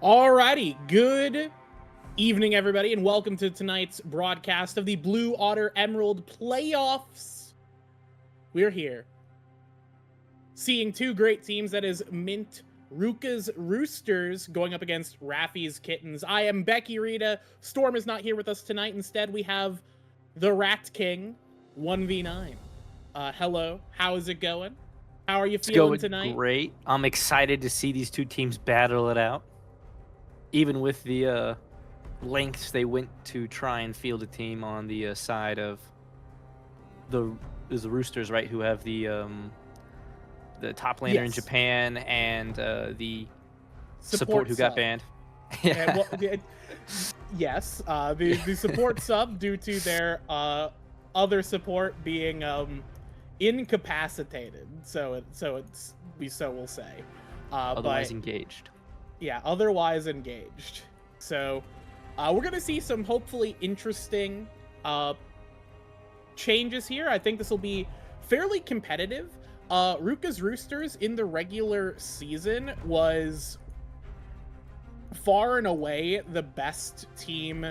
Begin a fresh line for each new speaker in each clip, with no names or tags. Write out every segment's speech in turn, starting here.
Alrighty, good evening, everybody, and welcome to tonight's broadcast of the Blue Otter Emerald Playoffs. We're here, seeing two great teams, that is Mint Ruchas Roosters going up against Raffys Kittens. I am Becky Rita. Storm is not here with us tonight. Instead, we have the Rat King, 1v9. Hello, how is it going? How are you feeling tonight?
Great. I'm excited to see these two teams battle it out. Even with the lengths they went to try and field a team on the side of the Roosters, right? Who have the top laner in Japan and the support who got banned.
Yeah. Yes, the support sub due to their other support being incapacitated. So we'll say.
Otherwise engaged.
Yeah, otherwise engaged. So we're going to see some hopefully interesting changes here. I think this will be fairly competitive. Ruchas Roosters in the regular season was far and away the best team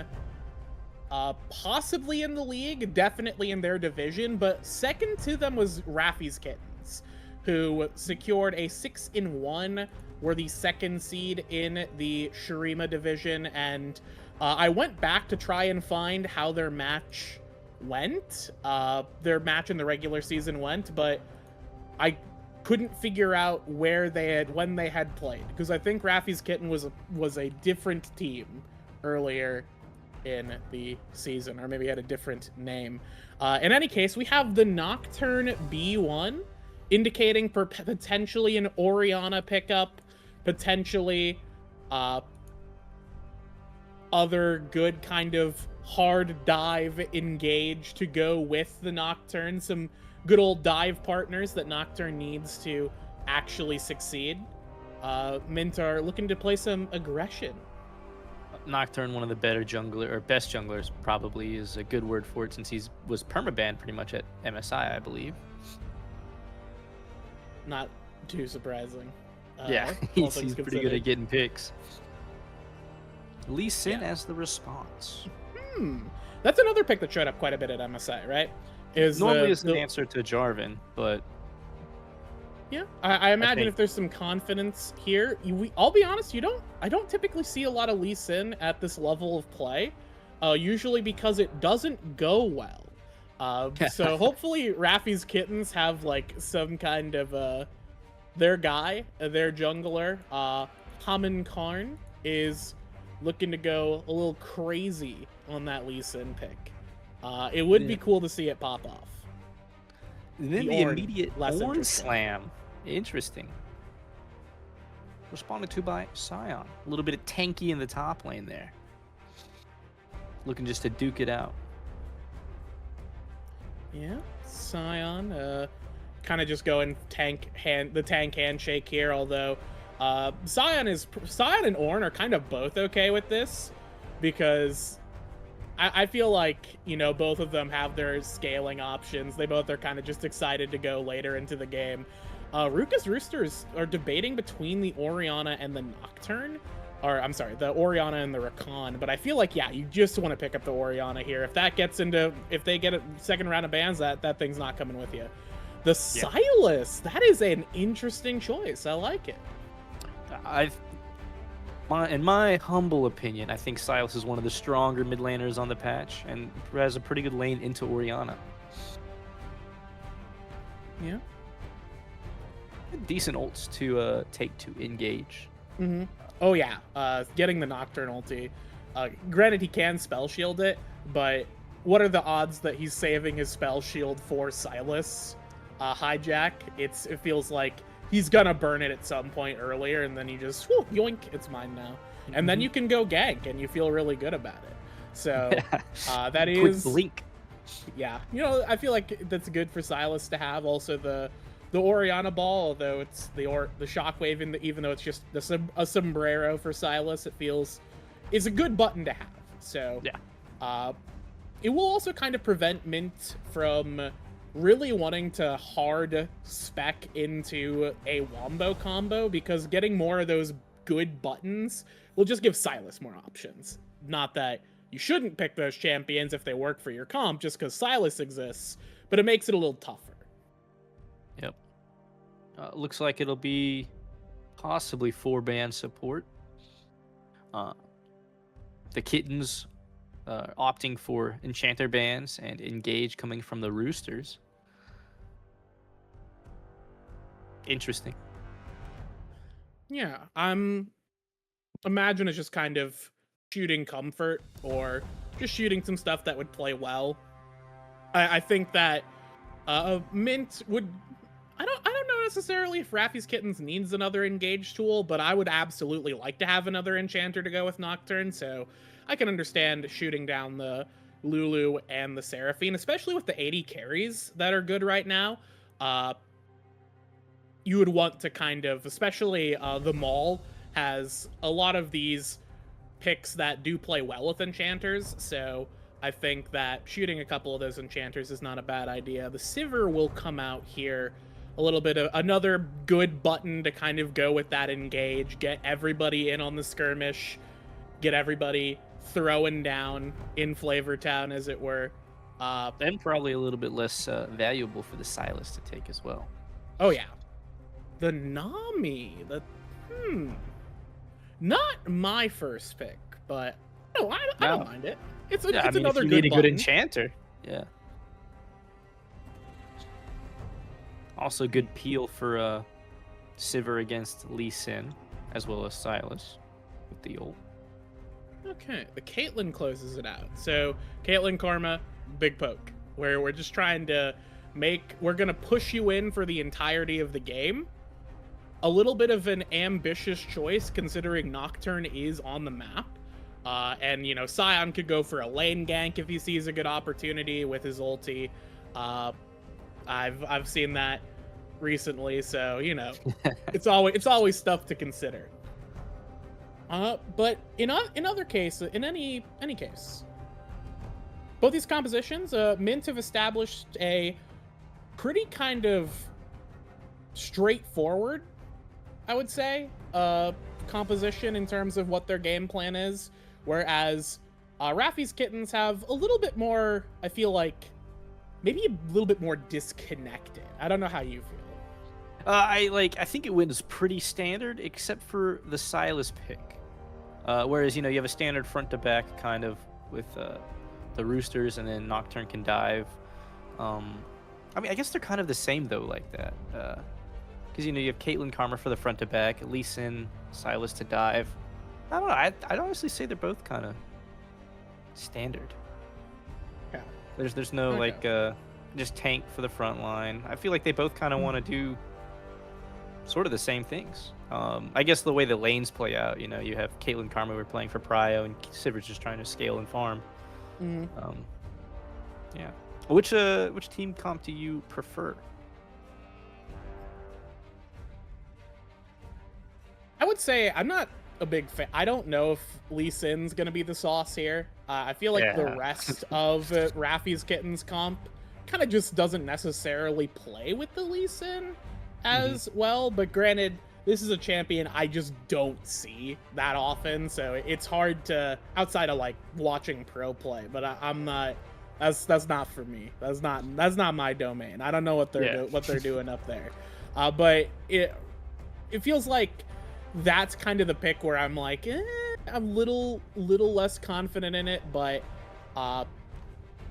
possibly in the league, definitely in their division, but second to them was Raffys Kittens, who secured a 6-1, were the second seed in the Shurima division, and I went back to try and find how their match went, their match in the regular season went, but I couldn't figure out when they had played, because I think Raffys Kitten was a different team earlier in the season, or maybe had a different name. In any case, we have the Nocturne B1, indicating potentially an Orianna pickup, potentially other good kind of hard dive engage to go with the Nocturne, some good old dive partners that Nocturne needs to actually succeed. Mint are looking to play some aggression.
Nocturne, one of the better best junglers, probably is a good word for it, since he was permabanned pretty much at MSI, I believe.
Not too surprising.
Yeah, he's pretty good at getting picks. Lee Sin as the response.
That's another pick that showed up quite a bit at MSI, right?
Normally it's an answer to Jarvan, but
yeah, I imagine if there's some confidence here, I'll be honest, I don't typically see a lot of Lee Sin at this level of play, usually because it doesn't go well. So hopefully Raffys Kittens have like some kind of their guy, their jungler, Haman Karn, is looking to go a little crazy on that Lee Sin pick. It would be cool to see it pop off.
And then the immediate Horn Slam. Interesting. Responded to by Sion. A little bit of tanky in the top lane there. Looking just to duke it out. Yeah,
Sion, kind of just going the tank handshake here, although Sion and Ornn are kind of both okay with this, because I feel like, both of them have their scaling options. They both are kind of just excited to go later into the game. Ruchas Roosters are debating between the Orianna and the Nocturne, or I'm sorry, the Orianna and the Rakan, but I feel like, yeah, you just want to pick up the Orianna here. If they get a second round of bans, that thing's not coming with you. The Sylas, that is an interesting choice. I like it.
In my humble opinion, I think Sylas is one of the stronger mid laners on the patch and has a pretty good lane into Orianna.
Yeah.
Decent ults to take to engage.
Oh yeah, getting the Nocturne ulti. Granted, he can spell shield it, but what are the odds that he's saving his spell shield for Sylas hijack? It feels like he's gonna burn it at some point earlier, and then you just yoink, it's mine now. And then you can go gank, and you feel really good about it. So that is
quick blink.
Yeah, I feel like that's good for Sylas to have. Also the Orianna ball, although it's the shockwave, even though it's just a sombrero for Sylas, is a good button to have. So yeah, it will also kind of prevent Mint from really wanting to hard spec into a wombo combo, because getting more of those good buttons will just give Sylas more options. Not that you shouldn't pick those champions if they work for your comp just because Sylas exists, but it makes it a little tougher.
Yep. Looks like it'll be possibly 4-band support. The Kittens opting for Enchanter bands and Engage coming from the Roosters. Interesting.
Yeah, imagine it's just kind of shooting comfort or just shooting some stuff that would play well. I think that Mint would. I don't know necessarily if Raffy's Kittens needs another Engage tool, but I would absolutely like to have another Enchanter to go with Nocturne. So I can understand shooting down the Lulu and the Seraphine, especially with the 80 carries that are good right now. You would want to kind of, especially the Maul has a lot of these picks that do play well with Enchanters, so I think that shooting a couple of those Enchanters is not a bad idea. The Sivir will come out here, a little bit of another good button to kind of go with that Engage, get everybody in on the skirmish, get everybody throwing down in Flavor Town, as it were.
And probably a little bit less valuable for the Sylas to take as well.
Oh yeah. The Nami, not my first pick, but no, I don't mind it. It's another
if you
good
need a
button.
good enchanter. Yeah. Also good peel for Sivir against Lee Sin, as well as Sylas with the ult.
Okay, the Caitlyn closes it out. So Caitlyn Karma, big poke, where we're just trying to we're gonna push you in for the entirety of the game. A little bit of an ambitious choice considering Nocturne is on the map. And, you know, Sion could go for a lane gank if he sees a good opportunity with his ulti. I've seen that recently, so, you know, it's always stuff to consider. But in any case, both these compositions, Mint have established a pretty kind of straightforward, I would say, composition in terms of what their game plan is, whereas Raffy's Kittens have a little bit more, I feel like, maybe a little bit more disconnected. I don't know how you feel.
I think it wins pretty standard, except for the Sylas pick. Whereas, you know, you have a standard front to back kind of with the Roosters, and then Nocturne can dive. I mean, I guess they're kind of the same though, like that. Because, you know, you have Caitlyn Karma for the front to back, Lee Sin, Sylas to dive. I don't know. I'd honestly say they're both kind of standard.
Yeah.
There's no
okay.
just tank for the front line. I feel like they both kind of want to do sort of the same things. I guess the way the lanes play out, you know, you have Caitlyn Karma we're playing for Prio, and Sivir's just trying to scale and farm.
Mm-hmm.
Yeah. Which team comp do you prefer?
I would say I'm not a big fan. I don't know if Lee Sin's going to be the sauce here. I feel like the rest of Raffy's Kittens comp kind of just doesn't necessarily play with the Lee Sin as well. But granted, this is a champion I just don't see that often. So it's hard to, outside of like watching pro play, but I'm not, that's not for me. That's not my domain. I don't know what they're doing up there. But it feels like that's kind of the pick where I'm like, I'm little less confident in it, but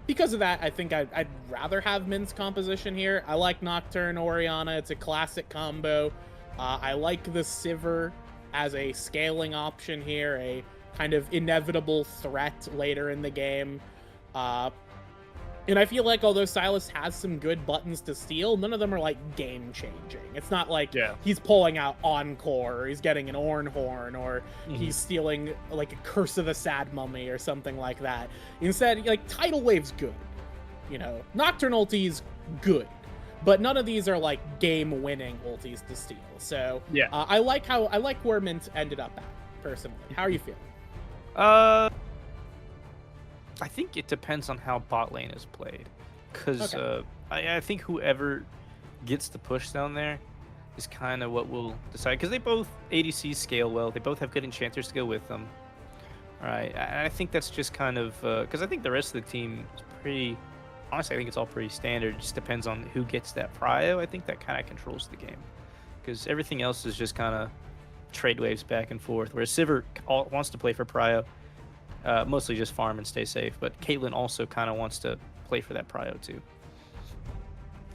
because of that, I think I'd rather have Mint's composition here. I like Nocturne Orianna. It's a classic combo. I like the Sivir as a scaling option here, a kind of inevitable threat later in the game. And I feel like although Sylas has some good buttons to steal, none of them are like game-changing. It's not like he's pulling out Encore, or he's getting an Ornhorn, or he's stealing like a Curse of the Sad Mummy or something like that. Instead, like Tidal Wave's good. You know, Nocturne ulti's good. But none of these are like game-winning ultis to steal. So I like where Mint ended up at, personally. How are you feeling?
I think it depends on how bot lane is played, because I think whoever gets the push down there, is kind of what will decide because they both ADCs scale well. They both have good enchanters to go with them. All right, I think that's just kind of because I think the rest of the team is pretty. Honestly, I think it's all pretty standard. It just depends on who gets that prio. I think that kind of controls the game because everything else is just kind of trade waves back and forth. Whereas Sivir wants to play for prio, mostly just farm and stay safe. But Caitlyn also kind of wants to play for that prio too.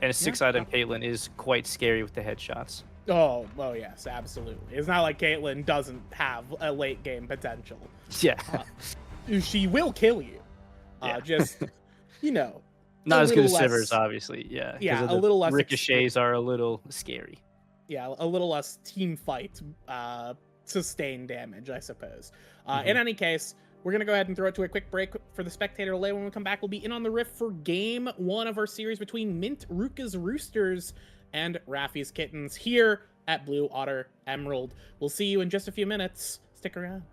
And a 6-item Caitlyn is quite scary with the headshots.
Oh, yes, absolutely. It's not like Caitlyn doesn't have a late game potential.
Yeah.
She will kill you.
Yeah.
Just,
not as good as
less,
Sivir's, obviously. Yeah.
Yeah, a little less.
Ricochets are a little scary.
Yeah, a little less team fight, sustained damage, I suppose. In any case, we're going to go ahead and throw it to a quick break for the spectator delay. When we come back, we'll be in on the rift for game 1 of our series between Mint Ruchas Roosters and Raffys Kittens here at Blue Otter Emerald. We'll see you in just a few minutes. Stick around.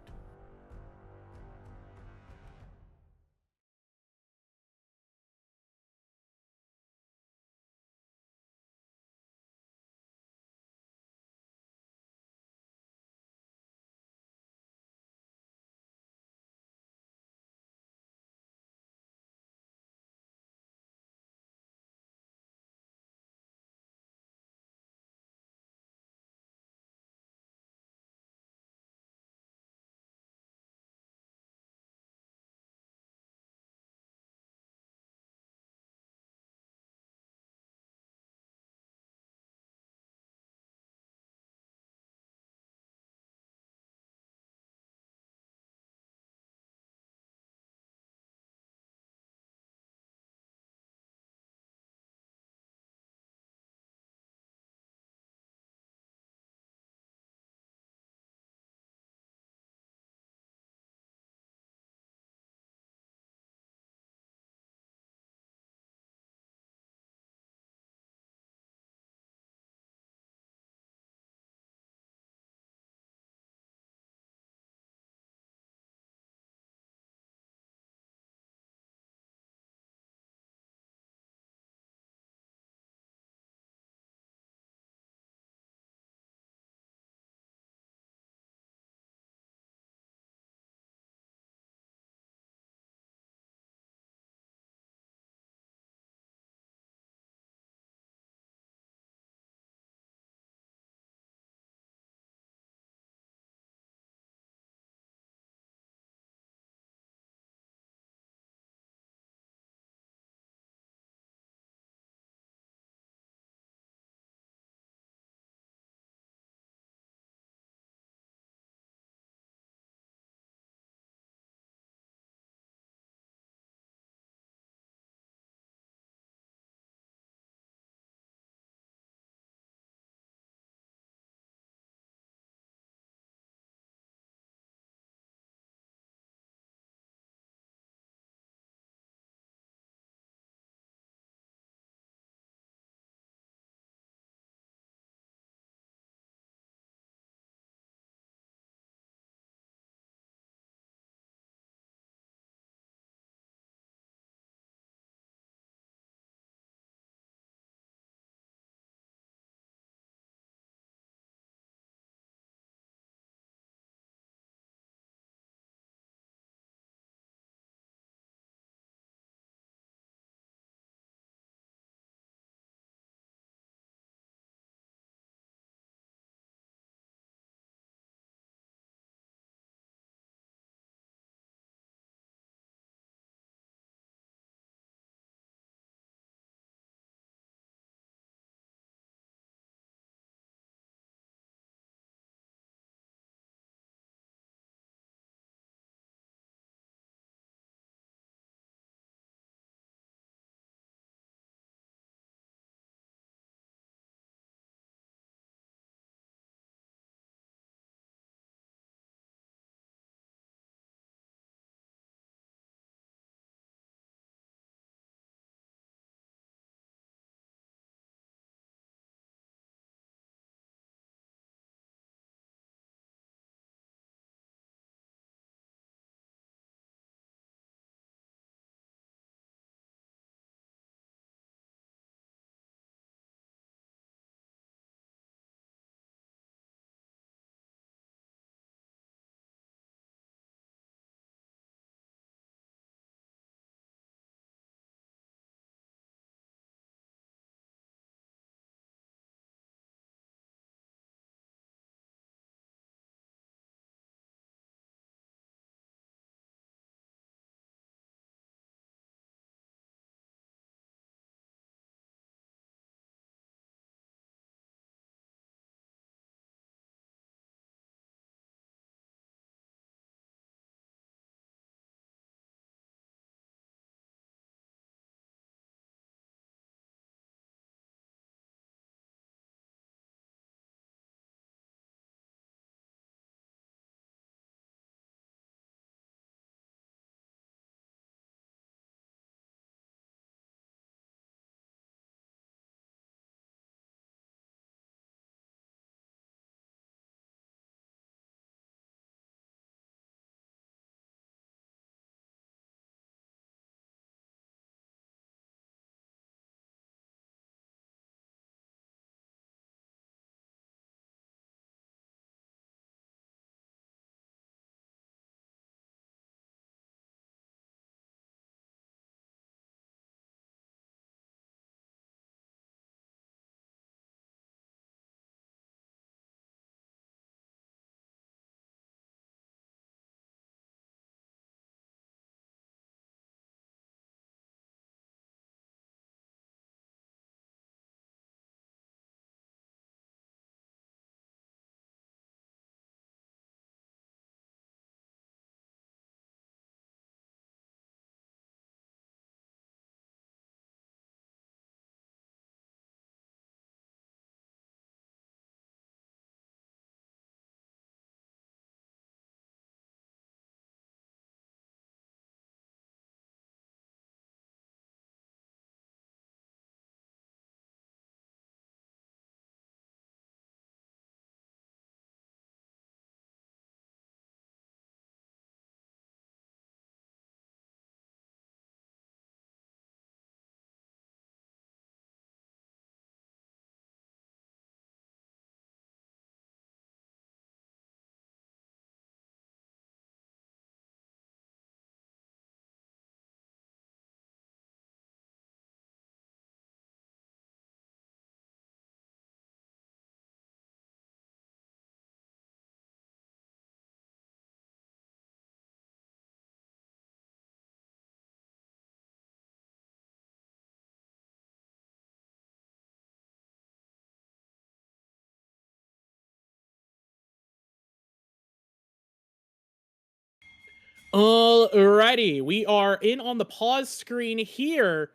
Alrighty, we are in on the pause screen here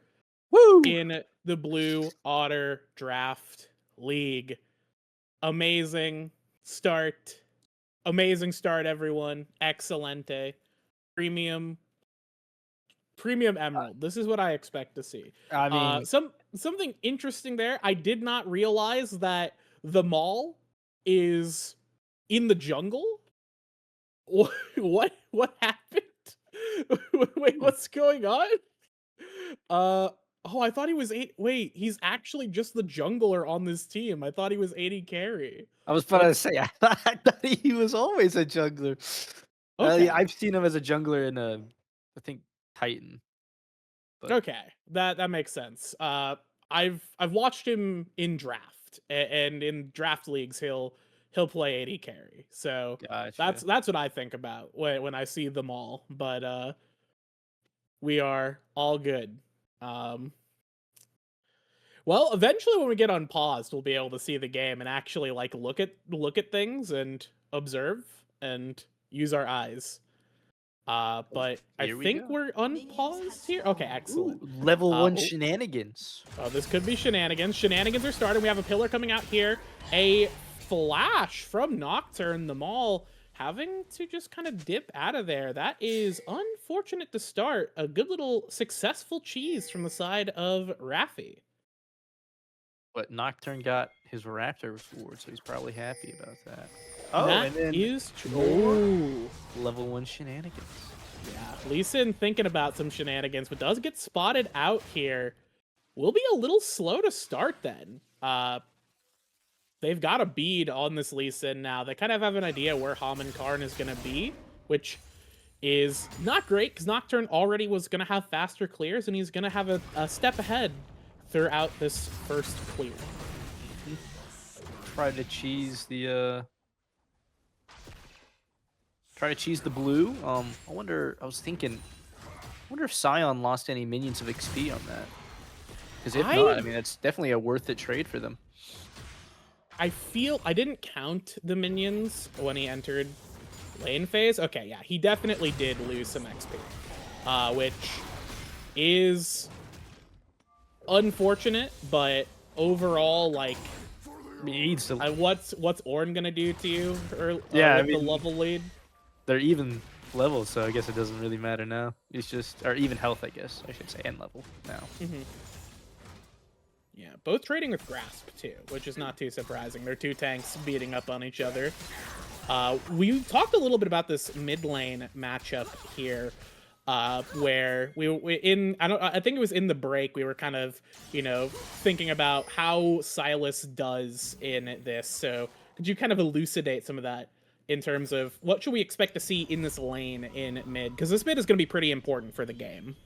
Woo!
in the Blue Otter Draft League. Amazing start. Amazing start, everyone. Excelente. Premium. Premium Emerald. This is what I expect to see.
I mean,
Something interesting there. I did not realize that the mall is in the jungle. What happened? Wait, what's going on? Oh, I thought he was eight. Wait, he's actually just the jungler on this team. I thought he was 80 carry.
I was about to say, I thought he was always a jungler.
Okay.
Yeah, I've seen him as a jungler in I think Titan. But
Okay, that makes sense. I've watched him in draft, and in draft leagues he'll play 80 carry. So
gotcha.
that's what I think about when I see them all. But we are all good. Well, eventually when we get unpaused, we'll be able to see the game and actually like look at things and observe and use our eyes. But I think we're unpaused here. Okay, excellent.
Ooh, level 1 shenanigans.
Oh, this could be shenanigans. Shenanigans are starting. We have a pillar coming out here. A flash from Nocturne. The Maul having to just kind of dip out of there. That is unfortunate to start. A good little successful cheese from the side of Raffy.
But Nocturne got his Raptor sword, so he's probably happy about that. Oh,
that
and then
is true.
Level 1 shenanigans.
Yeah, Lee Sin thinking about some shenanigans, but does get spotted out here. Will be a little slow to start then. They've got a bead on this Lee Sin now. They kind of have an idea where Haman Karn is going to be, which is not great because Nocturne already was going to have faster clears, and he's going to have a step ahead throughout this first clear.
Try to cheese the blue. I was thinking, I wonder if Scion lost any minions of XP on that. Because if not, I mean, that's definitely a worth it trade for them.
I didn't count the minions when he entered lane phase. Okay, yeah, he definitely did lose some XP, which is unfortunate, but overall, like, what's Ornn gonna do to you? I mean, the level lead.
They're even levels, so I guess it doesn't really matter now. It's just, or even health, I guess I should say, and level now.
Yeah, both trading with Grasp too, which is not too surprising. They're two tanks beating up on each other. We talked a little bit about this mid lane matchup here, where I think it was in the break, we were kind of, thinking about how Silas does in this. So could you kind of elucidate some of that in terms of what should we expect to see in this lane in mid? Because this mid is going to be pretty important for the game.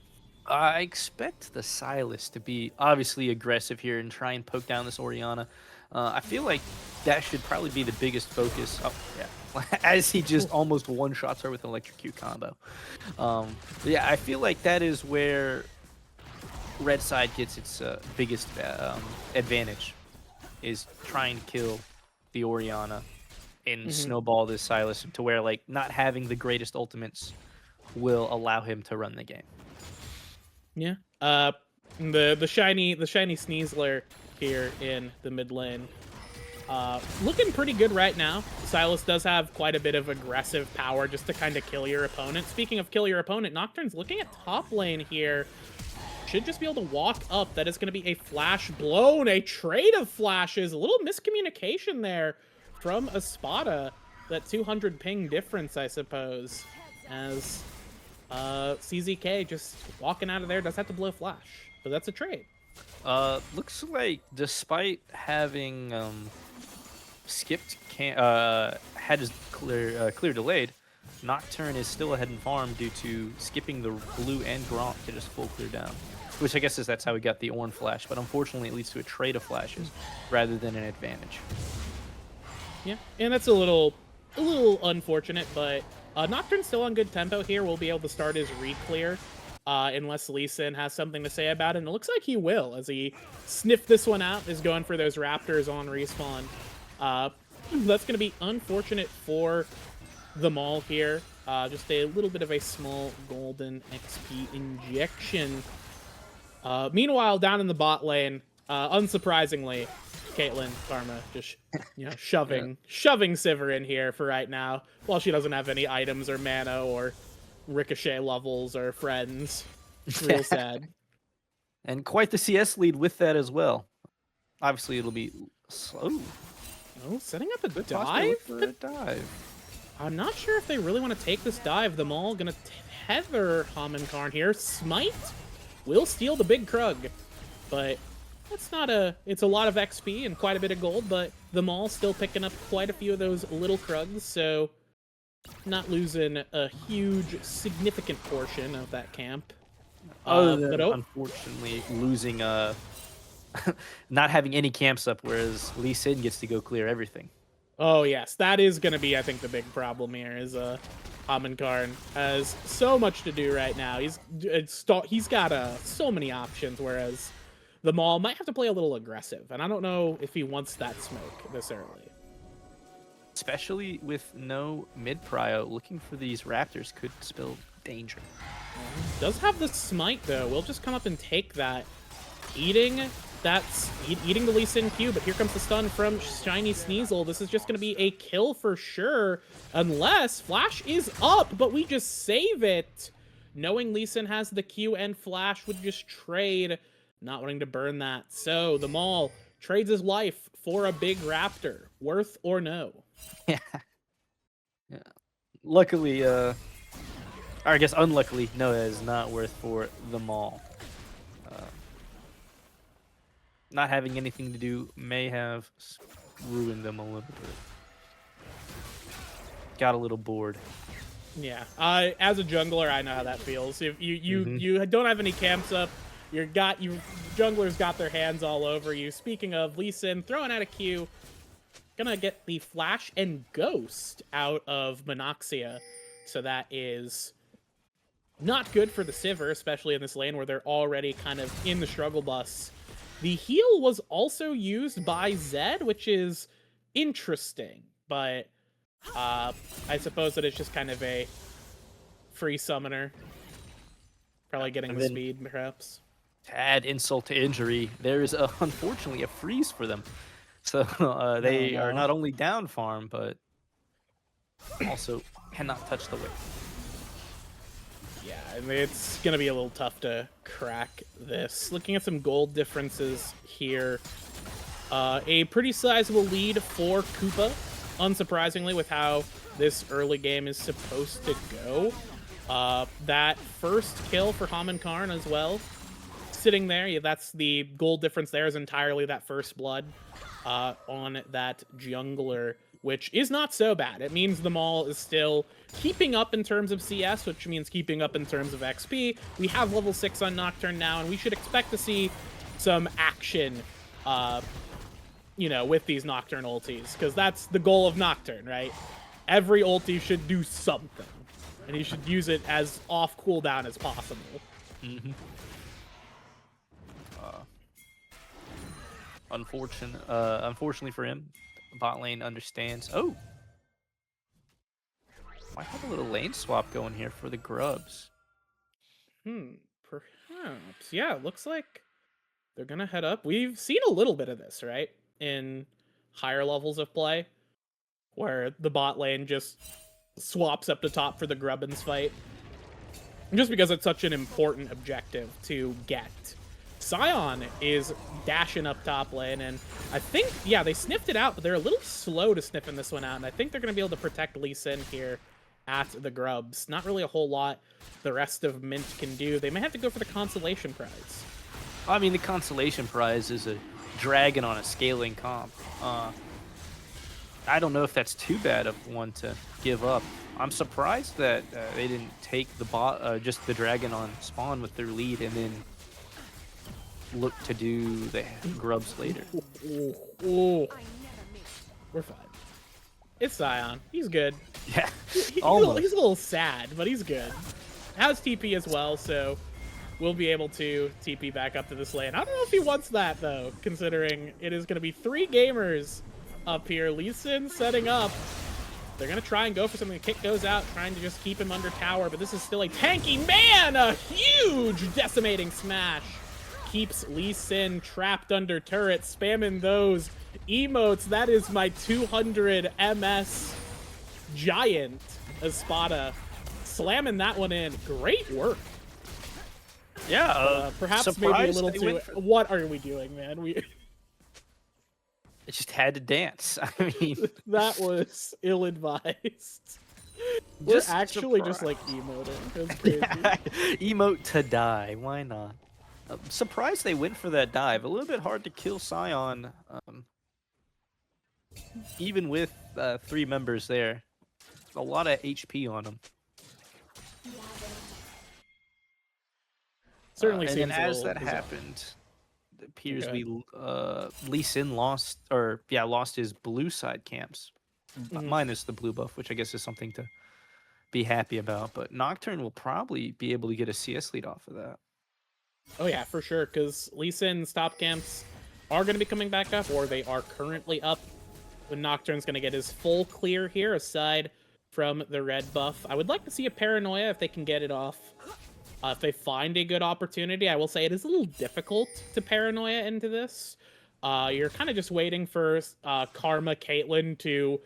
I expect the Silas to be obviously aggressive here and try and poke down this Orianna. I feel like that should probably be the biggest focus. Oh, yeah. As he just almost one-shots her with an electrocute combo. Yeah, I feel like that is where red side gets its biggest advantage, is trying to kill the Orianna and snowball this Silas to where, like, not having the greatest ultimates will allow him to run the game.
Yeah. The shiny Sneasler here in the mid lane. Looking pretty good right now. Silas does have quite a bit of aggressive power just to kind of kill your opponent. Speaking of kill your opponent, Nocturne's looking at top lane here. Should just be able to walk up. That is going to be a flash blown, a trade of flashes. A little miscommunication there from Espada. That 200 ping difference, I suppose, as CZK just walking out of there does have to blow flash, but that's a trade.
Looks like despite having skipped had his clear delayed, Nocturne is still ahead in farm due to skipping the blue and Gromp to just full clear down, which I guess that's how he got the Ornn flash, but unfortunately it leads to a trade of flashes rather than an advantage.
Yeah, and that's a little unfortunate, but Nocturne's still on good tempo here. We'll be able to start his re-clear unless Lee Sin has something to say about it, and it looks like he will, as he sniffed this one out, is going for those Raptors on respawn. That's going to be unfortunate for the Maul here. Just a little bit of a small golden XP injection. Meanwhile, down in the bot lane, unsurprisingly, Caitlyn Karma just shoving Sivir in here for right now, while she doesn't have any items or mana or ricochet levels or friends. Real sad.
And quite the CS lead with that as well. Obviously, it'll be slow.
Oh, setting up a
Good
dive?
for a dive.
I'm not sure if they really want to take this dive. The Maul gonna tether Karn here. Smite will steal the big Krug, but that's not it's a lot of XP and quite a bit of gold, but the Maul still picking up quite a few of those little Krugs, so not losing a huge, significant portion of that camp.
Other than, unfortunately, losing, not having any camps up, whereas Lee Sin gets to go clear everything.
Oh, yes. That is going to be, I think, the big problem here is Karn has so much to do right now. He's got so many options, whereas the Maul might have to play a little aggressive, and I don't know if he wants that smoke this early.
Especially with no mid-prio, looking for these Raptors could spell danger.
Does have the smite, though. We'll just come up and take that. Eating the Lee Sin Q, but here comes the stun from Shiny Sneasel. This is just going to be a kill for sure, unless Flash is up, but we just save it. Knowing Lee Sin has the Q and Flash would just trade, not wanting to burn that. So the Maul trades his life for a big Raptor, worth or no.
Yeah. Luckily, or I guess unluckily, no, it is not worth for the Maul. Not having anything to do may have ruined them a little bit. Got a little bored.
Yeah, as a jungler, I know how that feels. If you don't have any camps up, your junglers got their hands all over you. Speaking of, Lee Sin throwing out a Q, gonna get the Flash and Ghost out of Monoxia, so that is not good for the Sivir, especially in this lane where they're already kind of in the struggle bus. The heal was also used by Zed, which is interesting, but I suppose that it's just kind of a free summoner. Probably getting the speed, perhaps.
To add insult to injury, there is unfortunately a freeze for them. So they are not only down farm, but also cannot touch the whip.
Yeah, I mean, it's going to be a little tough to crack this. Looking at some gold differences here. A pretty sizable lead for Koopa, unsurprisingly, with how this early game is supposed to go. That first kill for Karn as well. Sitting there, yeah, that's the gold difference there is entirely that first blood on that jungler, which is not so bad. It means the Maul is still keeping up in terms of CS, which means keeping up in terms of XP. We have level 6 on Nocturne now, and we should expect to see some action, with these Nocturne ultis, because that's the goal of Nocturne, right? Every ulti should do something, and you should use it as off cooldown as possible.
Mm-hmm. Unfortunately for him, bot lane understands. Oh! Might have a little lane swap going here for the Grubs.
Perhaps. Yeah, it looks like they're gonna head up. We've seen a little bit of this, right? In higher levels of play, where the bot lane just swaps up to top for the Grubbins fight. Just because it's such an important objective to get. Sion is dashing up top lane, and I think, yeah, they sniffed it out, but they're a little slow to sniffing this one out, and I think they're going to be able to protect Lee Sin here at the Grubs. Not really a whole lot the rest of Mint can do. They may have to go for the consolation prize.
I mean, the consolation prize is a dragon on a scaling comp. I don't know if that's too bad of one to give up. I'm surprised that they didn't take the just the dragon on spawn with their lead and then look to do the Grubs later.
We're fine. It's Sion. He's good.
Yeah,
he's a little sad, but he's good. Has TP as well, so we'll be able to TP back up to this lane. I don't know if he wants that, though, considering it is going to be 3 gamers up here. Lee Sin setting up. They're going to try and go for something. The kick goes out, trying to just keep him under tower, but this is still a tanky man! A huge decimating smash keeps Lee Sin trapped under turret, spamming those emotes. That is my 200 MS giant Espada. Slamming that one in. Great work.
Yeah,
perhaps maybe a little too... What are we doing, man?
It just had to dance. I mean,
that was ill-advised. We're actually just like emoting. It was crazy.
Emote to die. Why not? I'm surprised they went for that dive. A little bit hard to kill Scion, even with 3 members there. A lot of HP on them.
Certainly
and
seems
then as that happened, it appears Lee Sin lost his blue side camps, minus the blue buff, which I guess is something to be happy about. But Nocturne will probably be able to get a CS lead off of that.
Oh yeah, for sure, because Lee Sin's top camps are going to be coming back up, or they are currently up. When Nocturne's going to get his full clear here, aside from the red buff. I would like to see a Paranoia if they can get it off. If they find a good opportunity. I will say it is a little difficult to Paranoia into this. You're kind of just waiting for Karma Caitlyn to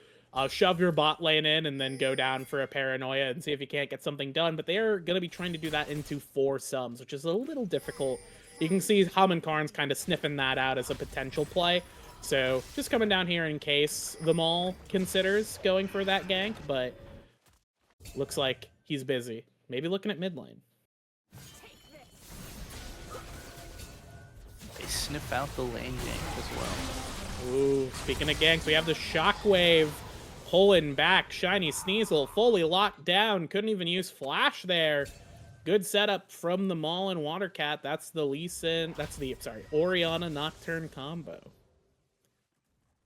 shove your bot lane in and then go down for a Paranoia and see if you can't get something done. But they're going to be trying to do that into 4 sums, which is a little difficult. You can see Haman Karn's kind of sniffing that out as a potential play. So just coming down here in case the Maul considers going for that gank, but looks like he's busy. Maybe looking at mid lane.
They sniff out the lane gank as well.
Ooh, speaking of ganks, we have the Shockwave pulling back. Shiny Sneasel fully locked down. Couldn't even use Flash there. Good setup from the Maul and Watercat. That's the Lee Sin. That's the, Orianna Nocturne combo.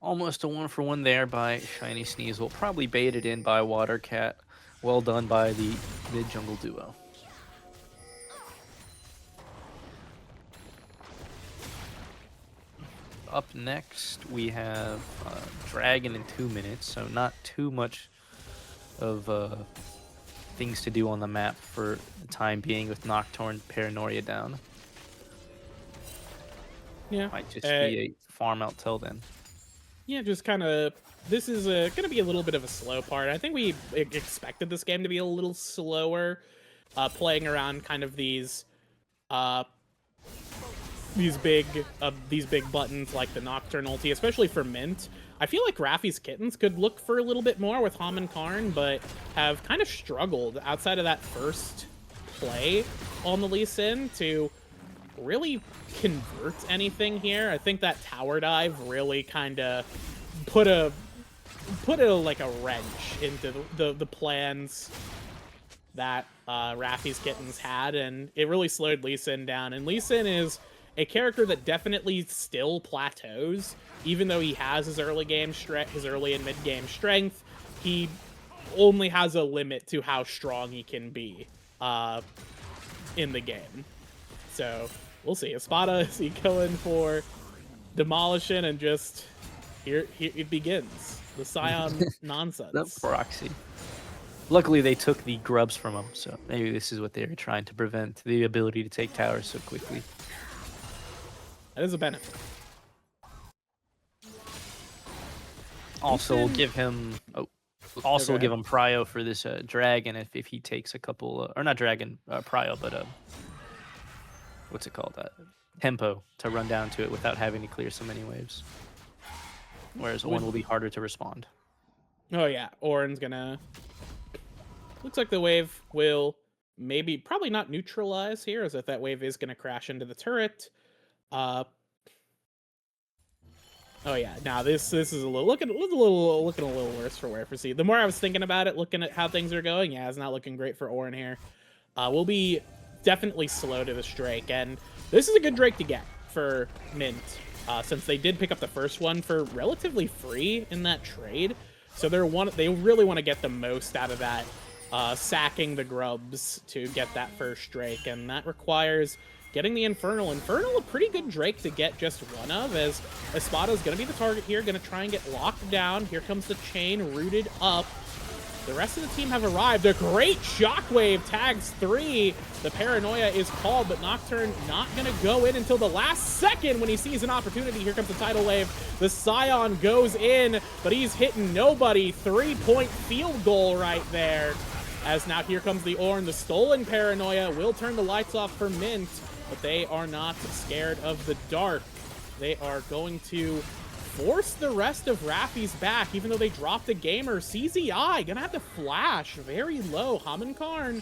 Almost a 1-for-1 there by Shiny Sneasel. Probably baited in by Watercat. Well done by the mid-jungle duo. Up next, we have Dragon in 2 minutes, so not too much of things to do on the map for the time being with Nocturne Paranoia down.
Yeah.
Might just be a farm out till then.
Yeah, just kind of... This is going to be a little bit of a slow part. I think we expected this game to be a little slower, playing around kind of these big buttons like the Nocturne ulti, especially for Mint. I feel like Raffy's Kittens could look for a little bit more with Haman Karn, but have kind of struggled outside of that first play on the Lee Sin to really convert anything here. I think that tower dive really kind of put a like a wrench into the plans that Raffy's Kittens had, and it really slowed Lee Sin down. And Lee Sin is a character that definitely still plateaus, even though he has his early game strength, his early and mid game strength. He only has a limit to how strong he can be in the game. So we'll see. Espada, is he going for demolishing, and just here it begins. The Scion nonsense.
The proxy. Luckily, they took the grubs from him, so maybe this is what they were trying to prevent, the ability to take towers so quickly.
That is a benefit.
Also, we'll give him... we'll give him Prio for this Dragon if he takes a couple... or not Dragon, Prio, but... what's it called? Tempo to run down to it without having to clear so many waves. Whereas one will be harder to respond.
Oh yeah, Orin's gonna... Looks like the wave will probably not neutralize here, as if that wave is gonna crash into the turret. Oh yeah, now this is looking a little worse for Raffys. The more I was thinking about it, looking at how things are going, yeah, it's not looking great for Orin here. We'll be definitely slow to this Drake, and this is a good Drake to get for Mint, since they did pick up the first one for relatively free in that trade. So they really want to get the most out of that, sacking the grubs to get that first Drake, and that requires getting the Infernal. Infernal, a pretty good Drake to get just one of, as Espada's going to be the target here, going to try and get locked down. Here comes the chain, rooted up. the rest of the team have arrived. A great shockwave tags 3. The paranoia is called, but Nocturne not gonna go in until the last second when he sees an opportunity. Here comes the tidal wave. The Scion goes in, but he's hitting nobody. 3-point field goal right there. As now here comes the Ornn. The stolen paranoia will turn the lights off for Mint, but they are not scared of the dark. They are going to force the rest of Raffys back, even though they dropped a gamer. CZI gonna have to flash very low. Hamankarn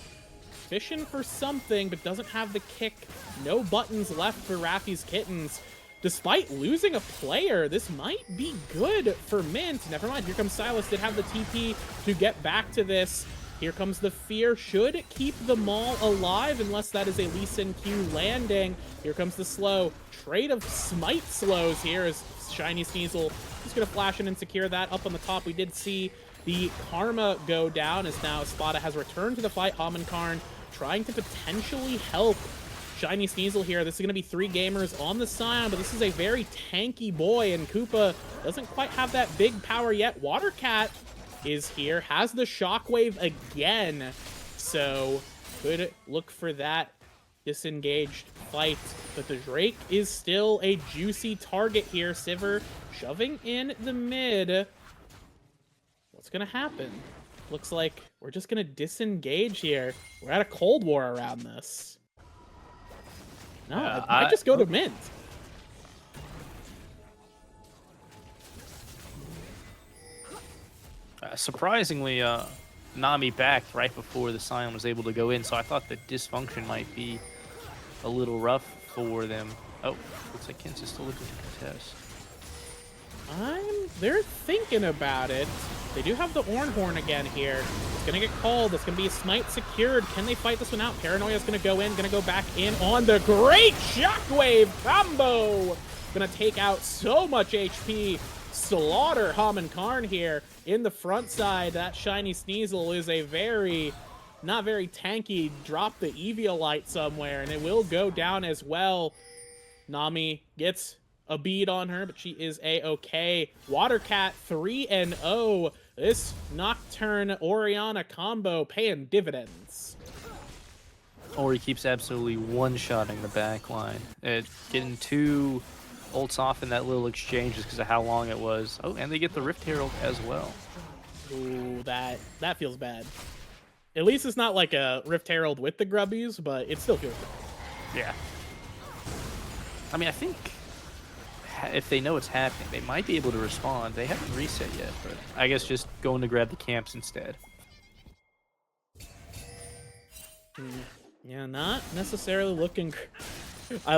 fishing for something, but doesn't have the kick. No buttons left for Raffys Kittens. Despite losing a player, this might be good for Mint. Never mind, here comes Silas. Did have the TP to get back to this. Here comes the fear. Should keep the Maul alive unless that is a Lee Sin Q landing. Here comes the slow. Trade of smite slows here as Shiny Sneasel just going to flash in and secure that. Up on the top, we did see the Karma go down as now Spada has returned to the fight. Hamankarn trying to potentially help Shiny Sneasel here. This is going to be 3 gamers on the Scion, but this is a very tanky boy, and Koopa doesn't quite have that big power yet. Watercat is here, has the shockwave again, so could look for that disengaged fight, but the Drake is still a juicy target here. Sivir shoving in the mid. What's gonna happen? Looks like we're just gonna disengage here. We're at a Cold War around this. No, I just go to Mint.
Surprisingly, Nami backed right before the Scion was able to go in, so I thought the dysfunction might be a little rough for them. Oh, looks like Kins is still looking to contest.
They're thinking about it. They do have the Ornhorn again here. It's gonna get called. It's gonna be a smite secured. Can they fight this one out? Paranoia's gonna go in, gonna go back in on the great shockwave combo. Gonna take out so much HP. Slaughter Hamankarn here in the front side. That Shiny Sneasel is a not very tanky. Drop the Eviolite somewhere, and it will go down as well. Nami gets a bead on her, but she is a-okay. Watercat 3-0. This Nocturne Orianna combo paying dividends.
Or he keeps absolutely one-shotting the back line. Getting 2 ults off in that little exchange just because of how long it was. Oh, and they get the Rift Herald as well.
Ooh, that feels bad. At least it's not like a Rift Herald with the grubbies, but it still feels bad.
Yeah. I mean, I think if they know it's happening, they might be able to respond. They haven't reset yet, but I guess just going to grab the camps instead.
Yeah, not necessarily looking. I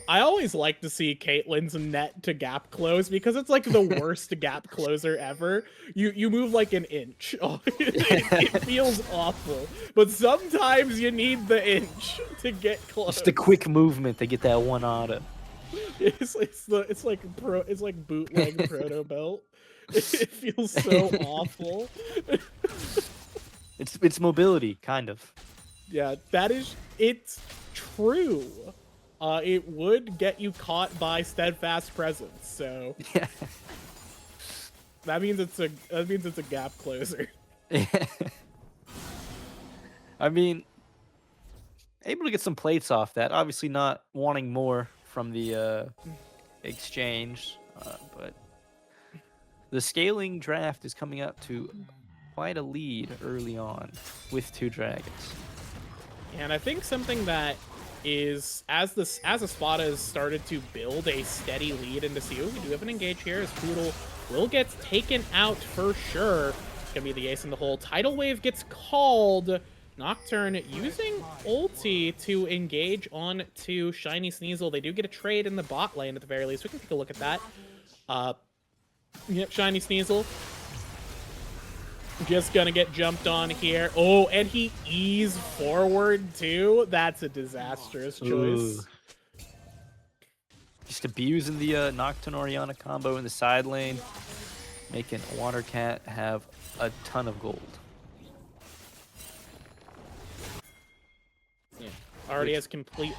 always like to see Caitlyn's net to gap close because it's like the worst gap closer ever. You move like an inch. Oh, it feels awful. But sometimes you need the inch to get close.
Just a quick movement to get that one auto.
It's like bootleg proto belt. It feels so awful.
It's mobility, kind of.
Yeah, it's true. It would get you caught by steadfast presence, so
yeah.
that means it's a gap closer.
I mean, able to get some plates off that. Obviously, not wanting more from the exchange, but the scaling draft is coming up to quite a lead early on with 2 dragons.
And I think something that is as a Spada has started to build a steady lead into CU, we do have an engage here as Poodle will get taken out for sure. It's gonna be the ace in the hole. Tidal wave gets called. Nocturne using ulti to engage on to Shiny Sneasel. They do get a trade in the bot lane at the very least. We can take a look at that. Yep, Shiny Sneasel just gonna get jumped on here. Oh, and he eased forward too. That's a disastrous choice. Ooh.
Just abusing the Nocturne Orianna combo in the side lane, making Watercat have a ton of gold.
Yeah, already has complete.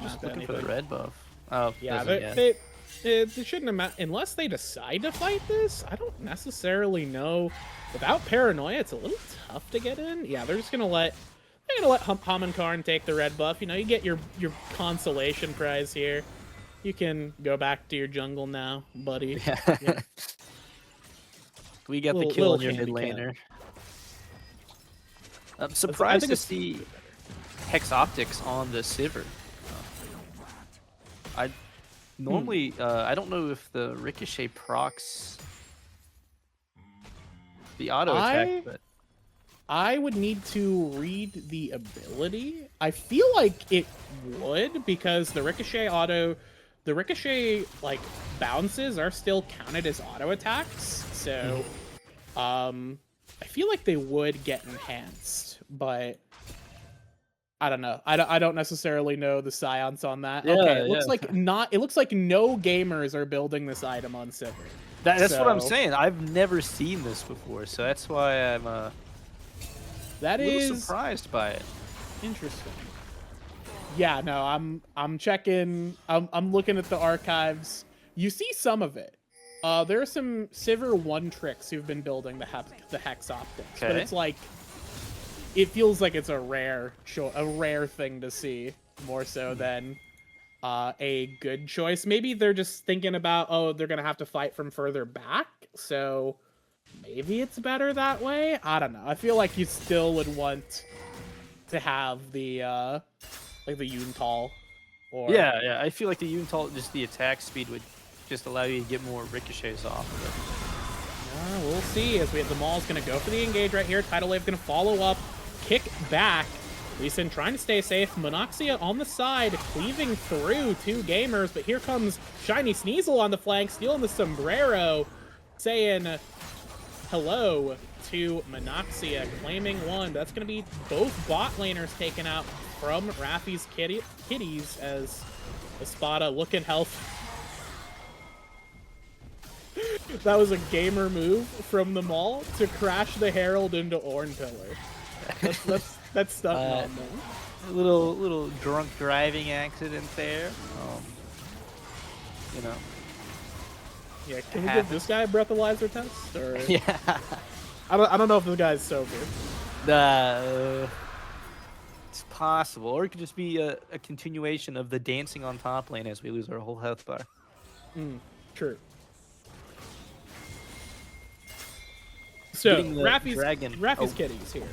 Just looking for the red buff. Oh,
yeah, It shouldn't have unless they decide to fight this. I don't necessarily know. Without paranoia, it's a little tough to get in. Yeah, they're gonna let Hamankarn take the red buff. You know, you get your consolation prize here. You can go back to your jungle now, buddy.
Yeah. We got the kill on your mid laner. I'm surprised to see Hex Optics on the Sivir. I normally I don't know if the Ricochet procs the auto attack, but
I would need to read the ability. I feel like it would, because the Ricochet like bounces are still counted as auto attacks. So I feel like they would get enhanced, but I don't know. I don't necessarily know the science on that.
Yeah,
okay, it looks like not. It looks like no gamers are building this item on Sivir.
That's what I'm saying. I've never seen this before, so that's why I'm a little surprised by it.
Interesting. Yeah, no, I'm checking. I'm looking at the archives. You see some of it. There are some Sivir 1 tricks who've been building the Hex Optics, but it's like it feels like it's a rare thing to see, more so than a good choice. Maybe they're just thinking about, oh, they're gonna have to fight from further back, so maybe it's better that way. I don't know. I feel like you still would want to have the like the Yuntal. Or
yeah. I feel like the Yuntal, just the attack speed would just allow you to get more ricochets off of
it. We'll see as the Maul's gonna go for the engage right here. Tidal Wave gonna follow up, kick back. Lee Sin trying to stay safe. Monoxia on the side, cleaving through 2 gamers, but here comes Shiny Sneasel on the flank, stealing the sombrero, saying hello to Monoxia, claiming 1. That's going to be both bot laners taken out from Raffy's kitties as Espada looking healthy. That was a gamer move from the Maul to crash the Herald into Ornn Pillar. That's stuff, man.
A little drunk driving accident there. You know.
Yeah, can we give this guy a breathalyzer test? Or...
Yeah.
I don't know if this guy's sober.
It's possible, or it could just be a continuation of the dancing on top lane as we lose our whole health bar.
True. So Raffy's kitties here.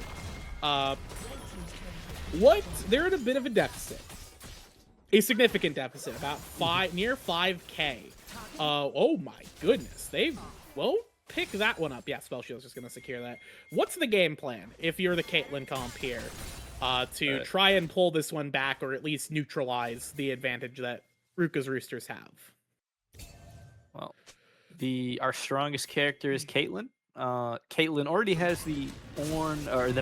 They're at a bit of a deficit. A significant deficit, about near 5k. Oh my goodness. They won't pick that one up. Yeah, Spell Shield's just gonna secure that. What's the game plan if you're the Caitlyn comp here? To try and pull this one back, or at least neutralize the advantage that Ruchas Roosters have.
Well, our strongest character is Caitlyn. Caitlyn already has the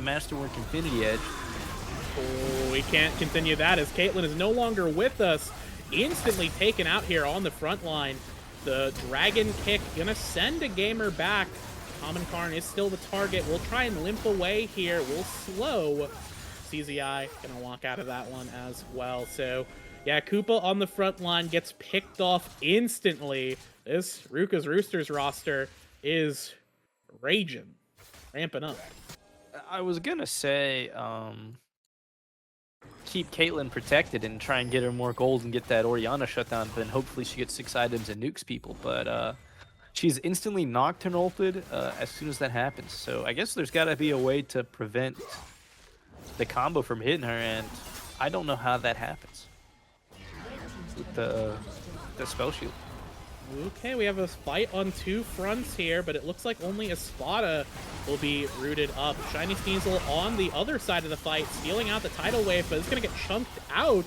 Masterwork Infinity Edge.
Oh, we can't continue that as Caitlyn is no longer with us. Instantly taken out here on the front line. The Dragon Kick gonna send a gamer back. Hamankarn is still the target. We'll try and limp away here. We'll slow. CZI gonna walk out of that one as well. So, yeah, Koopa on the front line gets picked off instantly. This Ruchas Roosters roster is raging, ramping up.
I was gonna say, keep Caitlyn protected and try and get her more gold and get that Orianna shutdown, but then hopefully she gets 6 items and nukes people. But she's instantly Nocturne ulted as soon as that happens. So I guess there's got to be a way to prevent the combo from hitting her, and I don't know how that happens with the spell shield.
Okay, we have a fight on 2 fronts here, but it looks like only Espada will be rooted up. Shiny Sneasel on the other side of the fight, stealing out the tidal wave, but it's going to get chunked out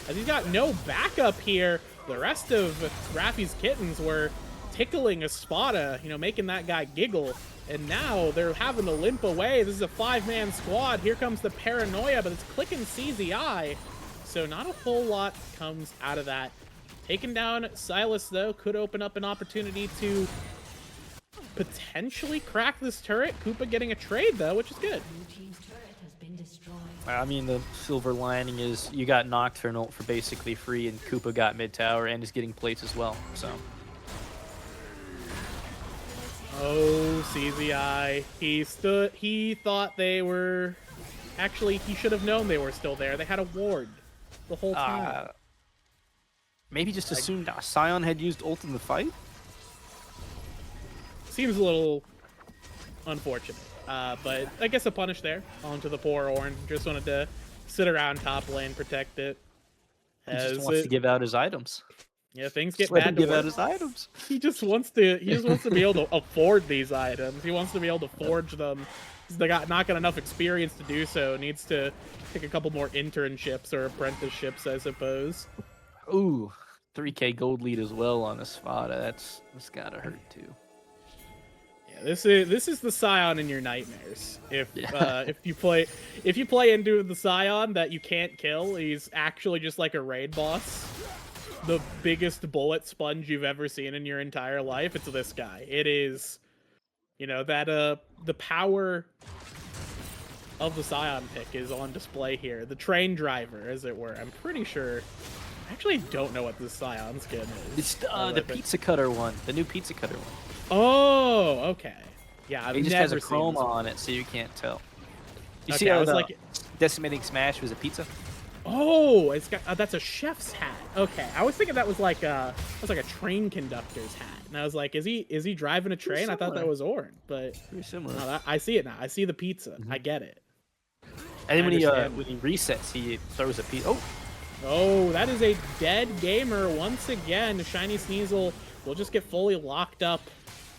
as he's got no backup here. The rest of Raffy's Kittens were tickling Espada, you know, making that guy giggle. And now they're having to limp away. This is a 5-man squad. Here comes the paranoia, but it's clicking CZI. So not a whole lot comes out of that. Taking down Silas, though, could open up an opportunity to potentially crack this turret. Koopa getting a trade, though, which is good.
I mean, the silver lining is you got Nocturne ult for basically free, and Koopa got mid tower and is getting plates as well. So.
Oh, CZI. He thought they were... Actually, he should have known they were still there. They had a ward the whole time.
Maybe just assumed Sion had used ult in the fight?
Seems a little unfortunate. But I guess a punish there onto the poor Ornn. Just wanted to sit around top lane, protect it.
He just wants to give out his items.
Yeah, things get
Just let
bad
him
to
give
work.
out his items.
He just wants to be able to afford these items. He wants to be able to forge them. He's not got enough experience to do so. Needs to take a couple more internships or apprenticeships, I suppose.
Ooh, 3K gold lead as well on a Spada. That's gotta hurt too.
Yeah, this is the Scion in your nightmares. If you play into the Scion that you can't kill, he's actually just like a raid boss. The biggest bullet sponge you've ever seen in your entire life. It's this guy. It is, you know, that the power of the Scion pick is on display here. The train driver, as it were. I'm pretty sure. I actually don't know what this Scion skin is.
It's the pizza cutter one, the new pizza cutter one.
Oh, okay. Yeah, I've
it just
never
has a
seen
chroma
this
on it, so you can't tell. You
Okay,
see how
I was
the
like,
decimating smash was a pizza?
oh, it's got that's a chef's hat. Okay, I was thinking that was like a train conductor's hat, and I was like, is he driving a train? I thought that was Ornn, but
Pretty similar.
no, I see it now. I see the pizza. I get it.
And then when he
understand.
resets, he throws a pizza.
Oh, that is a dead gamer once again. Shiny Sneasel will just get fully locked up.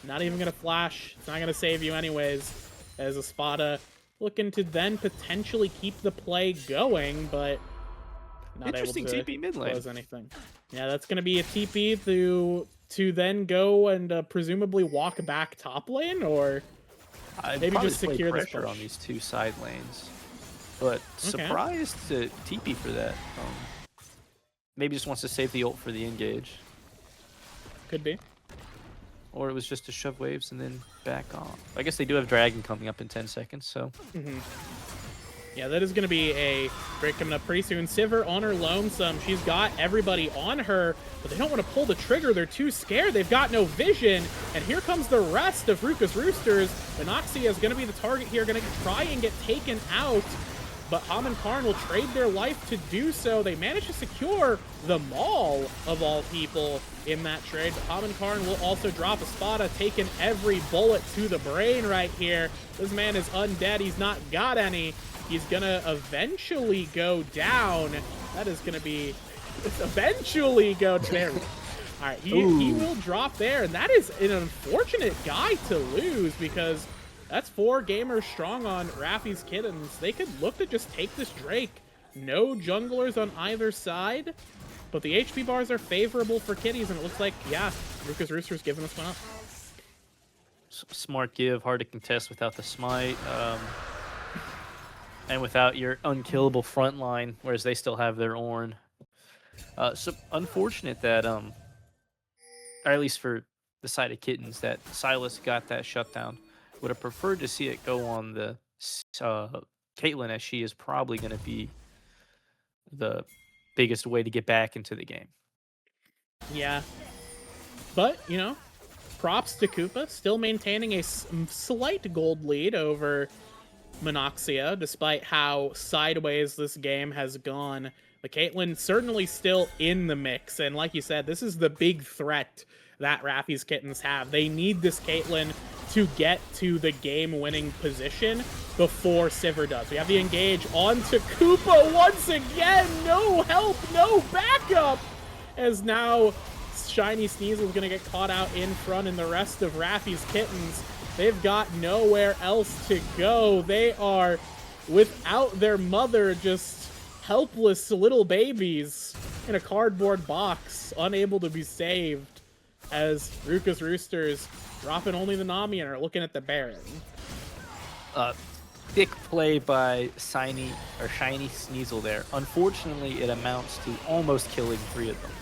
Not even gonna flash. It's not gonna save you anyways. As a Spada looking to then potentially keep the play going, but not able to
TP mid lane.
close anything. Yeah, that's gonna be a TP to then go and presumably walk back top lane, or maybe just secure this
pressure
push.
on these two side lanes. But surprised to TP for that. Maybe just wants to save the ult for the engage.
Could be.
Or it was just to shove waves and then back off. I guess they do have Dragon coming up in 10 seconds, so...
Yeah, that is going to be a break coming up pretty soon. Sivir on her lonesome. She's got everybody on her, but they don't want to pull the trigger. They're too scared. They've got no vision. And here comes the rest of Ruchas Roosters. Monoxia is going to be the target here, going to try and get taken out. But Ham and Karn will trade their life to do so. They manage to secure the Maul, of all people, in that trade. But Ham and Karn will also drop a Spada, taking every bullet to the brain right here. This man is undead. He's not got any. He's gonna eventually go down. That is gonna be... eventually go there. All right, he will drop there. And that is an unfortunate guy to lose, because... that's 4 gamers strong on Raffys Kittens. They could look to just take this Drake. No junglers on either side, but the HP bars are favorable for Kitties, and it looks like, yeah, Ruchas Roosters giving this one up.
Smart give, hard to contest without the smite, and without your unkillable front line, whereas they still have their Ornn. So unfortunate that, or at least for the side of Kittens, that Silas got that shutdown. Would have preferred to see it go on the Caitlyn, as she is probably going to be the biggest way to get back into the game.
Yeah. But, you know, props to Koopa, still maintaining a slight gold lead over Monoxia, despite how sideways this game has gone. The Caitlyn certainly still in the mix, and like you said, this is the big threat that Raffys Kittens have. They need this Caitlyn to get to the game-winning position before Sivir does. We have the engage onto Koopa once again. No help, no backup, as now Shiny Sneasel is going to get caught out in front, and the rest of Raffys Kittens, they've got nowhere else to go. They are, without their mother, just helpless little babies in a cardboard box, unable to be saved, as Ruchas Roosters dropping only the Nami and are looking at the Baron.
Thick play by Shiny Sneasel there. Unfortunately, it amounts to almost killing 3 of them.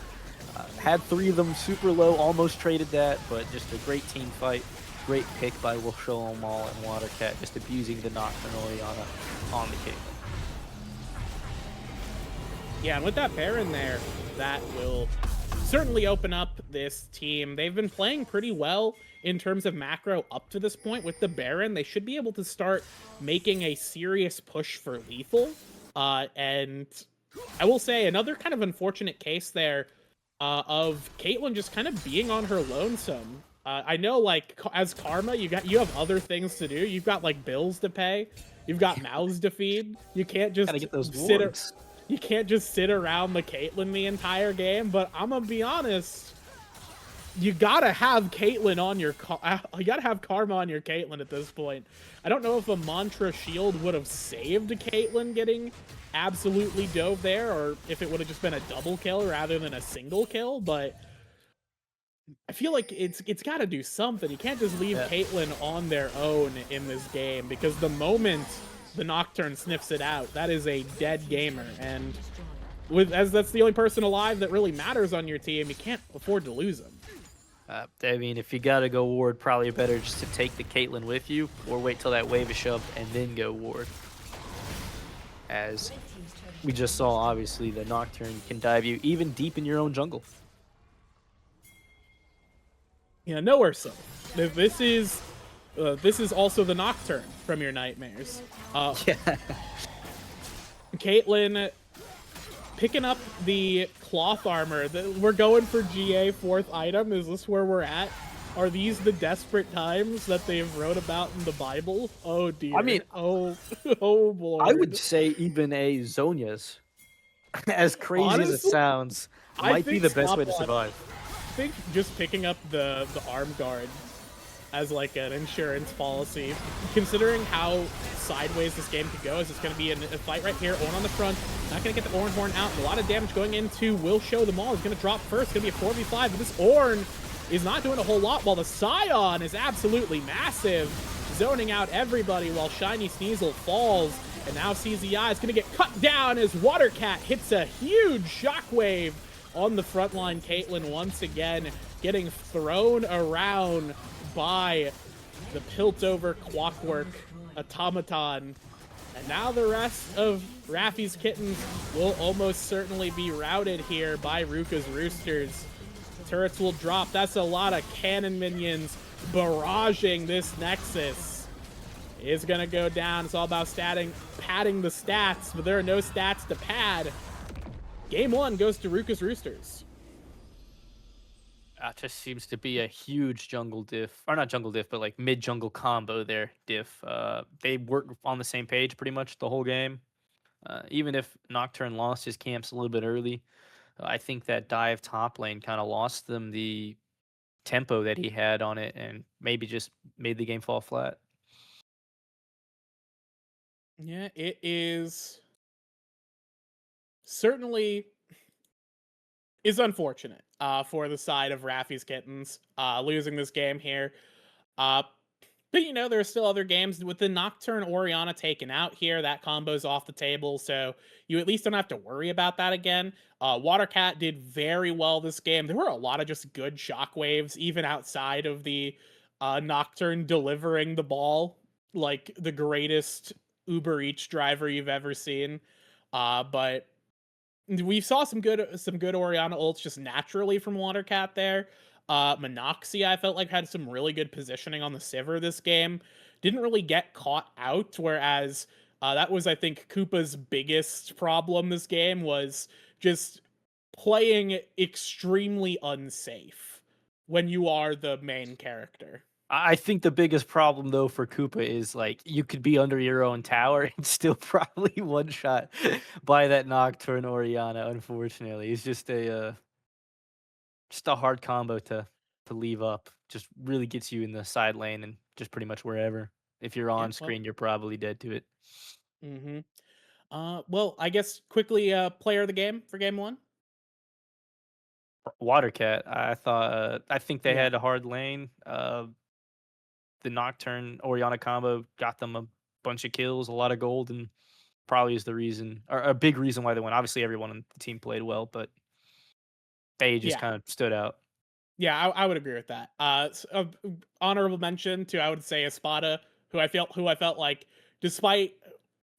Had 3 of them super low, almost traded that, but just a great team fight. Great pick by Will Show 'em all and Watercat, just abusing the Nocturne Oriana on the Caitlyn.
Yeah, and with that Baron there, that will certainly open up this team. They've been playing pretty well in terms of macro up to this point. With the Baron, they should be able to start making a serious push for lethal. And I will say another kind of unfortunate case there of Caitlyn just kind of being on her lonesome. I know, like, as Karma, you have other things to do. You've got like bills to pay. You've got mouths to feed. You can't
Gotta
just
get those
sit.
wards.
You can't just sit around the Caitlyn the entire game. But I'm gonna be honest, you gotta have Caitlyn on your. You gotta have Karma on your Caitlyn at this point. I don't know if a Mantra Shield would have saved Caitlyn getting absolutely dove there, or if it would have just been a double kill rather than a single kill. But I feel like it's got to do something. You can't just leave
Yeah.
Caitlyn on their own in this game, because the moment the Nocturne sniffs it out, that is a dead gamer. And as that's the only person alive that really matters on your team, you can't afford to lose them.
I mean, if you gotta go ward, probably better just to take the Caitlyn with you, or wait till that wave is shoved and then go ward. As we just saw, obviously, the Nocturne can dive you even deep in your own jungle.
Yeah, nowhere safe. This is also the Nocturne from your nightmares.
Yeah.
Caitlyn picking up the cloth armor. We're going for GA 4th item. Is this where we're at? Are these the desperate times that they've wrote about in the Bible? Oh dear.
I mean,
oh boy.
I would say even a Zonya's, as crazy as it
Honestly,
sounds,
I
might be
think
the best
stop
way to
watch.
survive.
I think just picking up the arm guard as like an insurance policy, considering how sideways this game could go, is it's going to be a fight right here. Ornn on the front, not going to get the Ornn horn out. A lot of damage going into Will Show them all. He's going to drop first. It's going to be a 4v5, but this Ornn is not doing a whole lot, while the Scion is absolutely massive, zoning out everybody while Shiny Sneasel falls. And now CZI is going to get cut down as Watercat hits a huge shockwave on the front line. Caitlyn once again getting thrown around by the Piltover Clockwork Automaton. And now the rest of Raffy's Kittens will almost certainly be routed here by Ruchas Roosters. Turrets will drop. That's a lot of cannon minions barraging this Nexus. Is going to go down. It's all about padding the stats, but there are no stats to pad. Game 1 goes to Ruchas Roosters.
That just seems to be a huge jungle diff, or not jungle diff, but like mid jungle combo there. Diff. They work on the same page pretty much the whole game. Even if Nocturne lost his camps a little bit early, I think that dive top lane kind of lost them the tempo that he had on it, and maybe just made the game fall flat.
Yeah, it is certainly is unfortunate for the side of Raffy's Kittens losing this game here. But you know, there are still other games with the Nocturne Oriana taken out here. That combo's off the table, so you at least don't have to worry about that again. Watercat did very well this game. There were a lot of just good shockwaves, even outside of the Nocturne delivering the ball like the greatest Uber Eats driver you've ever seen. But we saw some good Oriana ults just naturally from Watercat there. Monoxy, I felt like, had some really good positioning on the Sivir this game. Didn't really get caught out, whereas that was, I think, Koopa's biggest problem this game, was just playing extremely unsafe when you are the main character.
I think the biggest problem though for Koopa is like you could be under your own tower and still probably one shot by that Nocturne Oriana. Unfortunately, it's just a hard combo to leave up. Just really gets you in the side lane and just pretty much wherever. If you're
Yeah,
on
well,
screen, you're probably dead to it.
mm-hmm. Well, I guess quickly, player of the game for game 1.
Watercat, I think they
Yeah.
had a hard lane. The Nocturne Oriana combo got them a bunch of kills, a lot of gold, and probably is the reason, or a big reason why they won. Obviously, everyone on the team played well, but they just
Yeah.
kind of stood out.
Yeah, I would agree with that. Honorable mention to, I would say, Espada, who I felt like, despite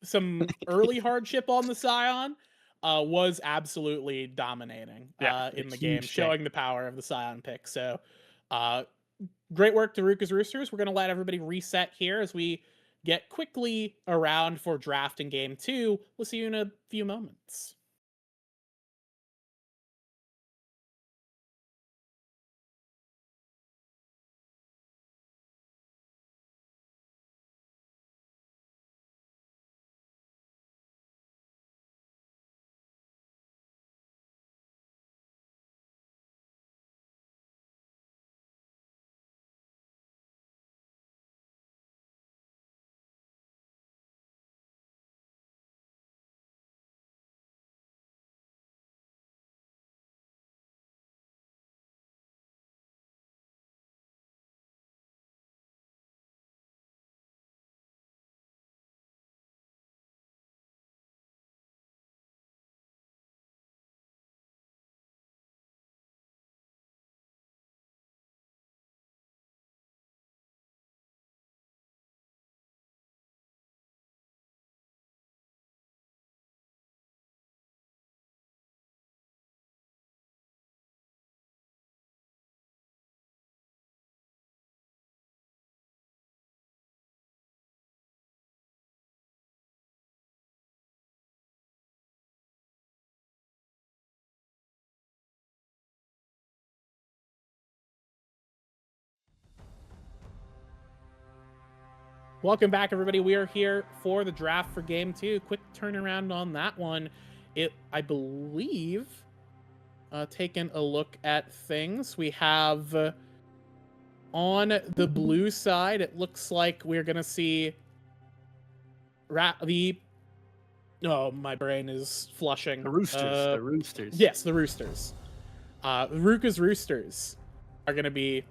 some early hardship on the Scion, was absolutely dominating
Yeah, a
in the game,
huge tank.
showing the power of the Scion pick. So, uh, great work to Ruchas Roosters. We're gonna let everybody reset here as we get quickly around for draft in game two. We'll see you in a few moments. Welcome back, everybody. We are here for the draft for game two. Quick turnaround on that one. I believe, taking a look at things, we have on the blue side, it looks like we're gonna see the. Oh, my brain is flushing.
The Roosters. The Roosters.
Yes, the Roosters. Ruka's Roosters are gonna be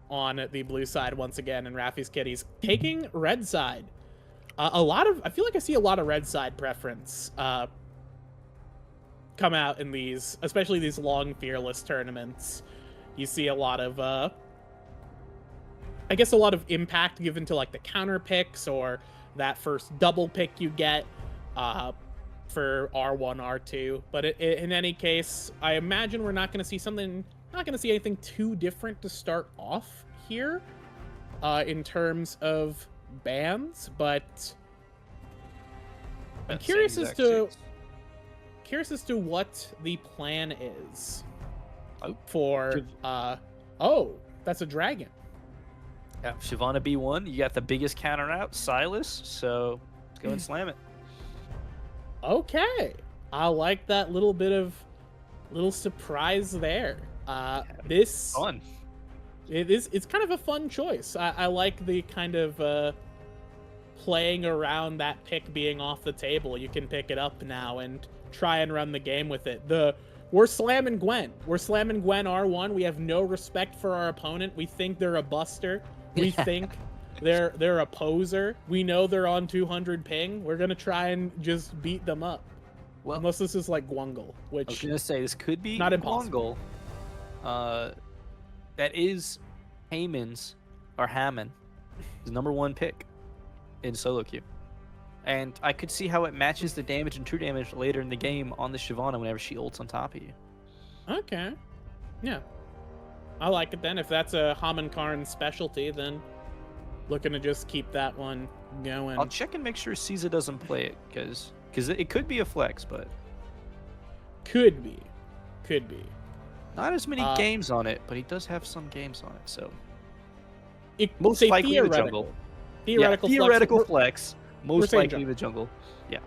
on the blue side once again, and Raffy's Kitties taking red side. I feel like I see a lot of red side preference come out in these, especially these long fearless tournaments. You see a lot of, I guess, a lot of impact given to like the counter picks or that first double pick you get for R1, R2. But in any case, I imagine we're not going to see anything too different to start off here in terms of bans, but I'm curious as to what the plan is for that's a dragon.
Yeah, Shyvana B1, you got the biggest counter out, Silas, so let's go and slam it.
Okay. I like that little surprise there. This
fun.
It's kind of a fun choice. I like the kind of playing around that pick being off the table. You can pick it up now and try and run the game with it. We're slamming Gwen. We're slamming Gwen R1. We have no respect for our opponent. We think they're a buster. We think they're a poser. We know they're on 200 ping. We're gonna try and just beat them up. Well, unless this is like Gwungle, which
I was gonna say this could be
not impossible.
Gwungle. That is Hammond's or Hammond, his #1 pick in solo queue. And I could see how it matches the damage and true damage later in the game on the Shyvana whenever she ults on top of you.
Okay. Yeah. I like it then. If that's a Hammond Karn specialty, then looking to just keep that one going.
I'll check and make sure Caesar doesn't play it, because it could be a flex, but...
Could be.
Not as many games on it, but he does have some games on it, so...
Most likely the jungle.
Theoretical flex. Most likely the jungle. Yeah.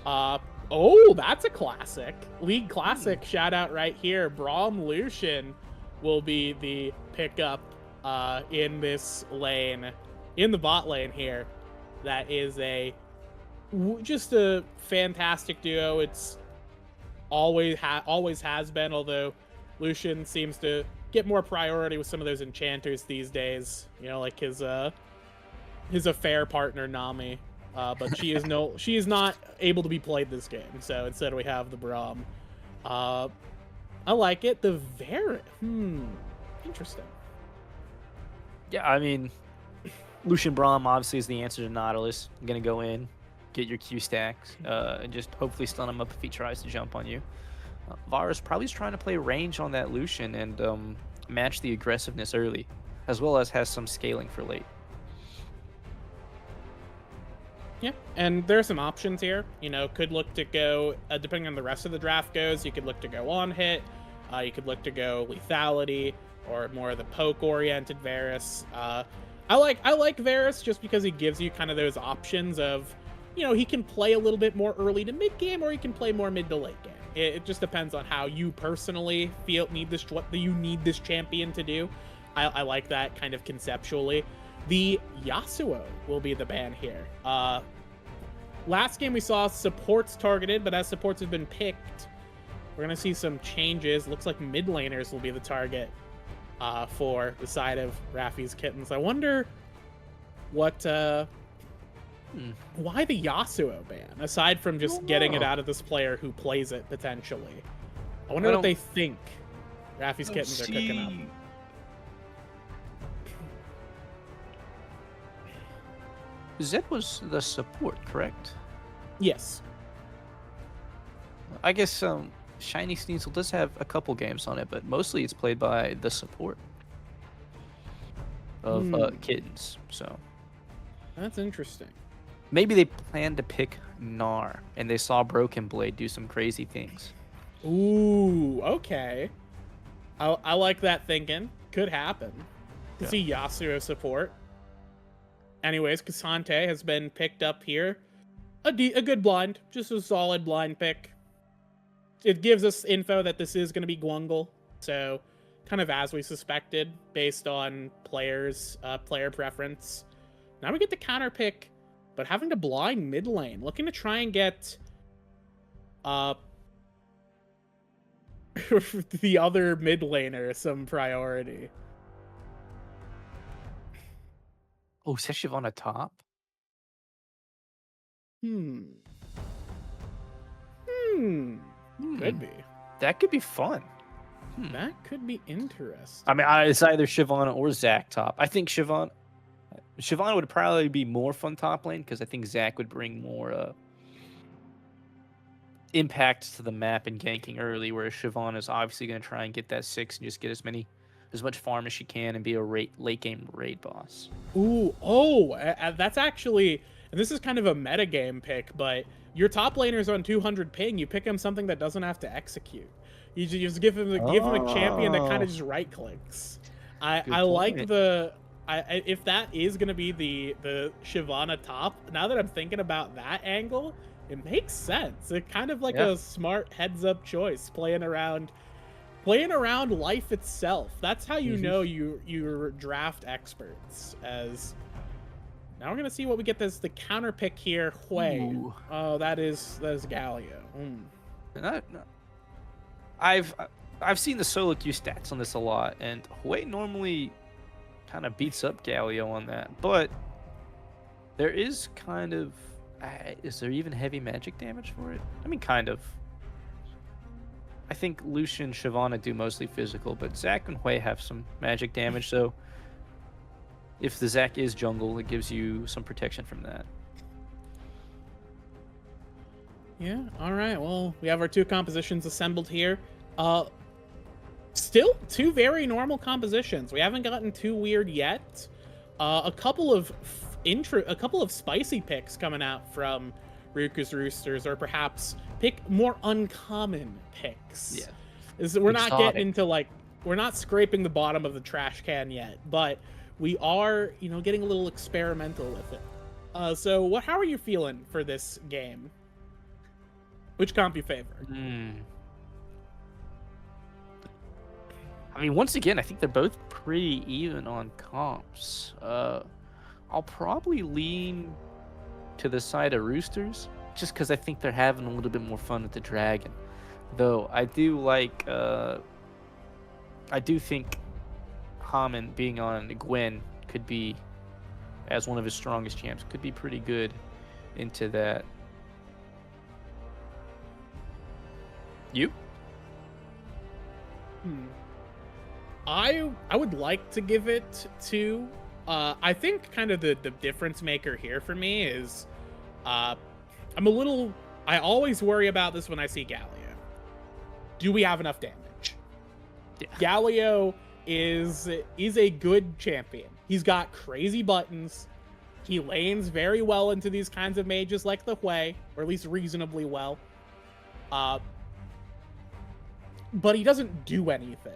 Oh, that's a classic. League classic shout out right here. Braum Lucian will be the pickup in this lane, in the bot lane here. That is just a fantastic duo. It's always has been, although Lucian seems to get more priority with some of those enchanters these days. You know, like his affair partner Nami. But she is not able to be played this game. So instead we have the Braum. I like it. The Varus. Interesting.
Yeah, I mean, Lucian Braum obviously is the answer to Nautilus. You're going to go in, get your Q stacks, and just hopefully stun him up if he tries to jump on you. Varus probably is trying to play range on that Lucian and match the aggressiveness early, as well as has some scaling for late.
Yeah, and there are some options here. You know, could look to go, depending on the rest of the draft goes, you could look to go on hit, you could look to go lethality, or more of the poke-oriented Varus. I like Varus just because he gives you kind of those options of, you know, he can play a little bit more early to mid game, or he can play more mid to late game. It just depends on how you personally feel what you need this champion to do. I like that kind of conceptually. The Yasuo will be the ban here. Last game we saw supports targeted, but as supports have been picked, we're going to see some changes. Looks like mid laners will be the target for the side of Raffys Kittens. I wonder what why the Yasuo ban, aside from just getting it out of this player who plays it potentially. I wonder what they think Raffys Kittens are cooking up.
Zed was the support, correct?
Yes.
I guess Shiny Sneasel does have a couple games on it, but mostly it's played by the support of Kittens. So
that's interesting.
Maybe they planned to pick Gnar, and they saw Broken Blade do some crazy things.
Ooh, okay. I like that thinking. Could happen. To see Yasuo support. Anyways, Cassante has been picked up here. A good blind. Just a solid blind pick. It gives us info that this is going to be Gwungle. So, kind of as we suspected, based on player preference. Now we get the counter pick, but having to blind mid lane. Looking to try and get the other mid laner some priority.
Oh, Seshivana top?
Could be.
That could be fun.
That could be interesting.
I mean, it's either Shyvana or Zac top. I think Shyvana would probably be more fun top lane because I think Zac would bring more impact to the map and ganking early, whereas Shyvana is obviously going to try and get that 6 and just get as much farm as she can and be a late game raid boss.
Ooh, that's actually, and this is kind of a meta game pick, but your top laner's on 200 ping. You pick him something that doesn't have to execute. You just give him a champion that kind of just right clicks. I like if that is gonna be the Shyvana top. Now that I'm thinking about that angle, it makes sense. It's kind of like a smart heads up choice, playing around life itself. That's how you know you're draft experts. As now we're gonna see what we get. The counter pick here, Hui. Oh, that is Galio.
I've seen the solo Q stats on this a lot, and Hui normally kind of beats up Galio on that. But there is kind of is there even heavy magic damage for it? I mean, kind of. I think Lucian and Shyvana do mostly physical, but Zac and Hui have some magic damage, so if the Zac is jungle, it gives you some protection from that.
Yeah, alright, well, we have our two compositions assembled here. Still two very normal compositions. We haven't gotten too weird yet. A couple of spicy picks coming out from Ruchas Roosters, or perhaps pick more uncommon picks. Yeah. We're not getting into we're not scraping the bottom of the trash can yet, but we are, getting a little experimental with it. So how are you feeling for this game? Which comp you favor?
I mean, once again, I think they're both pretty even on comps. I'll probably lean to the side of Roosters, just because I think they're having a little bit more fun with the dragon. Though I do think Hammond being on Gwen could be, as one of his strongest champs, could be pretty good into that. You?
I would like to give it to. I think kind of the difference maker here for me is, uh, I'm a little. I always worry about this when I see Galio. Do we have enough damage?
Yeah.
Galio is a good champion. He's got crazy buttons. He lanes very well into these kinds of mages like the Hui, or at least reasonably well. Uh, but he doesn't do anything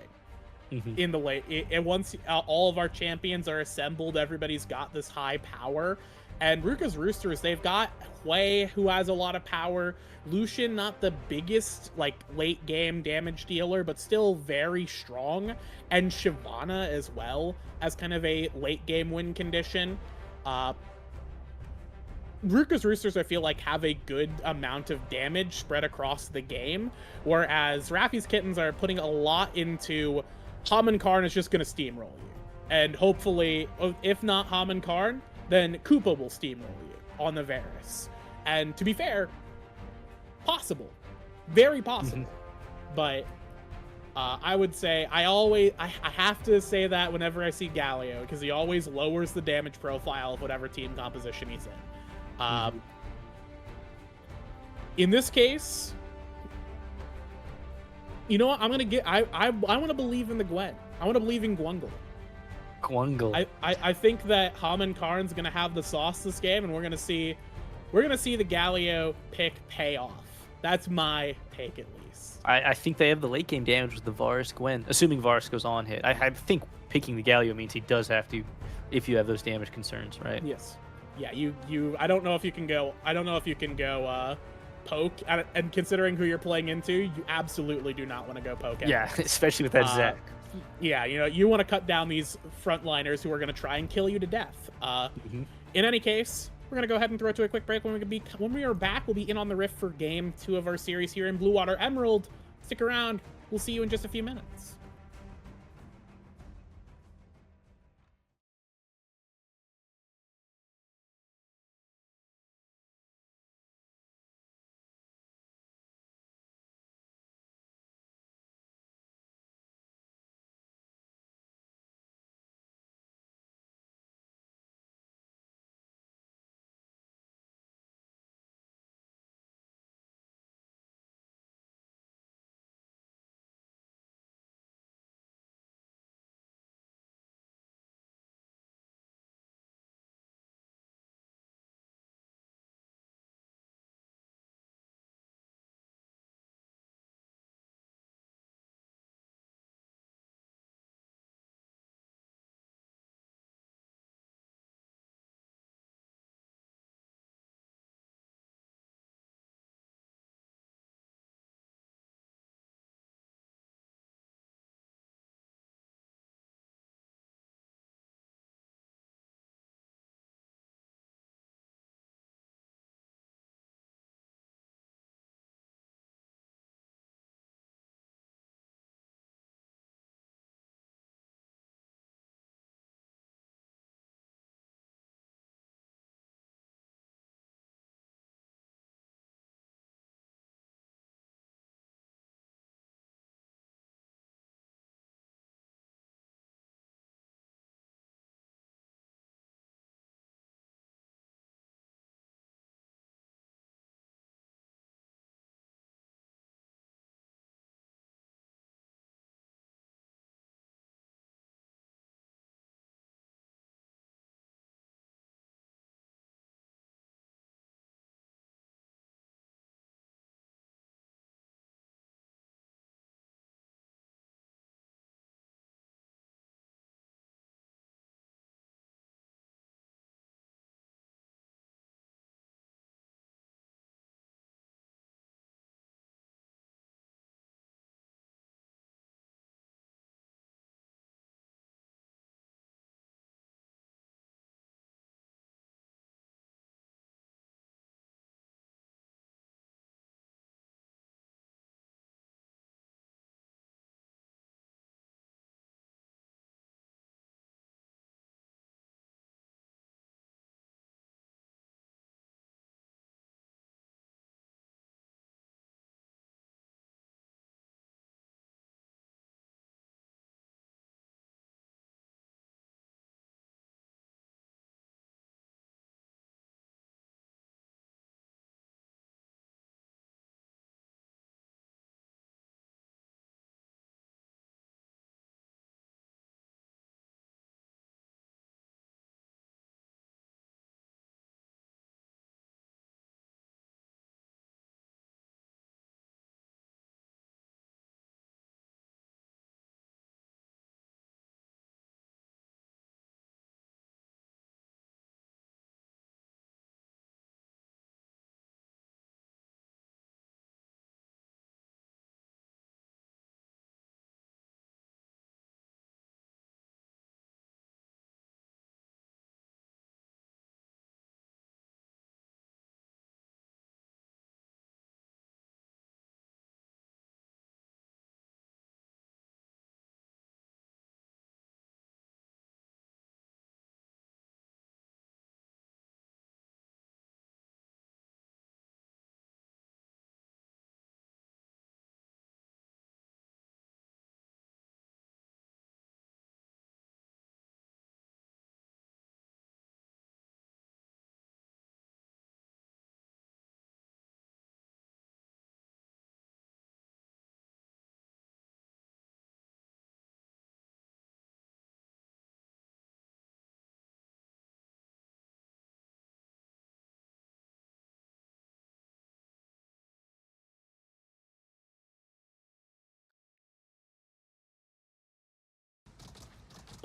in the late. And once all of our champions are assembled, everybody's got this high power. And Ruchas Roosters, they've got Hui, who has a lot of power. Lucian, not the biggest like late game damage dealer, but still very strong. And Shyvana as well as kind of a late game win condition. Ruchas Roosters, I feel like, have a good amount of damage spread across the game, whereas Raffys Kittens are putting a lot into Haman Karn is just going to steamroll you. And hopefully, if not Haman Karn, then Koopa will steamroll you on the Varus. And to be fair, possible. Very possible. But I would say I have to say that whenever I see Galio, because he always lowers the damage profile of whatever team composition he's in. In this case, you know what? I'm gonna get. I want to believe in the Gwen. I want to believe in Gwungle. I think that Haman Karn's gonna have the sauce this game, and we're gonna see the Galio pick pay off. That's my take, at least.
I think they have the late game damage with the Varus Gwen, assuming Varus goes on hit. I think picking the Galio means he does have to, if you have those damage concerns, right?
Yes. Yeah, you I don't know if you can go poke, and considering who you're playing into, you absolutely do not want to go poke at.
Yeah, especially with that Zach.
Yeah, you want to cut down these frontliners who are going to try and kill you to death. In any case, we're going to go ahead and throw it to a quick break. When we are back, we'll be in on the Rift for game 2 of our series here in Blue Water Emerald. Stick around. We'll see you in just a few minutes.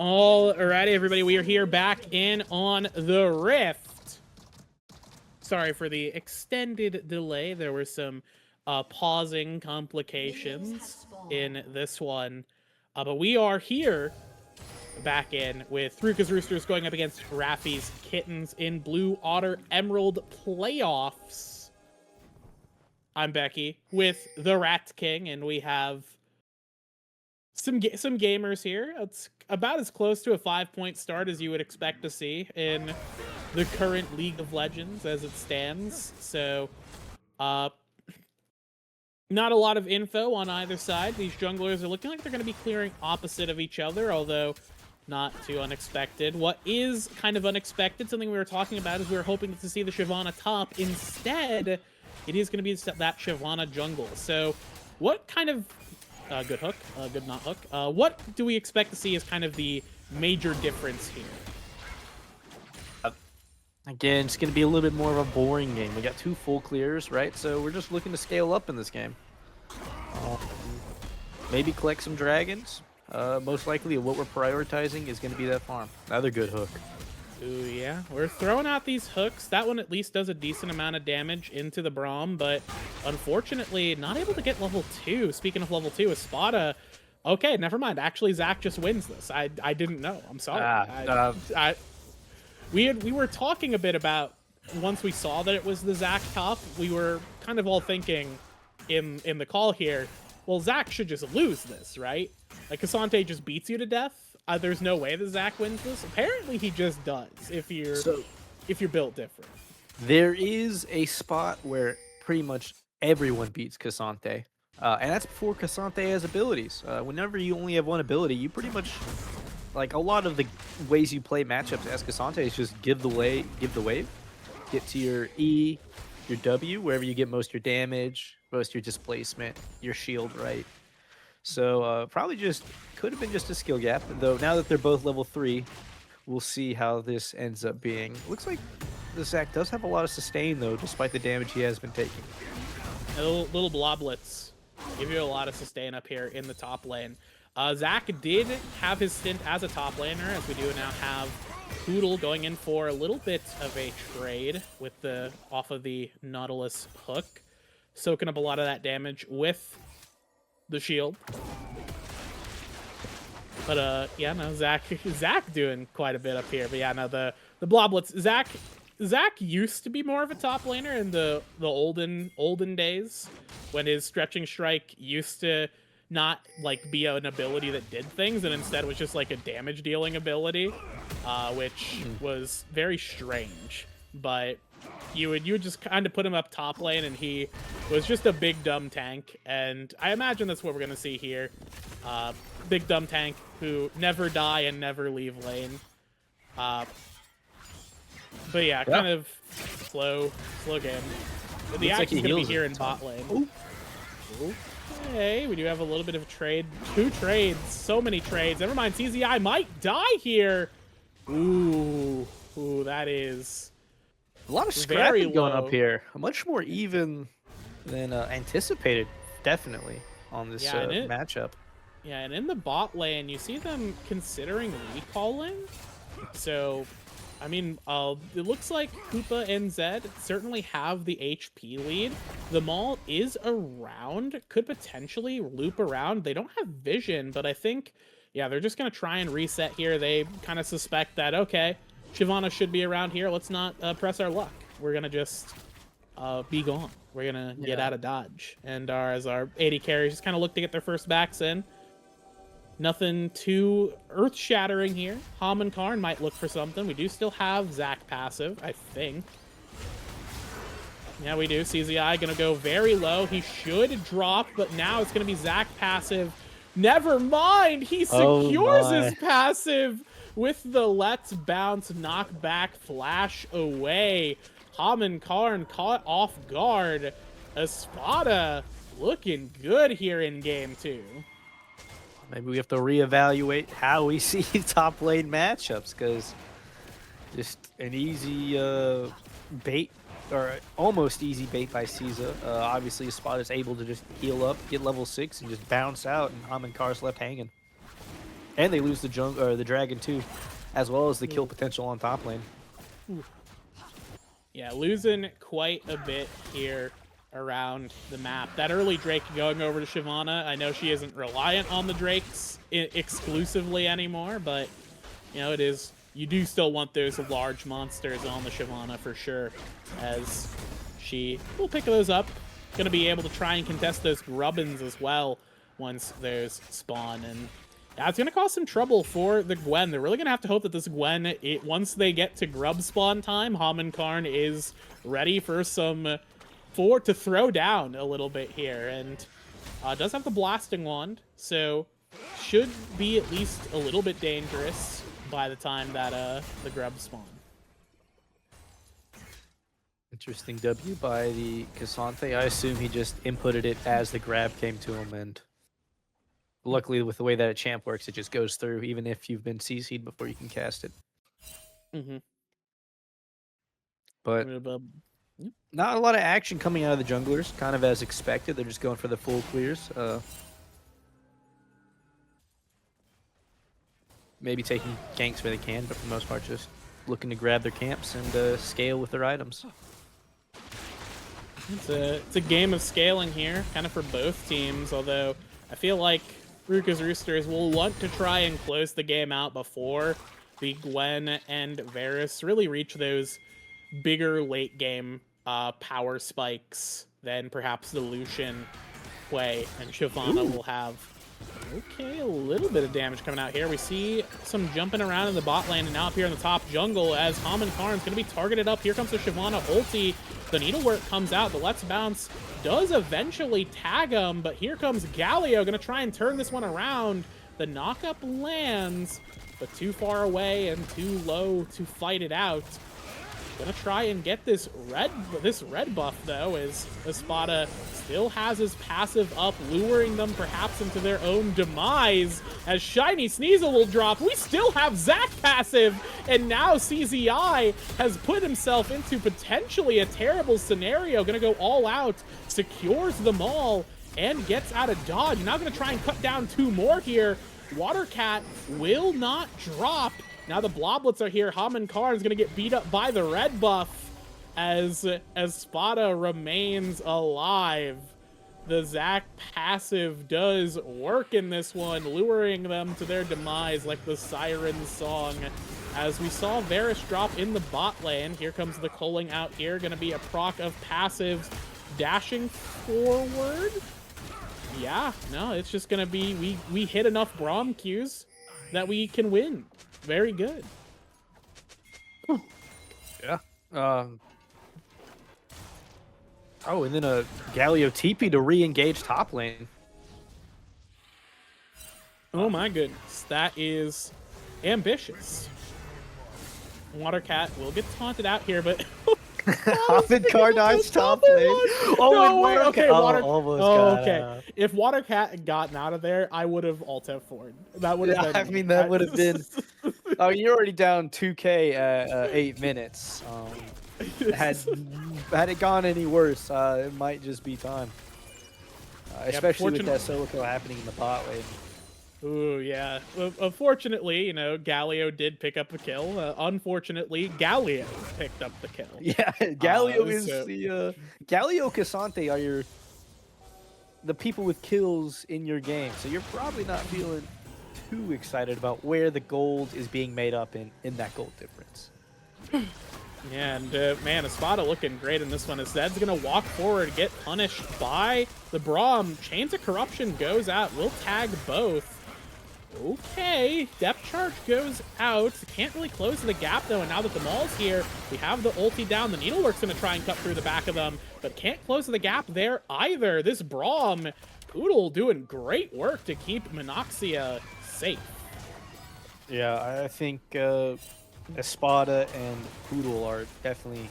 Alrighty, everybody, we are here back in on the Rift. Sorry for the extended delay. There were some pausing complications in this one. But we are here back in with Ruchas Roosters going up against Raffys Kittens in Blue Otter Emerald playoffs. I'm Becky with the Rat King, and we have some gamers here. It's about as close to a 5-point start as you would expect to see in the current League of Legends as it stands. So, not a lot of info on either side. These junglers are looking like they're going to be clearing opposite of each other, although not too unexpected. What is kind of unexpected, something we were talking about, is we were hoping to see the Shyvana top. Instead, it is going to be that Shyvana jungle. So, what kind of... good hook, good not hook. What do we expect to see as kind of the major difference here?
Again, it's going to be a little bit more of a boring game. We got 2 full clears, right? So we're just looking to scale up in this game. Maybe collect some dragons. Most likely what we're prioritizing is going to be that farm. Another good hook.
Ooh, yeah. We're throwing out these hooks. That one at least does a decent amount of damage into the Braum, but unfortunately not able to get level 2. Speaking of level 2, Espada... Okay, never mind. Actually, Zach just wins this. I didn't know. I'm sorry. We were talking a bit about, once we saw that it was the Zach top, we were kind of all thinking in the call here, well, Zach should just lose this, right? Like, Cassante just beats you to death. There's no way that Zach wins this. Apparently, he just does if you're built different.
There is a spot where pretty much everyone beats Cassante, and that's before Cassante has abilities. Whenever you only have one ability, you pretty much... Like, a lot of the ways you play matchups as Cassante is just give the wave, get to your E, your W, wherever you get most of your damage, most of your displacement, your shield, right? So, probably just, could have been just a skill gap, though now that they're both level 3, we'll see how this ends up being. Looks like the Zach does have a lot of sustain, though, despite the damage he has been taking.
Little bloblets give you a lot of sustain up here in the top lane. Zach did have his stint as a top laner, as we do now have Poodle going in for a little bit of a trade with off of the Nautilus hook, soaking up a lot of that damage with the shield. But yeah, no, Zach doing quite a bit up here. But yeah, no, the bloblets. Zach used to be more of a top laner in the olden days, when his stretching strike used to not like be an ability that did things, and instead was just like a damage dealing ability, which was very strange. But you would just kind of put him up top lane, and he was just a big dumb tank. And I imagine that's what we're gonna see here. Big dumb tank who never die and never leave lane. But yeah, kind of slow game. The axe is gonna be here in bot lane. Ooh. Okay, we do have a little bit of a trade. 2 trades. So many trades. Never mind, CZI might die here. Ooh, that is
a lot of scrapping going up here. Much more even than anticipated, definitely, on this matchup.
Yeah, and in the bot lane, you see them considering recalling. So, I mean, it looks like Koopa and Zed certainly have the HP lead. The Maul is around, could potentially loop around. They don't have vision, but I think, yeah, they're just going to try and reset here. They kind of suspect that, okay, Shyvana should be around here. Let's not press our luck. We're going to just be gone. We're going to get out of dodge. And as our AD carries just kind of look to get their first backs in. Nothing too earth-shattering here. Ham and Karn might look for something. We do still have Zach passive, I think. Yeah, we do. CZI gonna go very low. He should drop, but now it's gonna be Zach passive. Never mind! He secures his passive with the Let's Bounce knockback flash away. Ham and Karn caught off guard. Espada looking good here in game 2.
Maybe we have to reevaluate how we see top lane matchups, because just an easy bait, or almost easy bait by Caesar. Obviously, Spot is able to just heal up, get level 6, and just bounce out, and Kar's left hanging. And they lose the the dragon too, as well as the kill potential on top lane.
Yeah, losing quite a bit here around the map. That early Drake going over to Shyvana, I know she isn't reliant on the Drakes exclusively anymore, but, you know, it is... You do still want those large monsters on the Shyvana for sure, as she will pick those up. Going to be able to try and contest those Grubbins as well once those spawn, and that's going to cause some trouble for the Gwen. They're really going to have to hope that this Gwen, once they get to grub spawn time, Karn is ready for some... to throw down a little bit here, and does have the blasting wand, so should be at least a little bit dangerous by the time that the grub spawn.
Interesting W by the Cassante. I assume he just inputted it as the grab came to him, and luckily with the way that a champ works, it just goes through, even if you've been CC'd before you can cast it. But not a lot of action coming out of the junglers, kind of as expected. They're just going for the full clears. Maybe taking ganks where they can, but for the most part, just looking to grab their camps and scale with their items.
It's a game of scaling here, kind of for both teams, although I feel like Ruchas Roosters will want to try and close the game out before the Gwen and Varus really reach those bigger late game power spikes than perhaps the Lucian play, and Shyvana will have... Okay, a little bit of damage coming out here. We see some jumping around in the bot lane, and now up here in the top jungle as Karn's going to be targeted up. Here comes the Shyvana ulti. The needlework comes out. The Let's Bounce does eventually tag him, but here comes Galio, going to try and turn this one around. The knockup lands, but too far away and too low to fight it out. Gonna try and get this red buff, though, as Espada still has his passive up, luring them perhaps into their own demise. As Shiny Sneasel will drop, we still have Zac passive, and now CZI has put himself into potentially a terrible scenario. Gonna go all out, secures them all, and gets out of dodge. Now gonna try and cut down 2 more here. Watercat will not drop. Now the Bloblets are here. Karn is going to get beat up by the red buff as Spada remains alive. The Zac passive does work in this one, luring them to their demise like the Siren song. As we saw Varus drop in the bot lane. Here comes the culling out here. Going to be a proc of passives dashing forward. Yeah, no, it's just going to be... We hit enough Braum Qs that we can win. Very good.
Yeah. Oh, and then a Galio TP to re-engage top lane.
Oh my goodness, that is ambitious. Watercat will get taunted out here, but
Karn dies top lane.
Oh, okay.
Okay.
If Watercat had gotten out of there, I would have alt F4'd. That would have been...
I mean, that would have been... Oh, you're already down 2K at 8 minutes. Had it gone any worse, it might just be time. Especially with that solo kill happening in the bot lane.
Ooh, yeah. Unfortunately, you know, Galio did pick up a kill. Unfortunately, Galio picked up the kill.
Yeah, Galio is the... Galio Cassante are the people with kills in your game, so you're probably not feeling too excited about where the gold is being made up in that gold difference.
Yeah, and man, Espada looking great in this one. As Zed's gonna walk forward, get punished by the Braum. Chains of Corruption goes out. We'll tag both. Okay, depth charge goes out. Can't really close the gap though, and now that the Maul's here, we have the ulti down. The Needlework's gonna try and cut through the back of them, but can't close the gap there either. This Braum, Poodle doing great work to keep Monoxia safe.
Yeah, I think Espada and Poodle are definitely...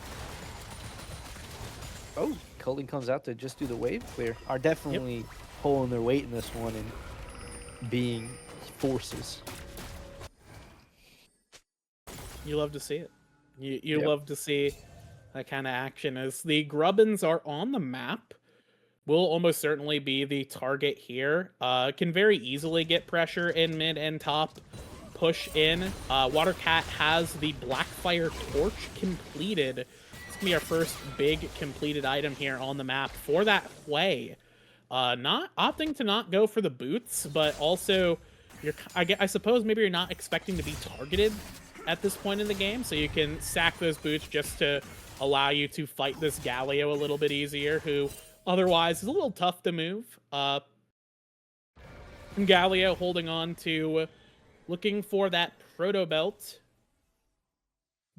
Oh, Culling comes out to just do the wave clear. Are definitely pulling their weight in this one and being forces.
You love to see it. You love to see that kind of action as the Grubbins are on the map. will almost certainly be the target here. Can very easily get pressure in mid and top. Push in. Watercat has the Blackfire Torch completed. It's gonna be our first big completed item here on the map for that Hui. Not opting to not go for the boots, but also I suppose maybe you're not expecting to be targeted at this point in the game, so you can sack those boots just to allow you to fight this Galio a little bit easier, who otherwise is a little tough to move. Galio holding on to, looking for that Proto Belt.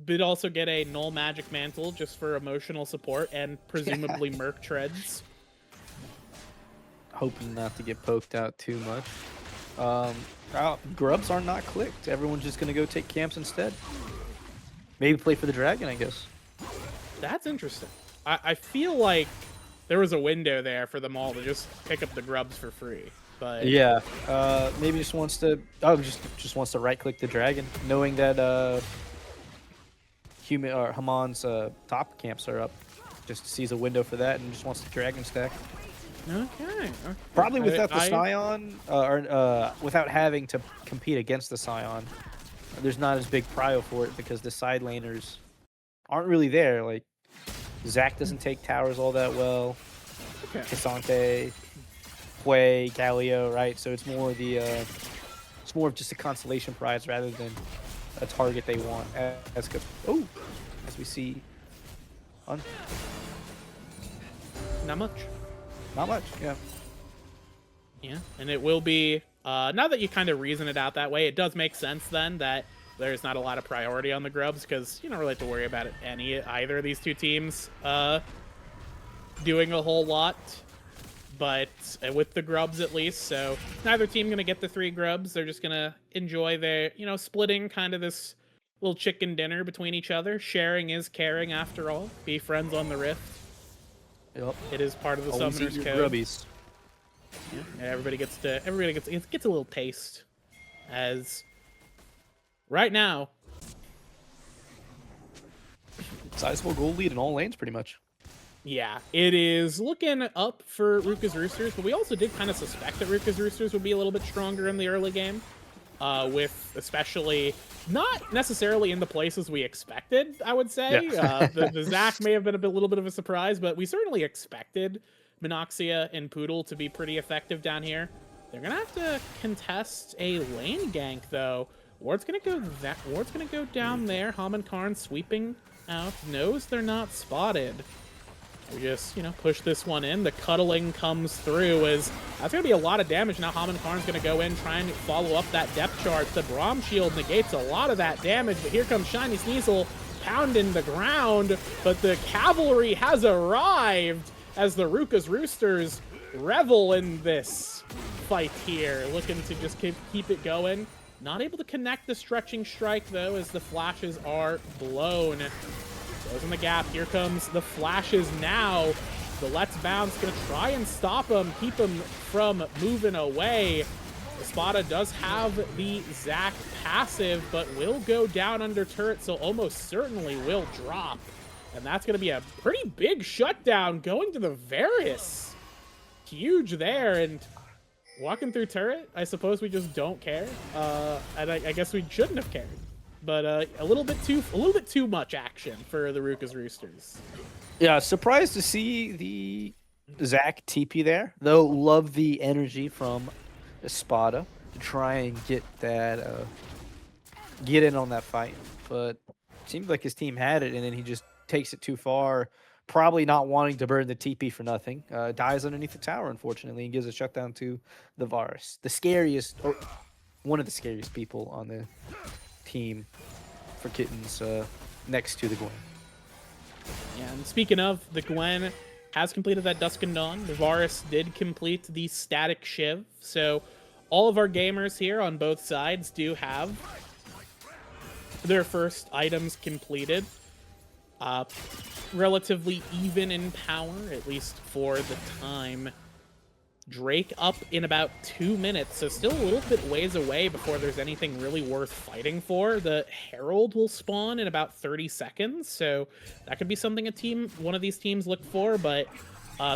Did also get a Null Magic Mantle just for emotional support and presumably Merc Treads.
Hoping not to get poked out too much. Grubs are not clicked. Everyone's just gonna go take camps instead. Maybe play for the dragon, I guess.
That's interesting. I feel like there was a window there for them all to just pick up the grubs for free. But
yeah, maybe just wants to just wants to right click the dragon, knowing that Hamon's top camps are up. Just sees a window for that and just wants the dragon stack.
Okay.
Probably without the Scion, or without having to compete against the Scion. There's not as big prio for it because the side laners aren't really there. Like, Zac doesn't take towers all that well.
Okay.
Cassante, Hui, Galio, right? So it's more the it's more of just a consolation prize rather than a target they want. As we see,
Not much.
Not much, yeah.
Yeah, and it will be, now that you kind of reason it out that way, it does make sense then that there's not a lot of priority on the grubs, because you don't really have to worry about it either of these two teams doing a whole lot, but with the grubs at least, so neither team going to get the 3 grubs. They're just going to enjoy their, splitting kind of this little chicken dinner between each other. Sharing is caring after all. Be friends on the Rift.
Yep.
It is part of the
Always
Summoner's
eat your
Code.
grubbies.
Yeah, everybody gets a little taste. As right now,
Sizable gold lead in all lanes, pretty much.
yeah, it is looking up for Ruchas Roosters, but we also did kind of suspect that Ruchas Roosters would be a little bit stronger in the early game, with especially not necessarily in the places we expected, I would say.
Yeah.
The Zac may have been a little bit of a surprise, but we certainly expected Minoxia and Poodle to be pretty effective down here. They're gonna have to contest a lane gank though. Ward's gonna go down there. Haman Karn sweeping out. Knows they're not spotted. We just, push this one in. The cuddling comes through as that's going to be a lot of damage. Now Haman Karn's going to go in, trying to follow up that depth chart. The Braum Shield negates a lot of that damage, but here comes Shiny Sneasel pounding the ground. But the cavalry has arrived as the Ruchas Roosters revel in this fight here, looking to just keep it going. Not able to connect the stretching strike, though, as the flashes are blown. Goes in the gap. Here comes the flashes now. The Let's Bounce going to try and stop him, keep him from moving away. Espada does have the Zac passive, but will go down under turret, so almost certainly will drop. And that's going to be a pretty big shutdown going to the Varus. Huge there, and walking through turret, I suppose we just don't care. And I guess we shouldn't have cared. But a little bit too much action for the Ruchas Roosters.
Yeah, surprised to see the Zac TP there, though. Love the energy from Espada to try and get that get in on that fight. But seems like his team had it, and then he just takes it too far. Probably not wanting to burn the TP for nothing. Dies underneath the tower, unfortunately, and gives a shutdown to the Varus, the scariest, or one of the scariest people on the team for Kittens, next to the Gwen.
Yeah, and speaking of, the Gwen has completed that Dusk and Dawn. The Varus did complete the Static Shiv, so all of our gamers here on both sides do have their first items completed. Relatively even in power, at least for the time. Drake up in about 2 minutes, so still a little bit ways away before there's anything really worth fighting for. The Herald will spawn in about 30 seconds, so that could be something one of these teams look for, but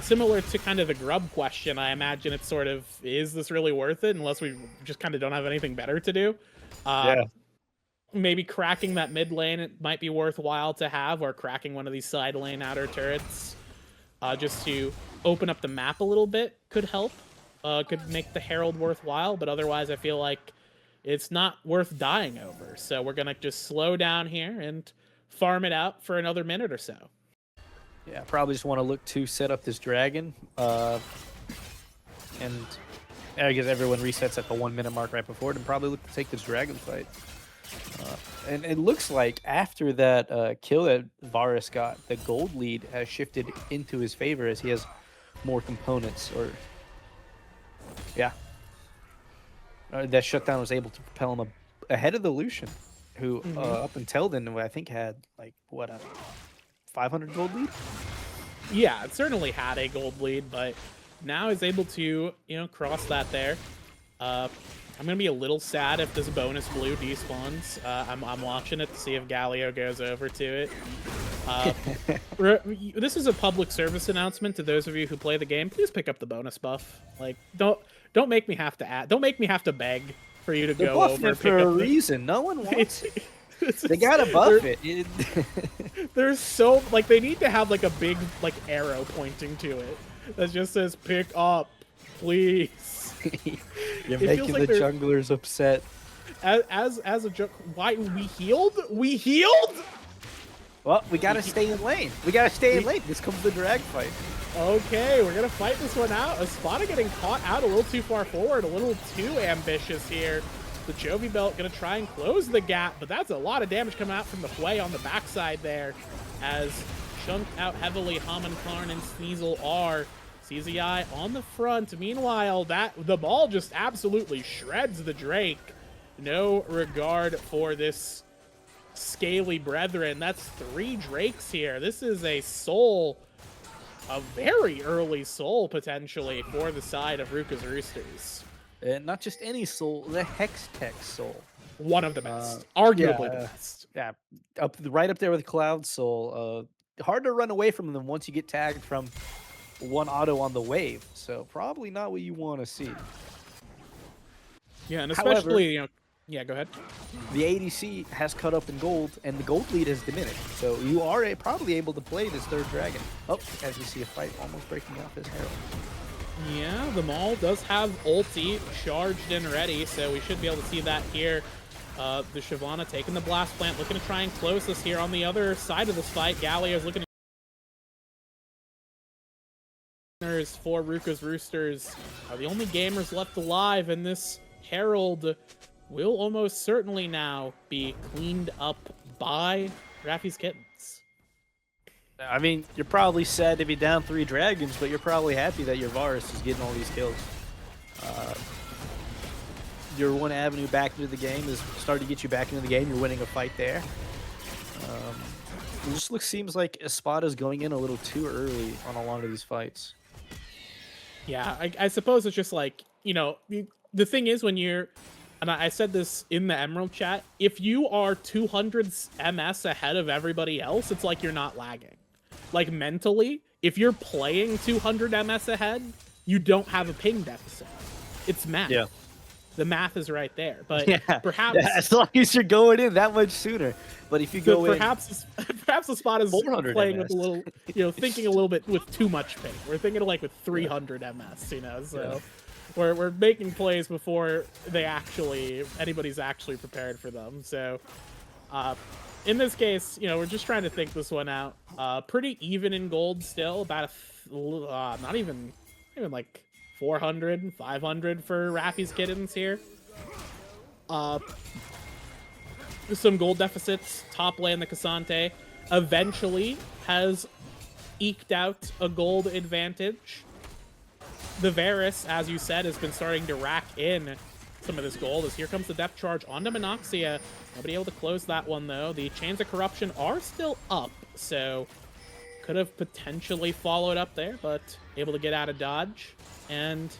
Similar to kind of the grub question, I imagine it's sort of, is this really worth it unless we just kind of don't have anything better to do? Uh,
Yeah.
Maybe cracking that mid lane, it might be worthwhile to have, or cracking one of these side lane outer turrets just to open up the map a little bit could help. Could make the Herald worthwhile, but otherwise I feel like it's not worth dying over. So we're going to just slow down here and farm it out for another minute or so.
Yeah, probably just want to look to set up this dragon. And I guess everyone resets at the 1 minute mark right before it, and probably look to take this dragon fight. And it looks like after that kill that Varus got, the gold lead has shifted into his favor as he has more components. Or yeah, that shutdown was able to propel him ahead of the Lucian, who up until then I think had like what a 500 gold lead.
Yeah, it certainly had a gold lead, but now is able to, cross that there. I'm gonna be a little sad if this bonus blue despawns. I'm watching it to see if Galio goes over to it. This is a public service announcement to those of you who play the game. Please pick up the bonus buff. Like, don't make me have to add. Don't make me have to beg for you to go over.
It for a reason. No one wants it. They gotta buff it.
There's so like they need to have like a big like arrow pointing to it that just says pick up, please.
You're making the junglers upset.
As a joke, why we healed? We healed?
Well, we gotta stay in lane. We gotta stay in lane. This comes the drag fight.
Okay, we're gonna fight this one out. Espada getting caught out a little too far forward, a little too ambitious here. The Chovy Belt gonna try and close the gap, but that's a lot of damage coming out from the Hwei on the backside there, as chunked out heavily. Haman Karn and Sneasel are. CZI on the front. Meanwhile, the ball just absolutely shreds the Drake. No regard for this scaly brethren. That's 3 Drakes here. This is a soul, a very early soul potentially for the side of Ruchas Roosters.
And not just any soul, the Hex Tech soul.
One of the best. Arguably the best.
Yeah, right up there with Cloud Soul. Hard to run away from them once you get tagged from one auto on the wave. So probably not what you want to see.
Yeah, and especially,
however,
yeah, go ahead.
The ADC has cut up in gold, and the gold lead has diminished. So you are probably able to play this third dragon. Oh, as you see a fight almost breaking off his Herald.
Yeah, the Maul does have ulti charged and ready, so we should be able to see that here. The Shyvana taking the Blast Plant, looking to try and close this here on the other side of this fight. Galio's looking to for Ruchas Roosters are the only gamers left alive, and this Herald will almost certainly now be cleaned up by Raffys Kittens.
I mean, you're probably sad to be down 3 dragons, but you're probably happy that your Varus is getting all these kills. Your one avenue back into the game is starting to get you back into the game. You're winning a fight there. It just seems like Espada's going in a little too early on a lot of these fights.
Yeah, I suppose it's just like, the thing is when you're, and I said this in the Emerald chat, if you are 200 MS ahead of everybody else, it's like you're not lagging. Like mentally, if you're playing 200 MS ahead, you don't have a ping deficit. It's math. Yeah. The math is right there. But perhaps
as long as you're going in that much sooner. But if you go
perhaps the spot is playing MS. With a little, thinking a little bit with too much ping. We're thinking of like with 300 MS, so we're making plays before anybody's actually prepared for them. So in this case, we're just trying to think this one out. Pretty even in gold still, about not even like 400, 500 for Raffy's Kittens here. Some gold deficits. Top lane, the Cassante eventually has eked out a gold advantage. The Varus, as you said, has been starting to rack in some of this gold, as here comes the depth charge onto Monoxia. Nobody able to close that one, though. The Chains of Corruption are still up, so could have potentially followed up there, but able to get out of dodge. And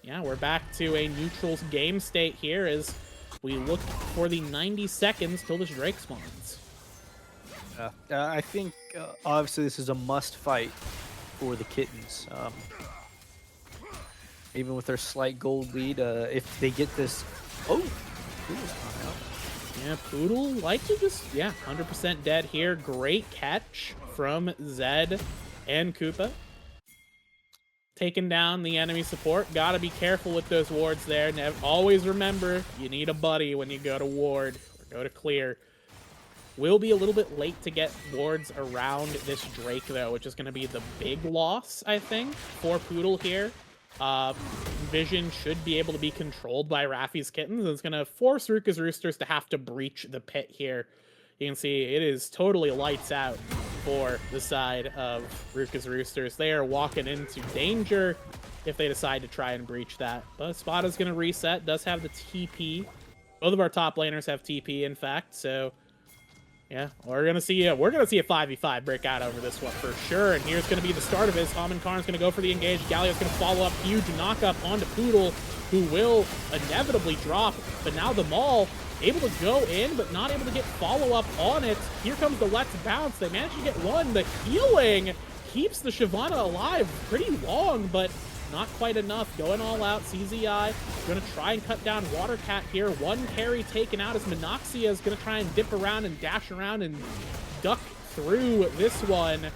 yeah, we're back to a neutral game state here as we look for the 90 seconds till this Drake spawns.
I think obviously this is a must fight for the Kittens. Even with their slight gold lead, if they get this... Oh! Poodle's gone out.
Yeah, Poodle likely just, 100% dead here. Great catch from Zed and Koopa. Taking down the enemy support. Gotta be careful with those wards there. Always remember, you need a buddy when you go to ward or go to clear. Will be a little bit late to get wards around this Drake, though, which is going to be the big loss, I think, for Poodle here. Vision should be able to be controlled by Raffy's Kittens. It's going to force Ruchas Roosters to have to breach the pit here. You can see it is totally lights out for the side of Ruchas Roosters. They are walking into danger if they decide to try and breach that. But Spada's going to reset, does have the TP. Both of our top laners have TP, in fact, so... yeah, we're gonna see a 5v5 break out over this one for sure. And here's gonna be the start of it. Karn's gonna go for the engage. Galio's gonna follow up, huge knock up onto Poodle, who will inevitably drop. But now the Maul able to go in, but not able to get follow up on it. Here comes the Let's Bounce. They managed to get one. The healing keeps the Shyvana alive pretty long, but not quite enough. Going all out. CZI going to try and cut down Watercat here. One carry taken out as Minoxia is going to try and dip around and dash around and duck through this one.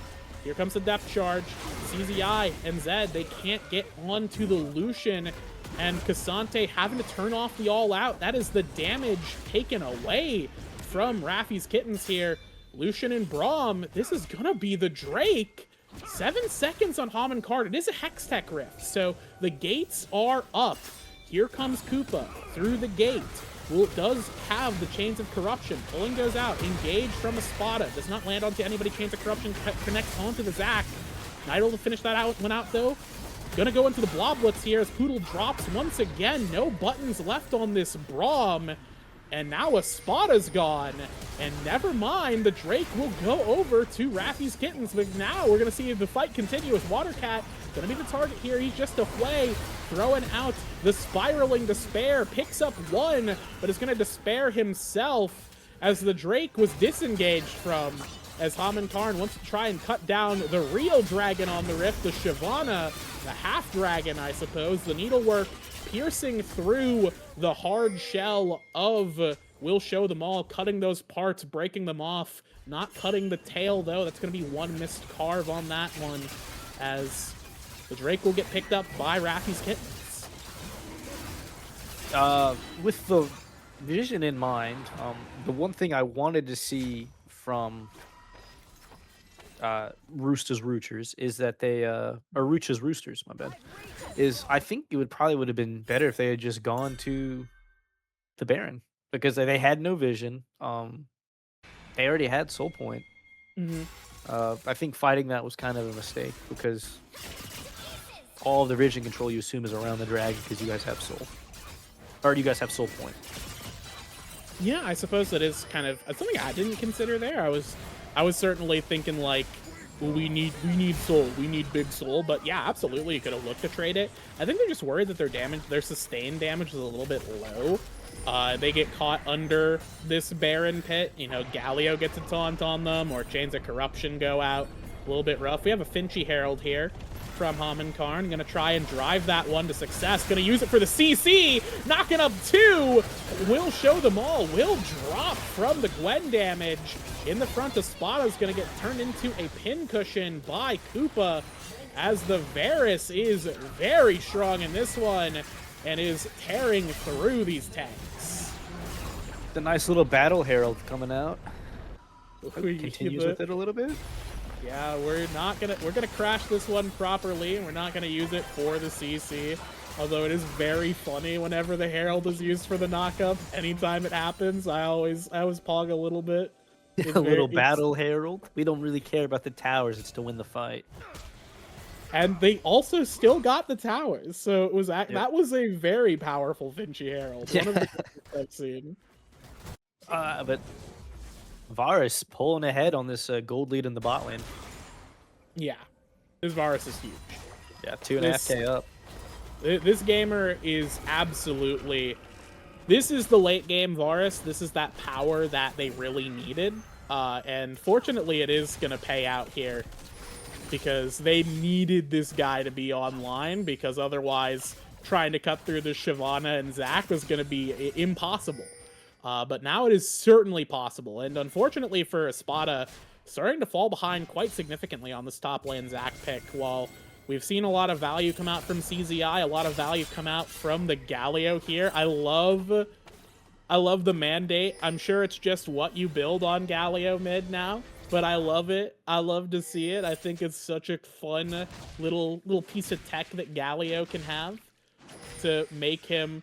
Here comes the depth charge. CZI and Zed, they can't get onto the Lucian. And Cassante having to turn off the all out. That is the damage taken away from Raffy's Kittens here. Lucian and Braum, this is going to be the Drake. 7 seconds on Karn. It is a Hextech Rift, so the gates are up. Here comes Koopa through the gate. Does have the Chains of Corruption. Pulling goes out. Engaged from a Spada. Does not land onto anybody. Chains of Corruption connects onto the Zac. Not able to finish that one out, though. Gonna go into the Bloblets here as Poodle drops once again. No buttons left on this Braum. And now a Spada's gone. And never mind, the Drake will go over to Raffy's Kittens. But now we're going to see the fight continue with Watercat. Going to be the target here. He's just away. Throwing out the Spiraling Despair. Picks up one, but is going to despair himself as the Drake was disengaged from. As Karn wants to try and cut down the real dragon on the rift, the Shyvana, the half dragon, I suppose. The needlework piercing through the hard shell of Will Show Them All, cutting those parts, breaking them off, not cutting the tail, though. That's going to be one missed carve on that one, as the Drake will get picked up by Raffy's Kittens.
With the vision in mind, the one thing I wanted to see from Roosters is that they or Ruchas Roosters, my bad, is I think it would have been better if they had just gone to the Baron, because they had no vision. They already had Soul Point. I think fighting that was kind of a mistake, because all of the vision control you assume is around the dragon because you guys have Soul, or you guys have Soul Point.
Yeah, I suppose that is kind of something I didn't consider there. I was certainly thinking like, well, we need soul, we need big soul, but yeah, absolutely, you could have looked to trade it. I think they're just worried that their sustained damage is a little bit low. They get caught under this Baron pit. You know, Galio gets a taunt on them, or Chains of Corruption go out. A little bit rough. We have a Finchy Herald here from Karn. Gonna try and drive that one to success. Gonna use it for the CC. Knocking up two. Will Show Them All. Will drop from the Gwen damage. In the front, the Spada's gonna get turned into a pincushion by Koopa, as the Varus is very strong in this one and is tearing through these tanks.
The nice little Battle Herald coming out.
Continues
with it a little bit.
Yeah, we're gonna crash this one properly, and we're not gonna use it for the CC. Although it is very funny whenever the Herald is used for the knockup. Anytime it happens, I always pog a little bit.
A little Battle Herald. We don't really care about the towers, it's to win the fight.
And they also still got the towers, so it was that was a very powerful Finchy Herald. One of the best I've seen.
But Varus pulling ahead on this gold lead in the bot lane.
Yeah, this Varus is huge.
Yeah, 2.5K up.
This gamer is absolutely... This is the late game Varus. This is that power that they really needed. And fortunately, it is going to pay out here. because they needed this guy to be online, because otherwise trying to cut through the Shyvana and Zac was going to be impossible. But now it is certainly possible, and unfortunately for Espada, starting to fall behind quite significantly on this top lane Zac pick. While we've seen a lot of value come out from CZI, a lot of value come out from the Galio here. I love the mandate. I'm sure it's just what you build on Galio mid now, but I love it. I love to see it. I think it's such a fun little piece of tech that Galio can have to make him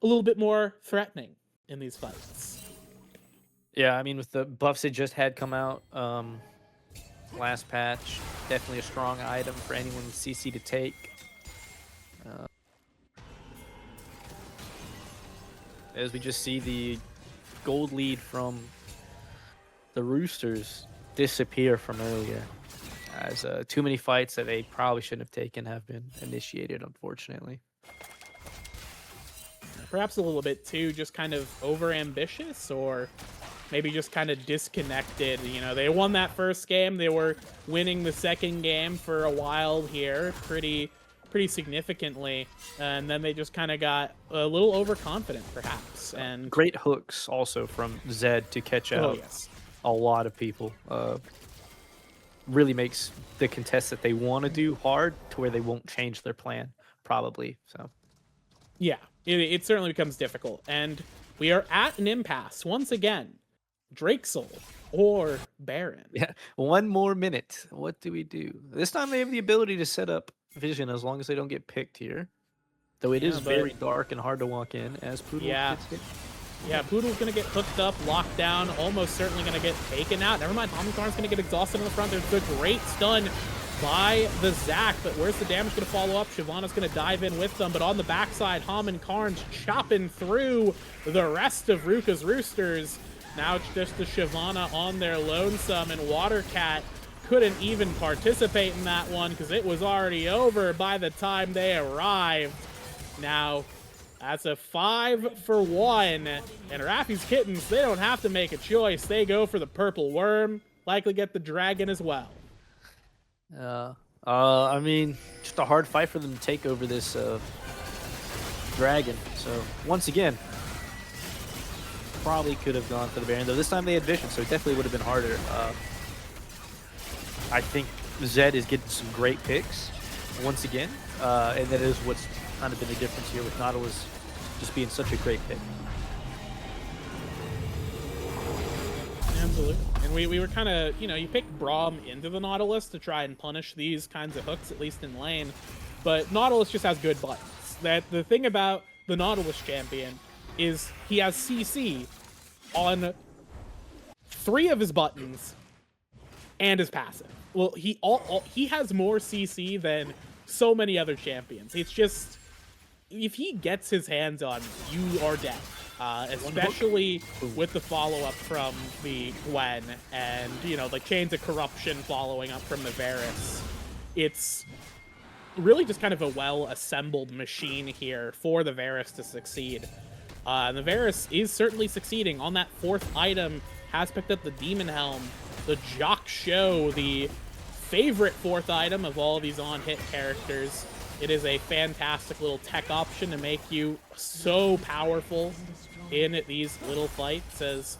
a little bit more threatening in these fights.
Yeah, I mean, with the buffs they just had come out last patch, definitely a strong item for anyone with CC to take. As we just see the gold lead from the Roosters disappear from earlier, as too many fights that they probably shouldn't have taken have been initiated, unfortunately.
Perhaps a little bit too, just kind of over-ambitious, or maybe just kind of disconnected. You know, they won that first game. They were winning the second game for a while here, pretty significantly, and then they just kind of got a little overconfident, perhaps. And
great hooks also from Zed to catch out a lot of people. Really makes the contest that they want to do hard to where they won't change their plan, probably. So,
yeah, it certainly becomes difficult, and we are at an impasse once again. Drakesol or Baron?
Yeah, 1 more minute. What do we do? This time they have the ability to set up vision as long as they don't get picked here. Though it is very dark and hard to walk in as Poodle gets hit.
Yeah, Poodle's going to get hooked up, locked down, almost certainly going to get taken out. Never mind, Omnicorn's going to get exhausted in the front. There's a great stun by the Zac, but where's the damage going to follow up? Shyvana's going to dive in with them, but on the backside, Karn's chopping through the rest of Ruchas Roosters. Now it's just the Shyvana on their lonesome, and Watercat couldn't even participate in that one because it was already over by the time they arrived. Now, that's a 5-for-1, and Raffy's Kittens, they don't have to make a choice. They go for the purple worm, likely get the dragon as well.
I mean, just a hard fight for them to take over this dragon. So, once again, probably could have gone for the Baron, though this time they had vision, so it definitely would have been harder. I think Zed is getting some great picks once again, and that is what's kind of been the difference here with Nautilus just being such a great pick.
Absolutely. And we were kind of, you know, you pick Braum into the Nautilus to try and punish these kinds of hooks, at least in lane, but Nautilus just has good buttons. That the thing about the Nautilus champion is he has CC on 3 of his buttons and his passive. Well, he has more CC than so many other champions. It's just, if he gets his hands on you, you are dead. Especially with the follow-up from the Gwen and, you know, the Chains of Corruption following up from the Varus. It's really just kind of a well-assembled machine here for the Varus to succeed. And the Varus is certainly succeeding. On that 4th item, has picked up the Demon Helm, the Jock Show, the favorite 4th item of all these on-hit characters. It is a fantastic little tech option to make you so powerful in these little fights, as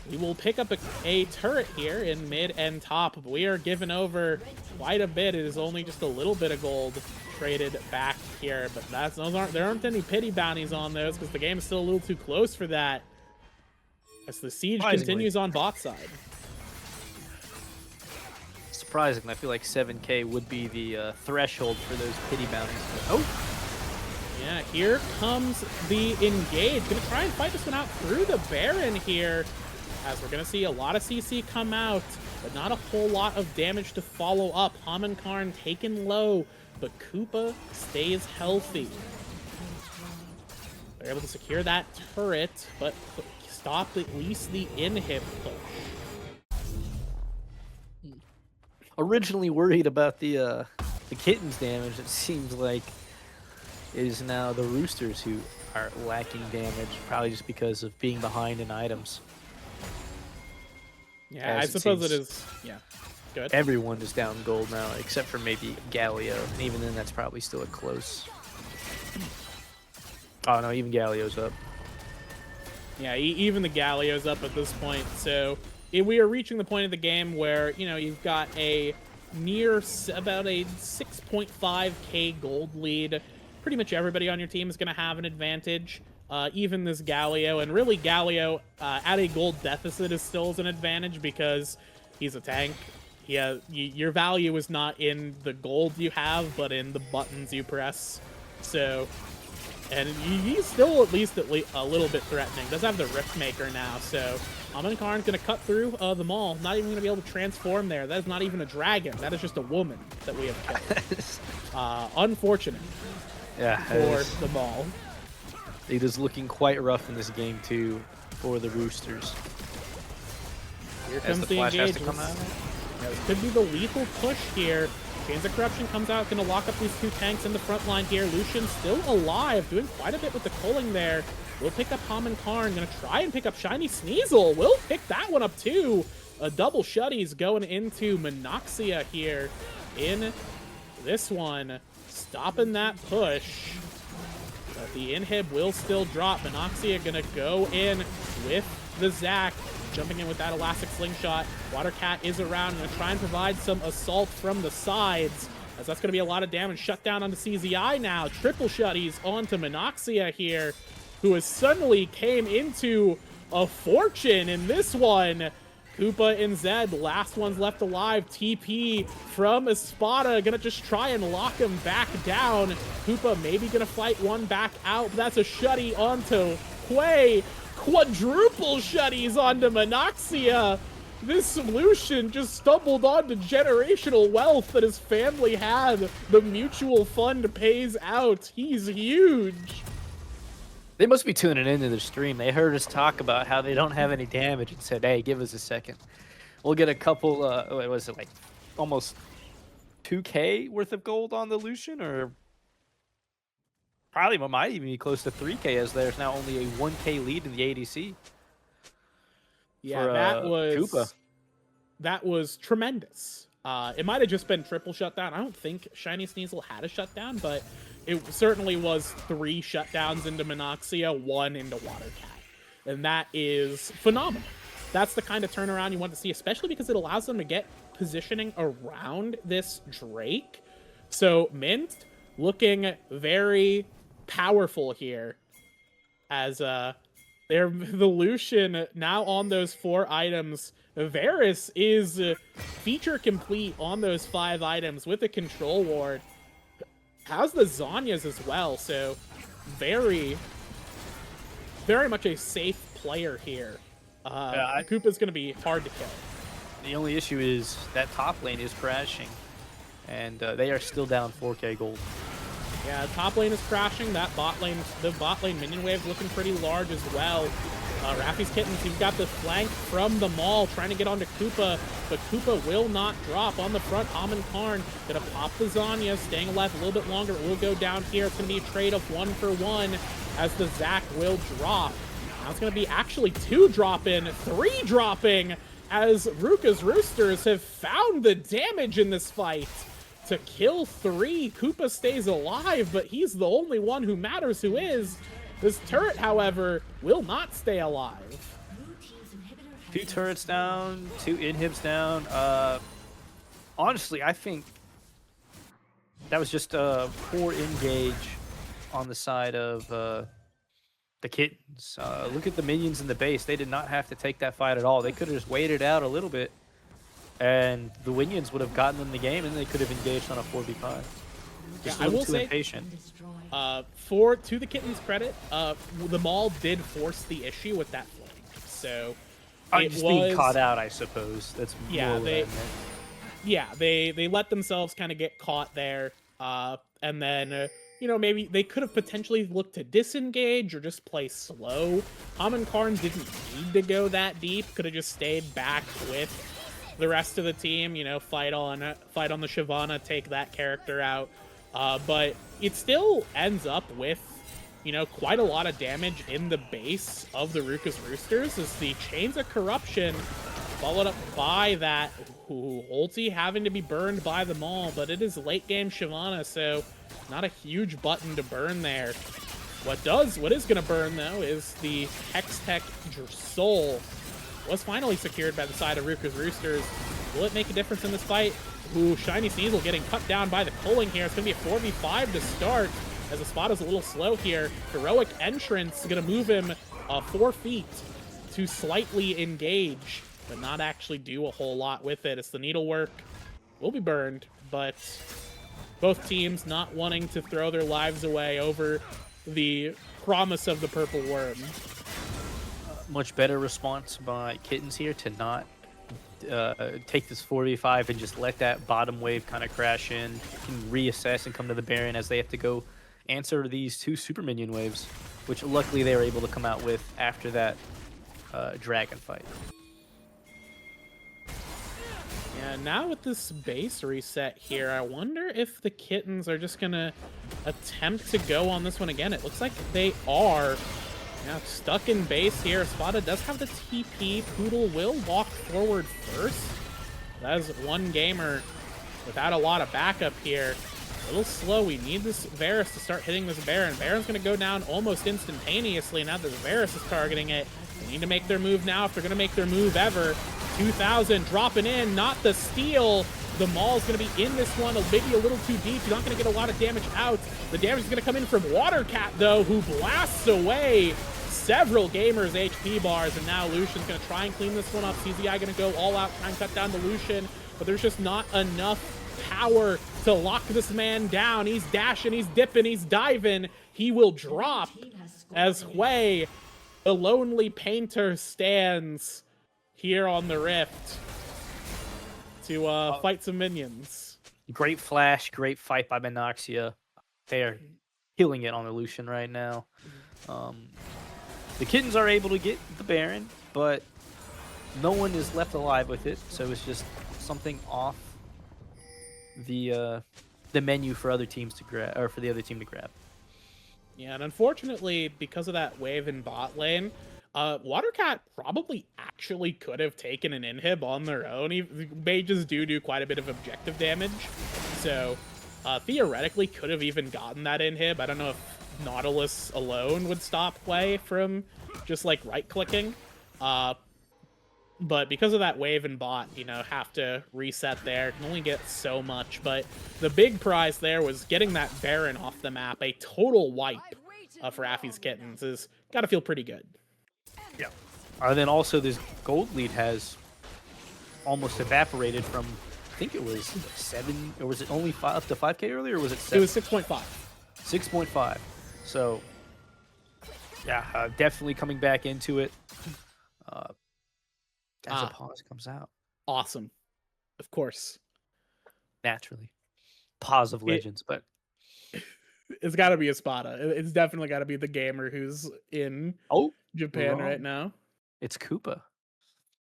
we will pick up a turret here in mid and top. But we are giving over quite a bit. It is only just a little bit of gold traded back here, but there aren't any pity bounties on those because the game is still a little too close for that, as the siege continues on bot side.
Surprisingly, I feel like 7K would be the threshold for those pity bounties. Oh!
Yeah, here comes the engage. Gonna try and fight this one out through the Baron here, as we're gonna see a lot of CC come out, but not a whole lot of damage to follow up. Karn taken low, but Koopa stays healthy. They're able to secure that turret, but stop at least the inhib push.
Originally worried about the Kittens damage, it seems like it is now the Roosters who are lacking damage, probably just because of being behind in items.
Yeah, I suppose it is. Yeah. good.
Everyone is down gold now, except for maybe Galio. And even then, that's probably still a close. Oh, no, even Galio's up.
Yeah, even the Galio's up at this point. So we are reaching the point of the game where, you know, you've got a near about a 6.5k gold lead. Pretty much everybody on your team is going to have an advantage. Even this Galio, and really Galio at a gold deficit is still an advantage because he's a tank. Yeah, your value is not in the gold you have, but in the buttons you press. So, and he's still at least a little bit threatening. Does have the Rift Maker now, so Karn's gonna cut through the mall. Not even gonna be able to transform there. That is not even a dragon. That is just a woman that we have killed. Unfortunate.
Yeah,
for the mall.
It is looking quite rough in this game too for the Roosters.
Here comes the engage. This could be the lethal push here. Chains of Corruption comes out, going to lock up these two tanks in the front line here. Lucian still alive, doing quite a bit with the culling there. Will pick up Karn, going to try and pick up Shiny Sneasel. Will pick that one up too. A double shutties going into Monoxia here in this one. Stopping that push. But the inhib will still drop. Monoxia going to go in with the Zac. Jumping in with that elastic slingshot. Watercat is around, going to try and provide some assault from the sides, as that's going to be a lot of damage. Shut down onto CZI now. Triple shutties onto Monoxia here, who has suddenly came into a fortune in this one. Koopa and Zed, last ones left alive. TP from Espada, gonna just try and lock him back down. Koopa maybe gonna fight one back out, but that's a shutty onto Quay. Quadruple shutties onto Monoxia. This solution just stumbled onto generational wealth that his family had. The mutual fund pays out. He's huge.
They must be tuning into the stream. They heard us talk about how they don't have any damage and said, hey, give us a second. We'll get a couple, what was it, like almost 2K worth of gold on the Lucian, or probably might even be close to 3K, as there's now only a 1K lead in the ADC.
Yeah,
for,
that was tremendous. It might have just been triple shutdown. I don't think Shiny Sneasel had a shutdown, but it certainly was 3 shutdowns into Monoxia, 1 into Watercat. And that is phenomenal. That's the kind of turnaround you want to see, especially because it allows them to get positioning around this Drake. So Mint looking very powerful here, as they're the Lucian now on those 4 items. Varus is feature complete on those 5 items with a control ward. How's the Zanyas as well, so very, very much a safe player here. Koopa's going to be hard to kill.
The only issue is that top lane is crashing, and they are still down 4K gold.
Yeah, top lane is crashing. That bot lane, the bot lane minion wave looking pretty large as well. Raffys Kittens, you've got the flank from the mall trying to get onto Koopa, but Koopa will not drop on the front. Karn gonna pop the Zanya, staying alive a little bit longer. It will go down here. It's gonna be a trade of 1 for 1 as the Zac will drop. Now it's gonna be actually 2 dropping, 3 dropping, as Ruchas Roosters have found the damage in this fight. To kill 3, Koopa stays alive, but he's the only one who matters who is. This turret, however, will not stay alive.
2 turrets down, 2 inhibs down. Honestly, I think that was just a poor engage on the side of the Kittens. Look at the minions in the base. They did not have to take that fight at all. They could have just waited out a little bit, and the Minions would have gotten them the game, and they could have engaged on a 4v5.
Yeah, I will say,
impatient.
To the Kittens' credit, the mall did force the issue with that flank. So
being caught out, I suppose. That's
yeah.
More
They let themselves kind of get caught there, and then you know, maybe they could have potentially looked to disengage or just play slow. Karn didn't need to go that deep. Could have just stayed back with the rest of the team. You know, fight on the Shyvana, take that character out. But it still ends up with, you know, quite a lot of damage in the base of the Ruchas Roosters, as the Chains of Corruption followed up by that ulti having to be burned by the Maul, but it is late game Shyvana, so not a huge button to burn there. What is going to burn, though, is the Hextech Soul. Was finally secured by the side of Ruchas Roosters. Will it make a difference in this fight? Ooh, Shiny Sneasel getting cut down by the culling here. It's going to be a 4v5 to start, as the spot is a little slow here. Heroic Entrance going to move him 4 feet to slightly engage, but not actually do a whole lot with it. It's the needlework. Will be burned, but both teams not wanting to throw their lives away over the promise of the purple worm.
Much better response by Kittens here to not take this 4v5 and just let that bottom wave kind of crash in. Can reassess and come to the Baron as they have to go answer these 2 super minion waves, which luckily they were able to come out with after that dragon fight.
Yeah, now with this base reset here, I wonder if the Kittens are just gonna attempt to go on this one again. It looks like they are. Now stuck in base here. Spada does have the TP. Poodle will walk forward first. That is one gamer without a lot of backup here. A little slow. We need this Varus to start hitting this Baron. Baron's going to go down almost instantaneously now that Varus is targeting it. They need to make their move now if they're going to make their move ever. 2,000 dropping in. Not the steal. The Maul's going to be in this one, maybe a little too deep. You're not going to get a lot of damage out. The damage is going to come in from Watercat, though, who blasts away several gamers' HP bars, and now Lucian's going to try and clean this one up. CZI going to go all out, try and cut down the Lucian, but there's just not enough power to lock this man down. He's dashing, he's dipping, he's diving. He will drop as Hui, the lonely painter, stands here on the rift to fight some minions.
Great flash, great fight by Minoxia. They're killing it on the Lucian right now. The Kittens are able to get the Baron, but no one is left alive with it, so it's just something off the menu for other teams to grab, or for the other team to grab.
Yeah, and unfortunately, because of that wave in bot lane, Watercat probably actually could have taken an inhib on their own. Mages do quite a bit of objective damage, so theoretically could have even gotten that inhib. I don't know if Nautilus alone would stop Hui from just like right-clicking. But because of that wave and bot, have to reset there. Can only get so much. But the big prize there was getting that Baron off the map. A total wipe for Raffys Kittens is gotta feel pretty good.
Yeah. And then also this gold lead has almost evaporated from, I think it was 7, or was it only up to 5k earlier, or was it 7?
It was 6.5.
6.5. So, yeah, definitely coming back into it as a pause comes out.
Awesome. Of course.
Naturally. Pause of legends, but...
It's got to be a Spada. It's definitely got to be the gamer who's in Japan right now.
It's Koopa.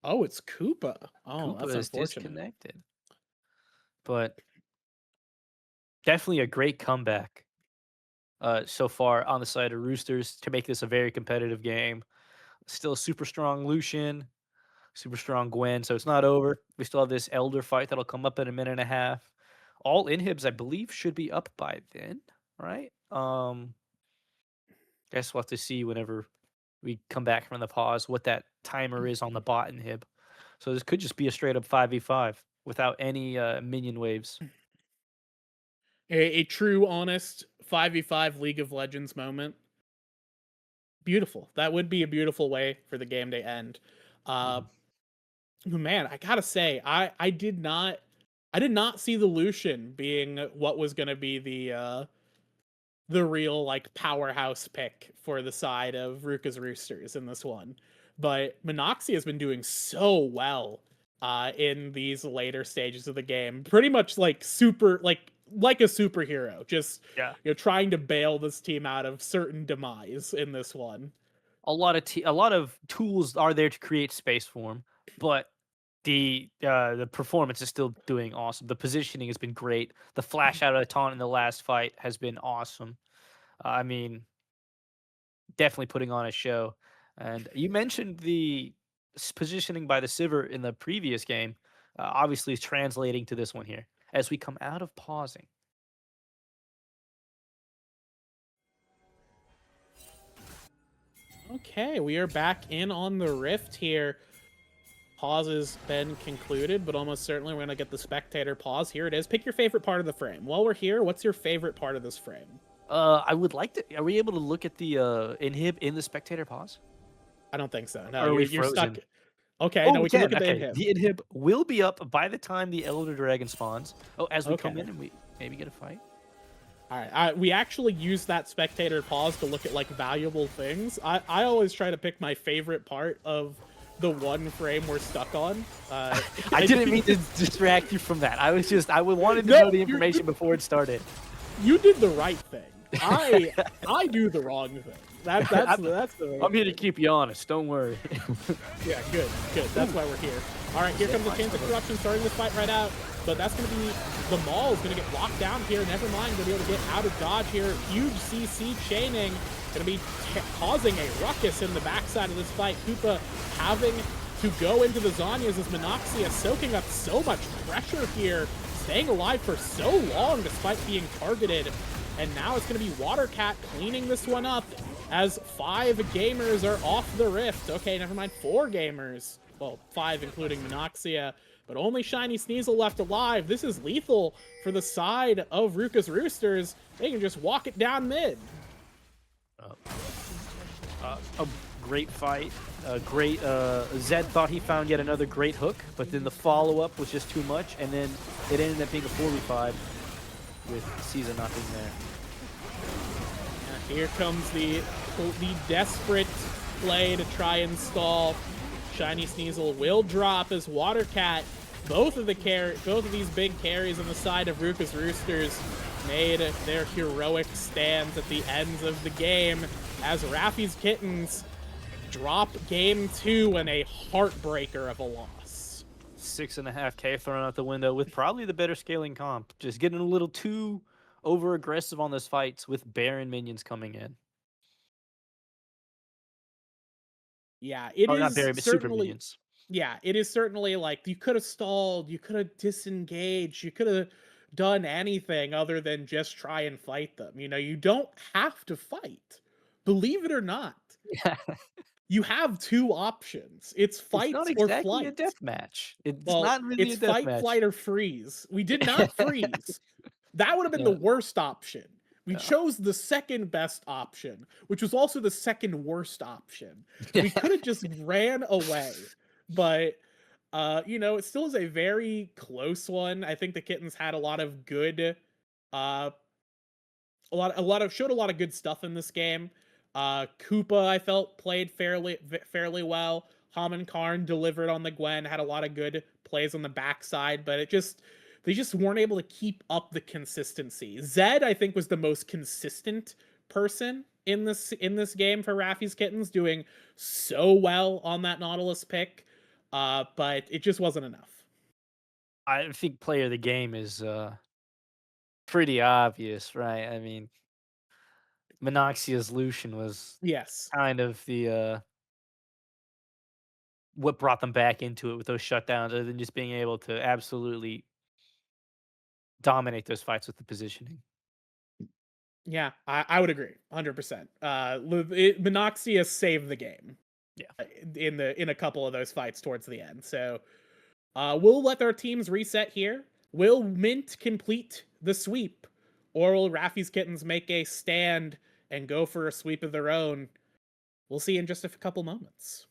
Oh, it's Koopa. Oh,
Koopa
that's
is
unfortunate.
Disconnected. But definitely a great comeback so far on the side of Roosters to make this a very competitive game. Still a super strong Lucian, super strong Gwen, so it's not over. We still have this Elder fight that'll come up in a minute and a half. All inhibs, I believe, should be up by then, right? Guess we'll have to see whenever we come back from the pause what that timer is on the bot inhib. So this could just be a straight up 5v5 without any minion waves.
A true, honest 5v5 League of Legends moment. Beautiful. That would be a beautiful way for the game to end. Man, I gotta say, I did not see the Lucian being what was gonna be the real like powerhouse pick for the side of Ruchas Roosters in this one. But Minoxia has been doing so well in these later stages of the game. Pretty much like like a superhero, just trying to bail this team out of certain demise in this one.
A lot of tools are there to create space for him, but the performance is still doing awesome. The positioning has been great. The flash out of a taunt in the last fight has been awesome. I mean, definitely putting on a show. And you mentioned the positioning by the Sivir in the previous game obviously is translating to this one here. As we come out of pausing,
Okay, we are back in on the Rift here. Pause has been concluded, but almost certainly we're going to get the spectator pause. Here it is. Pick your favorite part of the frame. While we're here, what's your favorite part of this frame?
I would like to. Are we able to look at the inhib in the spectator pause?
I don't think so. No,
Or are we
you're stuck.
frozen?
Okay,
Oh,
no,
we
we can look
can.
at the
Okay,
inhib.
the inhib will be up by the time the Elder Dragon spawns. Oh, as we come
Okay.
in and we maybe get a fight.
All right, we actually use that spectator pause to look at like valuable things. I always try to pick my favorite part of the one frame we're stuck on.
I didn't mean to distract you from that. I wanted to
No,
know the information before it started.
You did the right thing. I do the wrong thing. That's the.
I'm here to keep you honest. Don't worry.
Yeah, good. That's why we're here. All right, here comes the chance of corruption starting this fight right out. But that's going to be the Maul is going to get locked down here. Never mind, going to be able to get out of dodge here. Huge CC chaining, going to be causing a ruckus in the backside of this fight. Koopa having to go into the Zanyas as Monoxia soaking up so much pressure here, staying alive for so long despite being targeted. And now it's going to be Watercat cleaning this one up as 5 gamers are off the Rift. Okay, never mind, 4 gamers. Well, 5 including Monoxia, but only Shiny Sneasel left alive. This is lethal for the side of Ruchas Roosters. They can just walk it down mid.
A great fight. Great. Zed thought he found yet another great hook, but then the follow-up was just too much, and then it ended up being a 4v5 with Caesar not being there.
Here comes the desperate play to try and stall. Shiny Sneasel will drop as Watercat. Both of these big carries on the side of Ruchas Roosters made their heroic stands at the ends of the game as Raffys Kittens drop game 2 in a heartbreaker of a loss.
6.5K thrown out the window with probably the better scaling comp. Just getting a little too over aggressive on those fights with Baron minions coming in.
Yeah, it
not
is
Baron, but super
certainly.
minions.
Yeah, it is certainly like you could have stalled, you could have disengaged, you could have done anything other than just try and fight them. You know, you don't have to fight. Believe it or not.
Yeah.
You have 2 options. It's
It's not
fight or
exactly a
flight.
death match. It's
Well,
not really
it's
a death
fight,
match.
flight, or freeze. We did not freeze. That would have been the
Yeah.
worst option. We
Yeah.
chose the second best option, which was also the second worst option.
Yeah.
We could have just ran away. But you know, it still is a very close one. I think the Kittens had a lot of good showed a lot of good stuff in this game. Koopa, I felt, played fairly well. Haman Karn delivered on the Gwen, had a lot of good plays on the backside, but they just weren't able to keep up the consistency. Zed, I think, was the most consistent person in this game for Raffy's Kittens, doing so well on that Nautilus pick, but it just wasn't enough.
I think player of the game is pretty obvious, right? I mean, Monoxia's Lucian was
Yes.
kind of the what brought them back into it with those shutdowns, other than just being able to absolutely dominate those fights with the positioning.
Yeah, I would agree, 100%. Monoxia saved the game.
Yeah.
In a couple of those fights towards the end. So we'll let our teams reset here. Will Mint complete the sweep, or will Raffy's Kittens make a stand and go for a sweep of their own? We'll see in just a couple moments.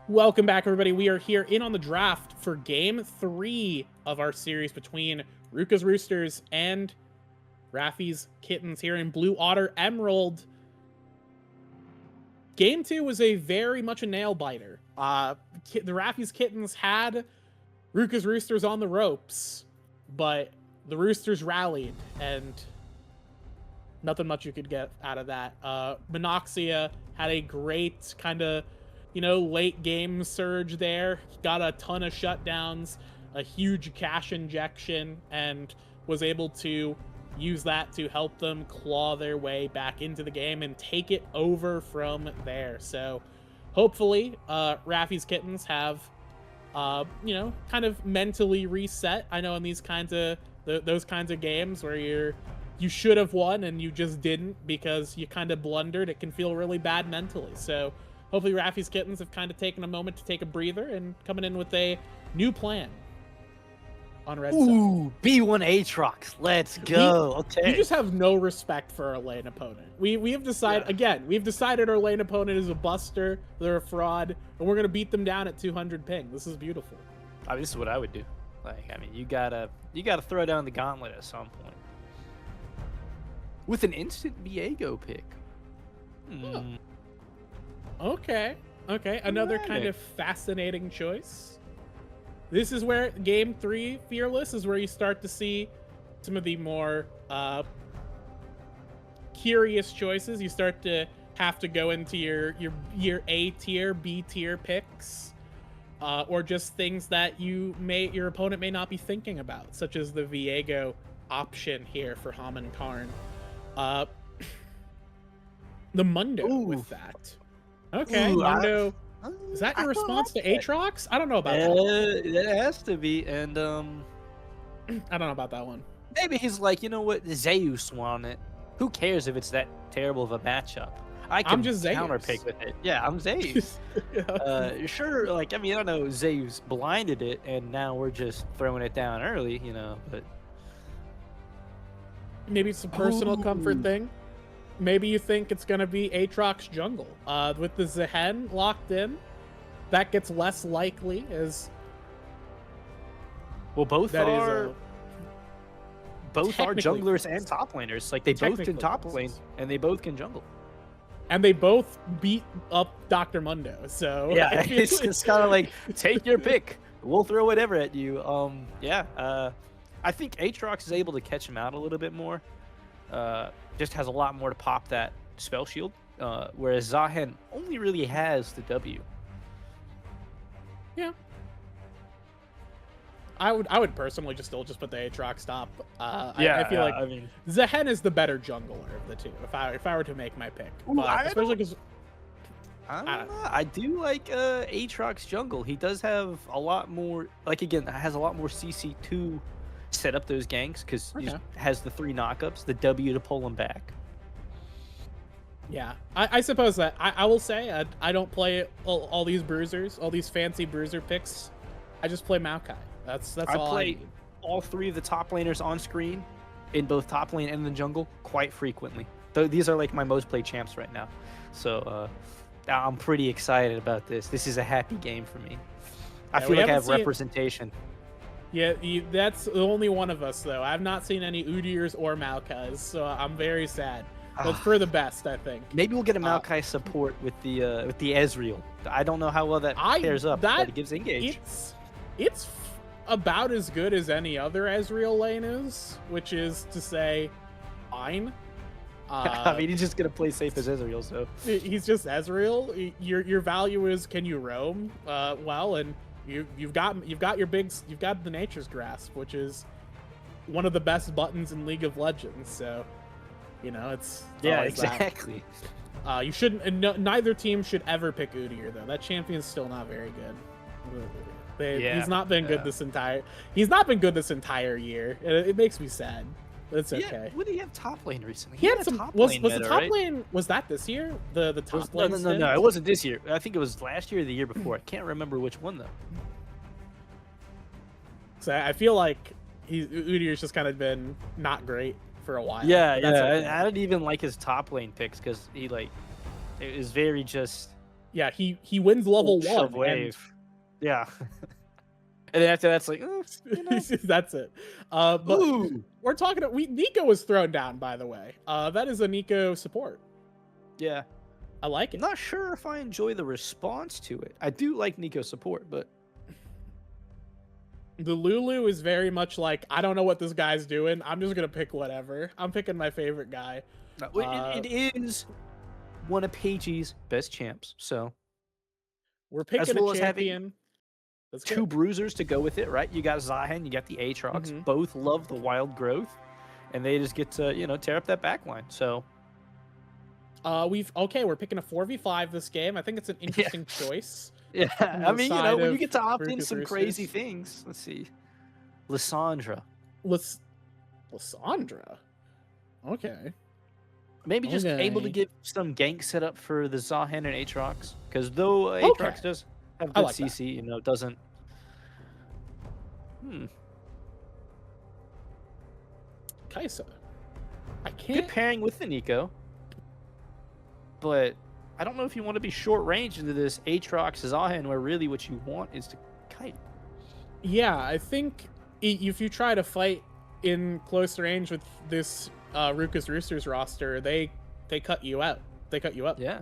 Welcome back, everybody. We are here in on the draft for game 3 of our series between Ruchas Roosters and Raffys Kittens here in Blue Otter Emerald. Game 2 was a very much a nail biter. The Raffys Kittens had Ruchas Roosters on the ropes, but the Roosters rallied, and nothing much you could get out of that. Monoxia had a great kind of, late game surge there. Got a ton of shutdowns, a huge cash injection, and was able to use that to help them claw their way back into the game and take it over from there. So hopefully Raffys Kittens have, kind of mentally reset. I know in these kinds of, those kinds of games where you should have won and you just didn't because you kind of blundered, it can feel really bad mentally. So hopefully Raffys Kittens have kind of taken a moment to take a breather and coming in with a new plan on Red Sox.
Ooh, B1 Aatrox. Let's go. Okay.
We just have no respect for our lane opponent. We have decided, we've decided our lane opponent is a buster, they're a fraud, and we're going to beat them down at 200 ping. This is beautiful.
I mean, this is what I would do. You gotta throw down the gauntlet at some point. With an instant Viego pick.
Huh. Okay. Another kind of fascinating choice. This is where game 3 Fearless is where you start to see some of the more curious choices. You start to have to go into your A tier, B tier picks, or just things that your opponent may not be thinking about, such as the Viego option here for Haman Karn. The Mundo with that. Okay,
Ooh,
Mundo. Is that your response to Aatrox? I don't know about that.
It has to be, and
I don't know about that one.
maybe he's like, you know what, Zeus won it. Who cares if it's that terrible of a matchup? I'm
just
counterpick with it. Yeah, I'm Zeus. Sure, I don't know, Zeus blinded it, and now we're just throwing it down early, but...
Maybe it's a personal comfort thing. Maybe you think it's going to be Aatrox jungle. With the Zehen locked in, that gets less likely as...
Well, both are junglers and
yes.
top laners. They both can top lane, and they both can jungle.
And they both beat up Dr. Mundo, so...
Yeah, it's just kind of like, take your pick. We'll throw whatever at you. I think Aatrox is able to catch him out a little bit more. Just has a lot more to pop that spell shield, whereas Zahen only really has the W.
Yeah. I would personally just put the Aatrox top. I feel like Zehen is the better jungler of the two. If I were to make my pick, especially because
I do like Aatrox jungle. He does have a lot more. Has a lot more CC2 set up those ganks because he has the 3 knockups, the W to pull him back.
Yeah, I suppose that I will say I don't play all these bruisers, all these fancy bruiser picks. I just play Maokai. That's all I play.
All 3 of the top laners on screen in both top lane and the jungle quite frequently. These are my most played champs right now, so I'm pretty excited about this. This is a happy game for me. I feel like I have representation.
Yeah, that's the only one of us, though. I've not seen any Udyrs or Maokais, so I'm very sad. But for the best, I think.
Maybe we'll get a Maokai support with the Ezreal. I don't know how well that pairs up, but it gives engage.
It's about as good as any other Ezreal lane is, which is to say, fine.
He's just gonna play safe as Ezreal, so
he's just Ezreal. Your value is, can you roam well, and you've got the Nature's Grasp, which is one of the best buttons in League of Legends. So, it's
exactly.
You shouldn't. Neither team should ever pick Udyr though. That champion's still not very good. He's not been good this entire. He's not been good this entire year. It makes me sad. But it's okay.
What did he have top lane recently?
He had some top lane. Was the top lane? Was that this year? The top lane?
No. It wasn't this year. I think it was last year or the year before. I can't remember which one though.
So I feel like Udyr's just kind of been not great for a while.
Yeah. I didn't even like his top lane picks because he it was very just
Yeah, he wins level
Shove
1, and
wave. Yeah. And then after that's like,
that's it. But
ooh.
we're talking. Nico was thrown down, by the way. That is a Nico support.
Yeah.
I like it.
Not sure if I enjoy the response to it. I do like Nico support, but
The Lulu is very much like, I don't know what this guy's doing. I'm just gonna pick whatever. I'm picking my favorite guy.
it is one of Paige's best champs. So
We're
as
picking a
well as having
champion. That's
two
good.
bruisers to go with it, right? You got Zahen, you got the Aatrox.
Mhm.
Both love the wild growth, and they just get to tear up that backline. So
we're picking a 4v5 this game. I think it's an interesting choice.
yeah, I mean, when you get to opt in
Ruchas
some
Roosters.
crazy things. Let's see, Lissandra.
Lissandra. Okay.
Maybe just able to get some gank set up for the Zahen and Aatrox, because though Aatrox does have good
like
CC, doesn't.
Kaisa. I can't.
Good pairing with the Nico, but I don't know if you want to be short range into this Aatrox Zahen, where really what you want is to kite.
Yeah, I think if you try to fight in close range with this Ruchas Roosters roster, they cut you out. They cut you up.
Yeah.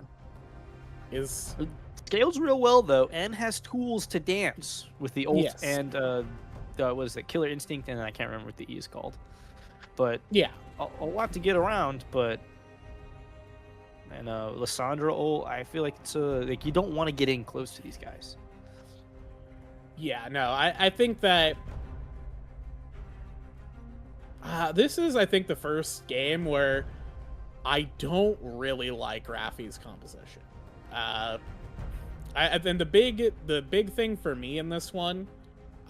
Scales
real well though, and has tools to dance with the ult
yes.
and what is it, Killer Instinct, and I can't remember what the E is called. But
yeah,
a lot to get around. But and Lissandra ult, I feel like it's like you don't want to get in close to these guys.
Yeah, no, I think that this is, I think, the first game where I don't really like Raffy's composition. And the big thing for me in this one,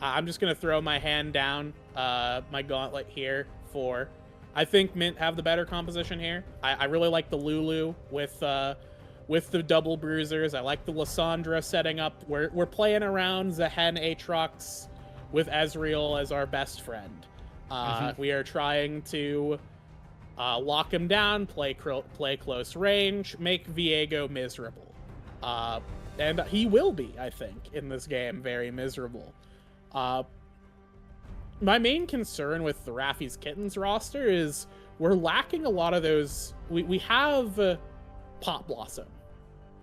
I'm just gonna throw my hand down, my gauntlet here for. I think Mint have the better composition here. I really like the Lulu with the double bruisers. I like the Lissandra setting up. We're playing around Zahen Aatrox with Ezreal as our best friend. We are trying to lock him down, play close range, make Viego miserable. And he will be, I think, in this game, very miserable. My main concern with the Raffys Kittens roster is we're lacking a lot of those. We have Pot Blossom,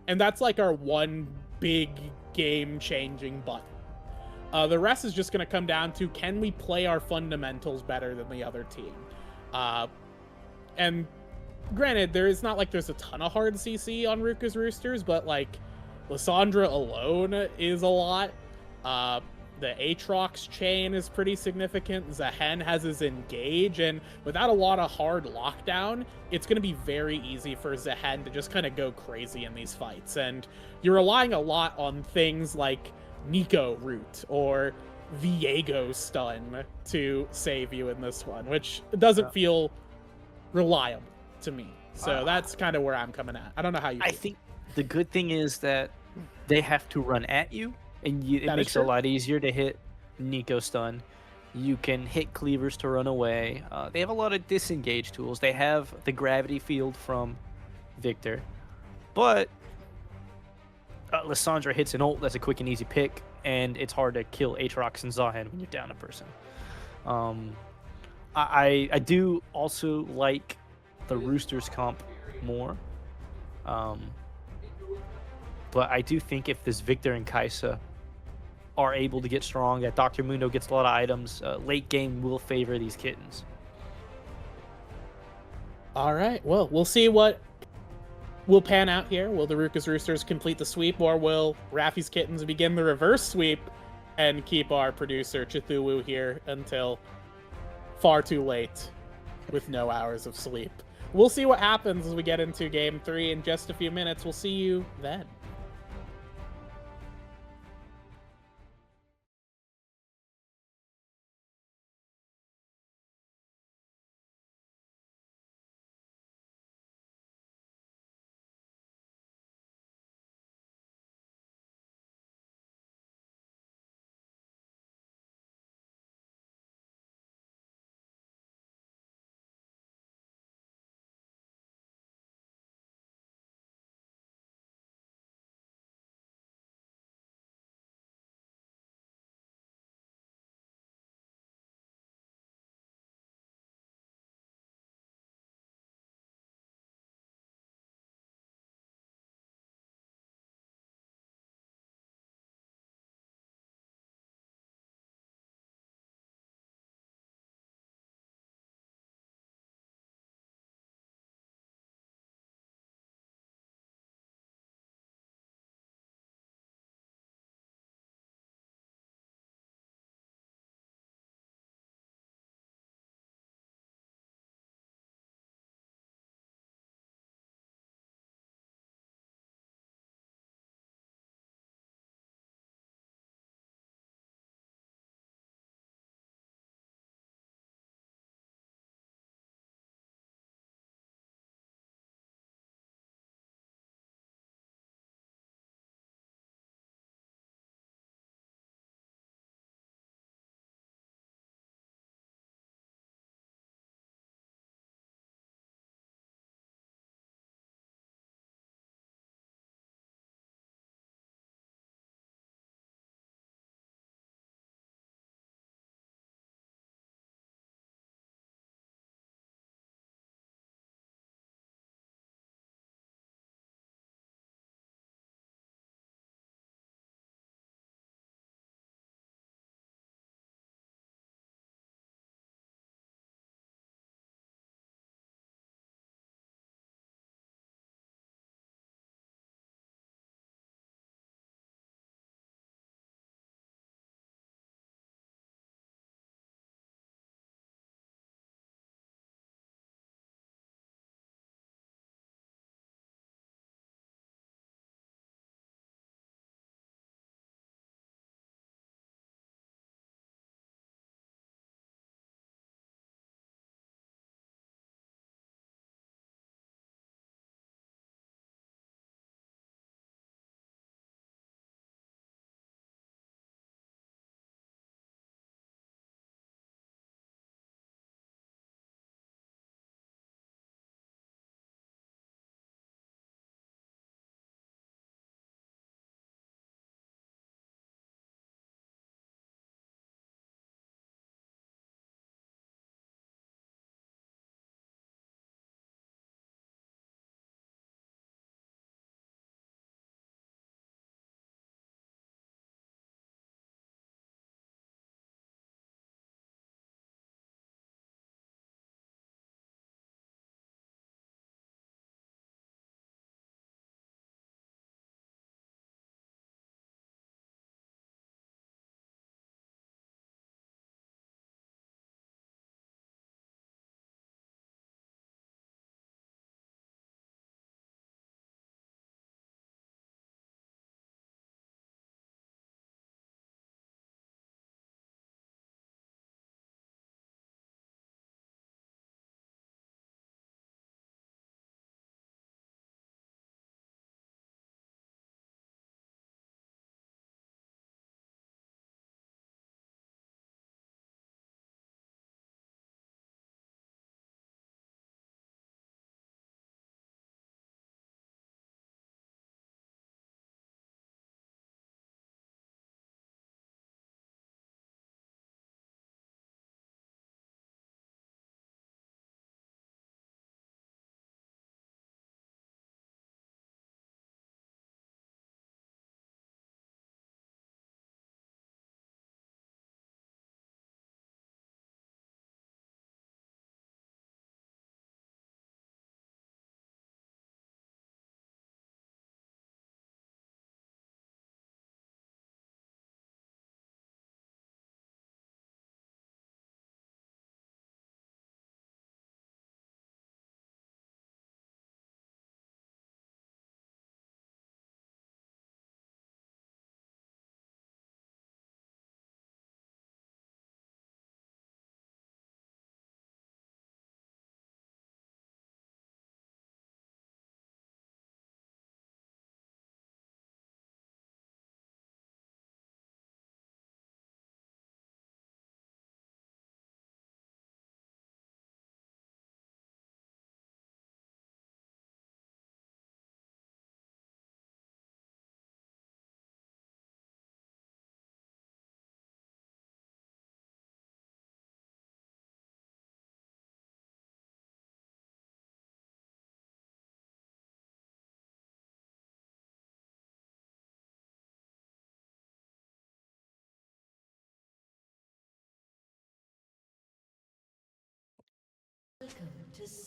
and that's like our one big game-changing button. The rest is just going to come down to, can we play our fundamentals better than the other team? And granted, there's not like there's a ton of hard CC on Ruchas Roosters, but like Lissandra alone is a lot. The Aatrox chain is pretty significant. Zahen has his engage, and without a lot of hard lockdown, it's going to be very easy for Zahen to just kind of go crazy in these fights. And you're relying a lot on things like Nico root or Viego stun to save you in this one, which doesn't feel reliable to me. So that's kind of where I'm coming at. I don't know how you feel.
I think the good thing is that they have to run at you, and it makes it a lot easier to hit Nico stun. You can hit cleavers to run away. They have a lot of disengage tools. They have the gravity field from Victor, but Lissandra hits an ult that's a quick and easy pick, and it's hard to kill Aatrox and Zahen when you're down a person. I do also like the Roosters comp more, but I do think if this Victor and Kaisa are able to get strong, that Dr. Mundo gets a lot of items, late game will favor these Kittens.
All right, well, we'll see what will pan out here. Will the Ruchas Roosters complete the sweep, or will Raffy's Kittens begin the reverse sweep and keep our producer Chithulu here until far too late with no hours of sleep? We'll see what happens as we get into Game 3 in just a few minutes. We'll see you then.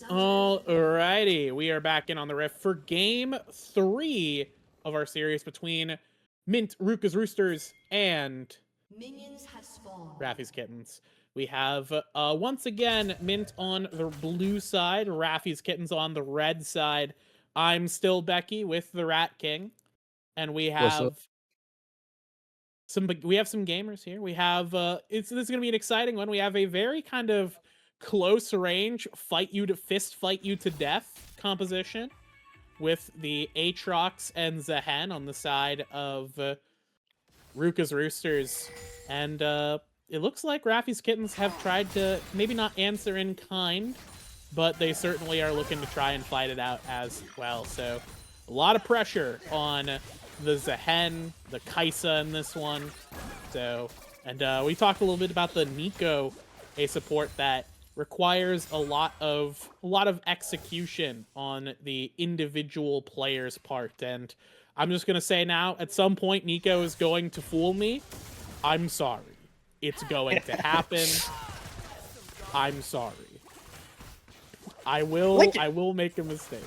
Alrighty, we are back in on the riff for game 3 of our series between Mint, Ruchas, Roosters, and
Minions have spawned.
Raffys Kittens. We have, once again, Mint on the blue side, Raffys Kittens on the red side. I'm still Becky with the Rat King, and we have some gamers here. We have, this is going to be an exciting one. We have a very kind of close range, fist fight you to death composition with the Aatrox and Zehen on the side of Ruchas Roosters. And it looks like Raffy's Kittens have tried to maybe not answer in kind, but they certainly are looking to try and fight it out as well. So a lot of pressure on the Zehen, the Kaisa in this one. So, and we talked a little bit about the Nico, a support that requires a lot of execution on the individual player's part. And I'm just gonna say now, at some point, Nico is going to fool me. I'm sorry. It's going to happen. I'm sorry. I will make a mistake.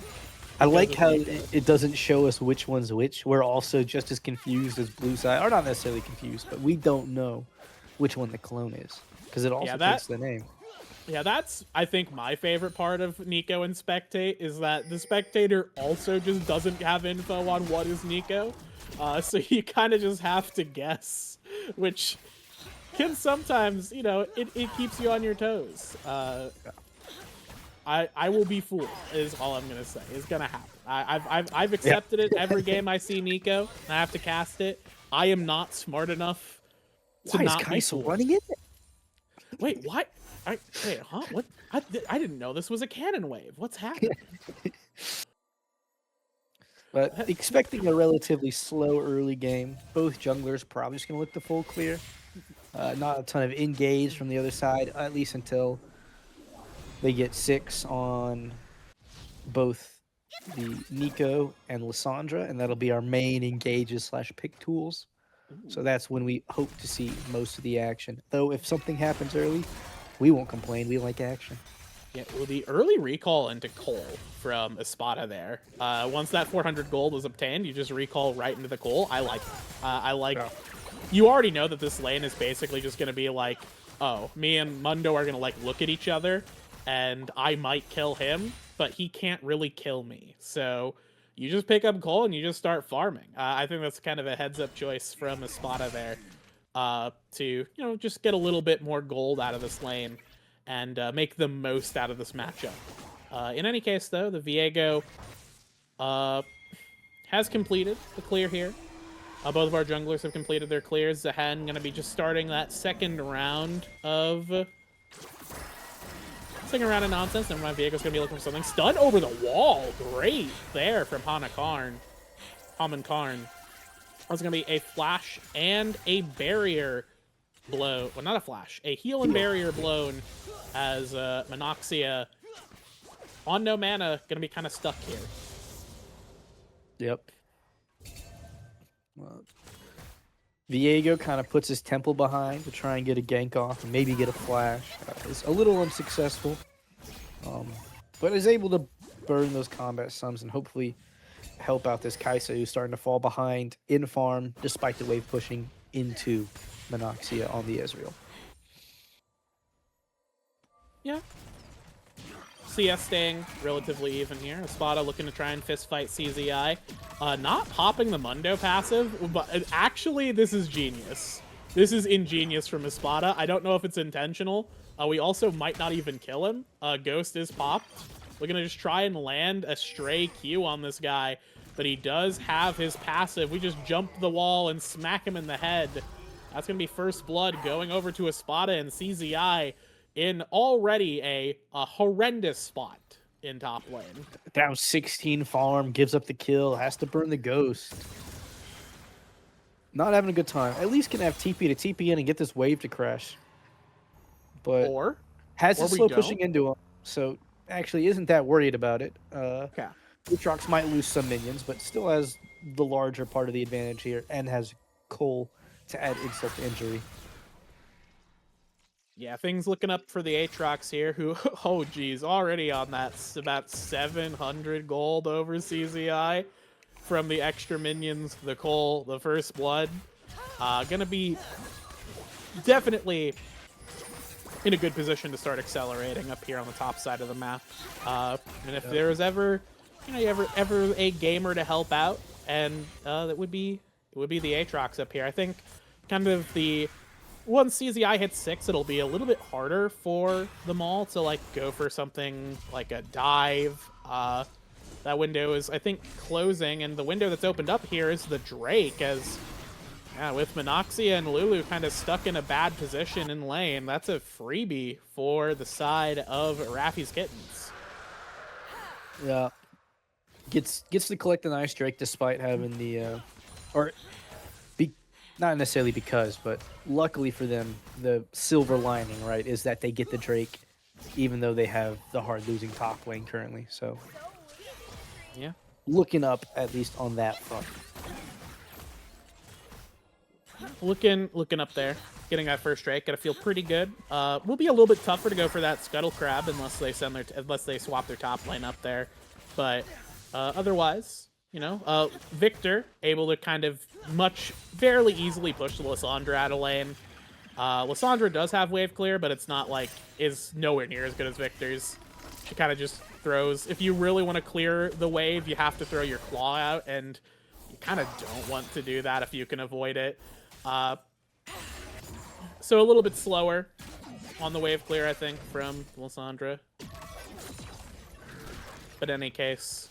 I like how it doesn't show us which one's which. We're also just as confused as blue side, or not necessarily confused, but we don't know which one the clone is because it also takes the name.
Yeah, that's, I think, my favorite part of Nico and Spectate is that the spectator also just doesn't have info on what is Nico. So you kind of just have to guess, which can sometimes, you know, it keeps you on your toes. I will be fooled, is all I'm gonna say. It's gonna happen. I've accepted it every game I see Nico, and I have to cast it. I am not smart enough to not be fooled.
Running it?
Wait, what? Wait, huh? What? I didn't know this was a cannon wave. What's happening?
But expecting a relatively slow early game. Both junglers probably just gonna look to full clear. Not a ton of engage from the other side, at least until they get 6 on both the Nico and Lissandra, and that'll be our main engages / pick tools. So that's when we hope to see most of the action. Though if something happens early, we won't complain. We like action.
Yeah, well, the early recall into Cole from Espada there. Once that 400 gold was obtained, you just recall right into the Cole. I like it. Yeah. You already know that this lane is basically just going to be like, oh, me and Mundo are going to like look at each other, and I might kill him, but he can't really kill me. So you just pick up Cole and you just start farming. I think that's kind of a heads-up choice from Espada there, to, you know, just get a little bit more gold out of this lane and make the most out of this matchup. In any case, though, the Viego has completed the clear here. Both of our junglers have completed their clears. Zehen going to be just starting that second round of nonsense. Never mind, Viego's going to be looking for something. Stun over the wall. Great there from Haman Karn. That's going to be a flash and a barrier blow. Well, not a flash. A heal and barrier blown as Monoxia on no mana going to be kind of stuck here.
Yep. Well, Viego kind of puts his temple behind to try and get a gank off and maybe get a flash. It's a little unsuccessful, but is able to burn those combat sums and hopefully help out this Kaisa who's starting to fall behind in farm despite the wave pushing into Monoxia on the Ezreal.
Yeah. CS staying relatively even here. Espada looking to try and fist fight CZI. Not popping the Mundo passive, but actually this is genius. This is ingenious from Espada. I don't know if it's intentional. We also might not even kill him. Ghost is popped. We're gonna just try and land a stray Q on this guy, but he does have his passive. We just jump the wall and smack him in the head. That's gonna be first blood going over to Espada and CZI in already a horrendous spot in top lane.
Down 16 farm, gives up the kill, has to burn the ghost. Not having a good time. At least can have TP to TP in and get this wave to crash. But has it slow pushing into him, so actually isn't that worried about it.
Okay.
Aatrox might lose some minions, but still has the larger part of the advantage here and has Cole to add insult to injury.
Yeah, things looking up for the Aatrox here, who, oh geez, already on that about 700 gold over CZI from the extra minions, the Cole, the First Blood. Gonna be definitely in a good position to start accelerating up here on the top side of the map. And if there was ever, ever a gamer to help out, and it would be the Aatrox up here. I think kind of once CZI hits 6, it'll be a little bit harder for them all to like go for something like a dive. That window is, I think, closing, and the window that's opened up here is the Drake, as with Monoxia and Lulu kind of stuck in a bad position in lane. That's a freebie for the side of Raffys Kittens.
Yeah. Gets to collect the nice Drake despite having the not necessarily because, but luckily for them, the silver lining, right, is that they get the Drake even though they have the hard losing top lane currently. So
yeah,
looking up at least on that front.
Looking up there, getting that first Drake, gotta feel pretty good. Will be a little bit tougher to go for that Scuttle Crab unless they swap their top lane up there, but otherwise, Victor able to kind of fairly easily push the Lissandra out of lane. Lissandra does have wave clear, but it's not like is nowhere near as good as Victor's. She kind of just throws. If you really want to clear the wave, you have to throw your claw out, and you kind of don't want to do that if you can avoid it. So a little bit slower on the wave clear, I think, from Lissandra. But in any case,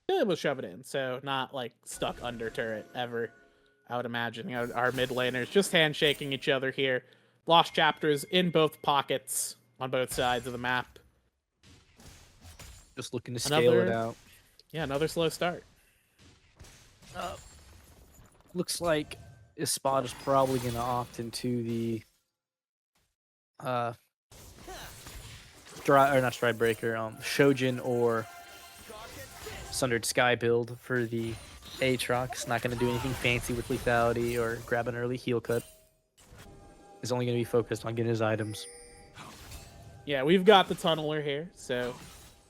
we'll shove it in, so not like stuck under turret ever. I would imagine our mid laners just handshaking each other here. Lost chapters in both pockets on both sides of the map.
Just looking to scale it out.
Yeah, another slow start.
Looks like Espada is probably going to opt into the not Stridebreaker, Shojin or Sundered Sky build for the Aatrox. Not going to do anything fancy with lethality or grab an early heal cut. Is only going to be focused on getting his items.
Yeah, we've got the tunneler here, so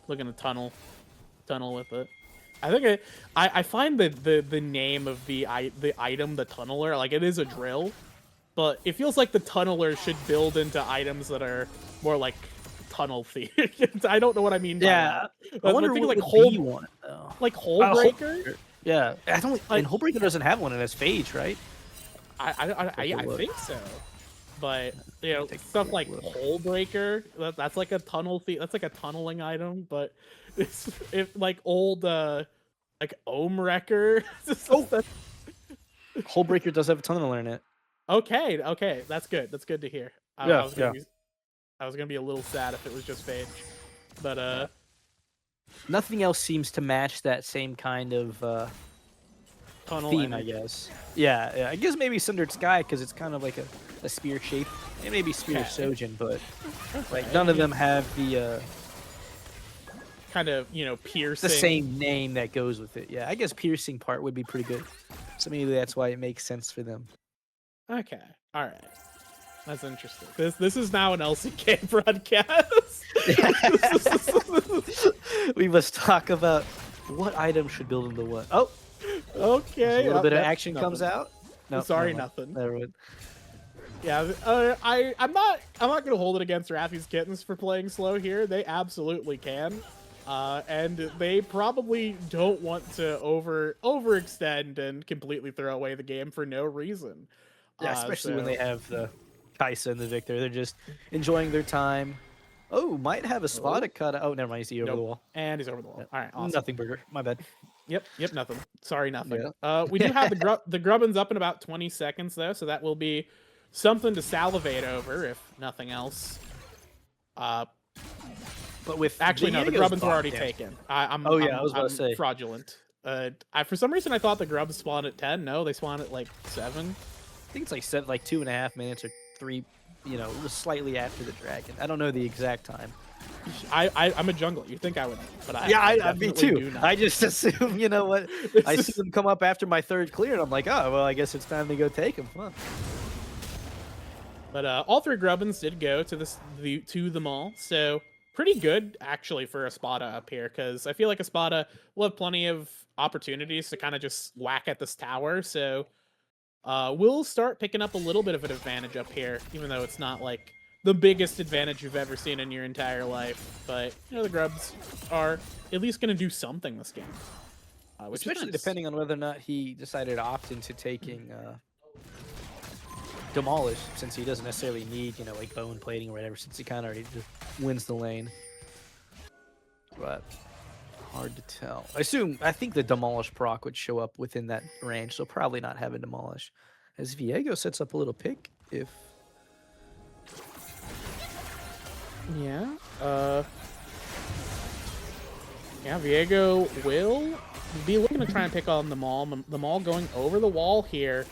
looking to tunnel with it. I think I find the name of the item, the tunneler, like it is a drill, but it feels like the tunneler should build into items that are more like tunnel themed. I don't know what I mean by that.
I wonder what
like
would be one, though.
Like Hole Breaker?
Yeah, I don't. And Hole Breaker doesn't have one in his phage, right?
I think so. But stuff like Hole Breaker, that's like a tunnel that's like a tunneling item. But it's like old like Ohm Wrecker.
Hole Breaker does have a tunneler in it.
Okay, that's good. That's good to hear. I was gonna be a little sad if it was just phage, but
nothing else seems to match that same kind of
tunnel
theme,
energy.
I guess. Yeah. I guess maybe Sundered Sky because it's kind of like a spear shape. It may be Spear Sojin, but like none of them have the
kind of piercing.
The same name that goes with it. Yeah, I guess piercing part would be pretty good. So maybe that's why it makes sense for them.
Okay, all right. That's interesting. This is now an LCK broadcast.
We must talk about what item should build into what. Oh,
okay.
A little bit of action comes out.
No, sorry, nothing.
Never mind.
Yeah, I'm not gonna hold it against Raffys Kittens for playing slow here. They absolutely can, and they probably don't want to overextend and completely throw away the game for no reason.
Yeah, especially when they have the Kaisa and the Victor. They're just enjoying their time. Oh, might have a spot to cut. Oh, never mind. He's over the wall.
And he's over the wall.
Yeah.
All right, awesome.
Nothing, Burger. My bad.
Yep, nothing. Sorry, nothing.
Yeah.
We do have the Grubbins up in about 20 seconds, though, so that will be something to salivate over, if nothing else.
But with
actually, no, the Grubbins were already taken. I was about to say fraudulent. For some reason, I thought the Grubs spawned at 10. No, they spawned at like 7.
I think it's like 2.5 minutes or 3. Slightly after the dragon. I don't know the exact time.
I'm a jungler. You think I would, but I
me too. I just assume, what? I see them come up after my third clear, and I'm like, oh, well, I guess it's time to go take him. Huh.
But all 3 Grubbins did go to the mall, so pretty good actually for Espada up here, because I feel like Espada will have plenty of opportunities to kind of just whack at this tower. So we'll start picking up a little bit of an advantage up here, even though it's not like the biggest advantage you've ever seen in your entire life. But you know, the Grubs are at least going to do something this game, which
Especially
is nice.
depending on whether or not he decided to opt into taking Demolish, since he doesn't necessarily need, you know, like bone plating or whatever, since he kind of already just wins the lane. But hard to tell. I think the Demolish proc would show up within that range, so probably not have a Demolish. As Viego sets up a little pick, if...
Yeah. Yeah, Viego will be looking to try and pick on the Maul. The Maul going over the wall here.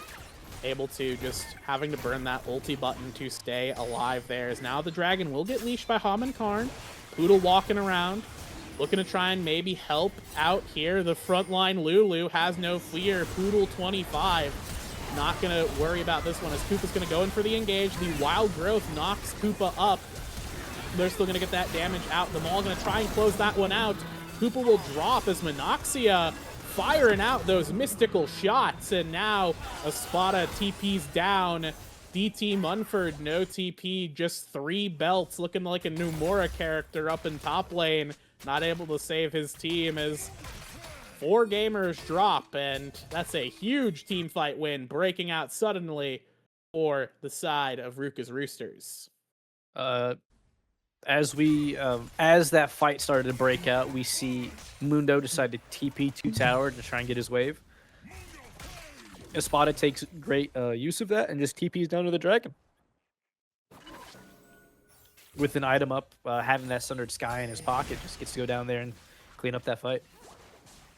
Able to just having to burn that ulti button to stay alive there. As now the dragon will get leashed by Haman Karn. Poodle walking around. Looking to try and maybe help out here. The frontline Lulu has no fear. Poodle 25. Not going to worry about this one as Koopa's going to go in for the engage. The Wild Growth knocks Koopa up. They're still going to get that damage out. The Maul going to try and close that one out. Koopa will drop as Monoxia firing out those mystical shots. And now Espada TP's down. DT Munford, no TP, just 3 belts. Looking like a Numura character up in top lane. Not able to save his team as 4 gamers drop. And that's a huge team fight win, breaking out suddenly for the side of Ruchas Roosters.
As that fight started to break out, we see Mundo decide to TP 2 tower to try and get his wave. Espada takes great use of that and just TPs down to the dragon. With an item up, having that Sundered Sky in his pocket, just gets to go down there and clean up that fight.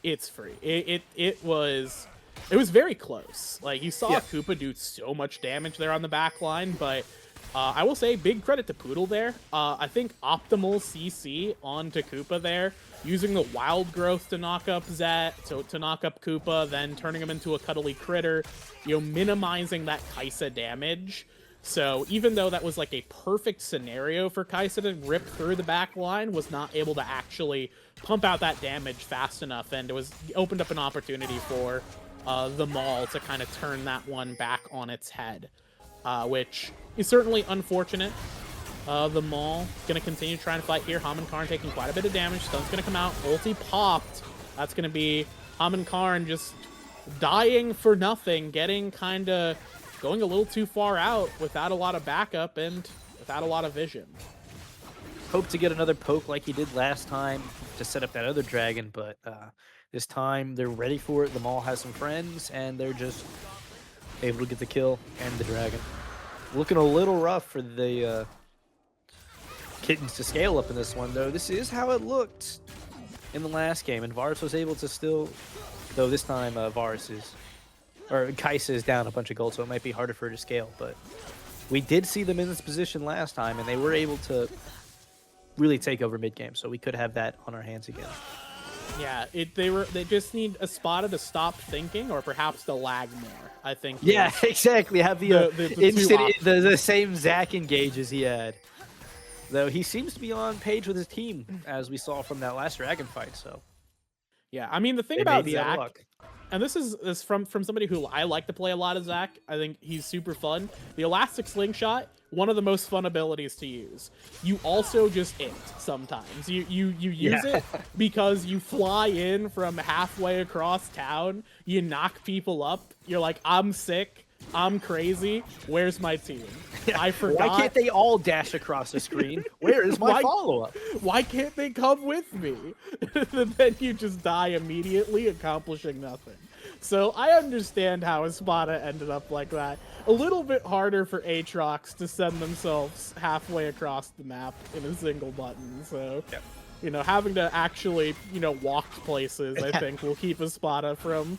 It's free. It was very close. Like, you saw Koopa do so much damage there on the back line, but I will say big credit to Poodle there. I think optimal CC onto Koopa there, using the Wild Growth to knock up Zet, to knock up Koopa, then turning him into a cuddly critter, you know, minimizing that Kaisa damage. So even though that was like a perfect scenario for Kaisa to rip through the back line, was not able to actually pump out that damage fast enough, and it opened up an opportunity for the Maul to kind of turn that one back on its head. Which is certainly unfortunate. The Maul going to continue trying to fight here. Haman Karn taking quite a bit of damage. Stun's going to come out. Ulti popped. That's going to be Haman Karn just dying for nothing. Getting kind of going a little too far out without a lot of backup and without a lot of vision.
Hope to get another poke like he did last time to set up that other dragon, but this time they're ready for it. The Maul has some friends, and they're just able to get the kill and the dragon. Looking a little rough for the Kittens to scale up in this one, though. This is how it looked in the last game, and Varus was able to still, though this time Kaisa is down a bunch of gold, so it might be harder for her to scale, but we did see them in this position last time, and they were able to really take over mid-game, so we could have that on our hands again.
Yeah, they just need Espada to stop thinking, or perhaps to lag more, I think.
Yeah, exactly. Have the same Zac engage as he had. Though he seems to be on page with his team, as we saw from that last dragon fight, so.
Yeah, I mean, the thing about Zac, and this is from somebody who I like to play a lot of Zac. I think he's super fun. The Elastic Slingshot, one of the most fun abilities to use. You also just int sometimes. You use it because you fly in from halfway across town, you knock people up, you're like, I'm sick, I'm crazy, where's my team? I forgot.
Why can't they all dash across the screen? Where is my follow-up?
Why can't they come with me? Then you just die immediately, accomplishing nothing. So I understand how Espada ended up like that. A little bit harder for Aatrox to send themselves halfway across the map in a single button. So, you know, having to actually, you know, walk places, I think, will keep Espada from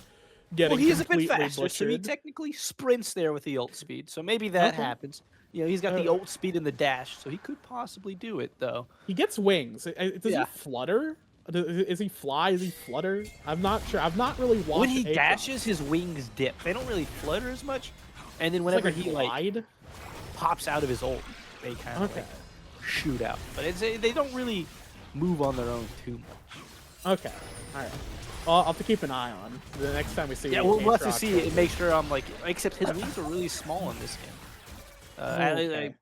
getting
he's a bit
completely
faster,
butchered.
so he technically sprints there with the ult speed. So maybe that happens. You know, he's got the ult speed and the dash, so he could possibly do it, though.
He gets wings. Does he flutter? Is he fly? Is he flutter? I'm not sure. I've not really watched.
When he dashes, his wings dip. They don't really flutter as much. And then whenever he
glide?
pops out of his ult, they kind of like shoot out. But they don't really move on their own too much.
Okay. All right. Well, I'll have to keep an eye on the next time we see.
Yeah, we'll have to
Aatrox.
see it. Make sure I'm like, except his wings are really small in this game.
Okay.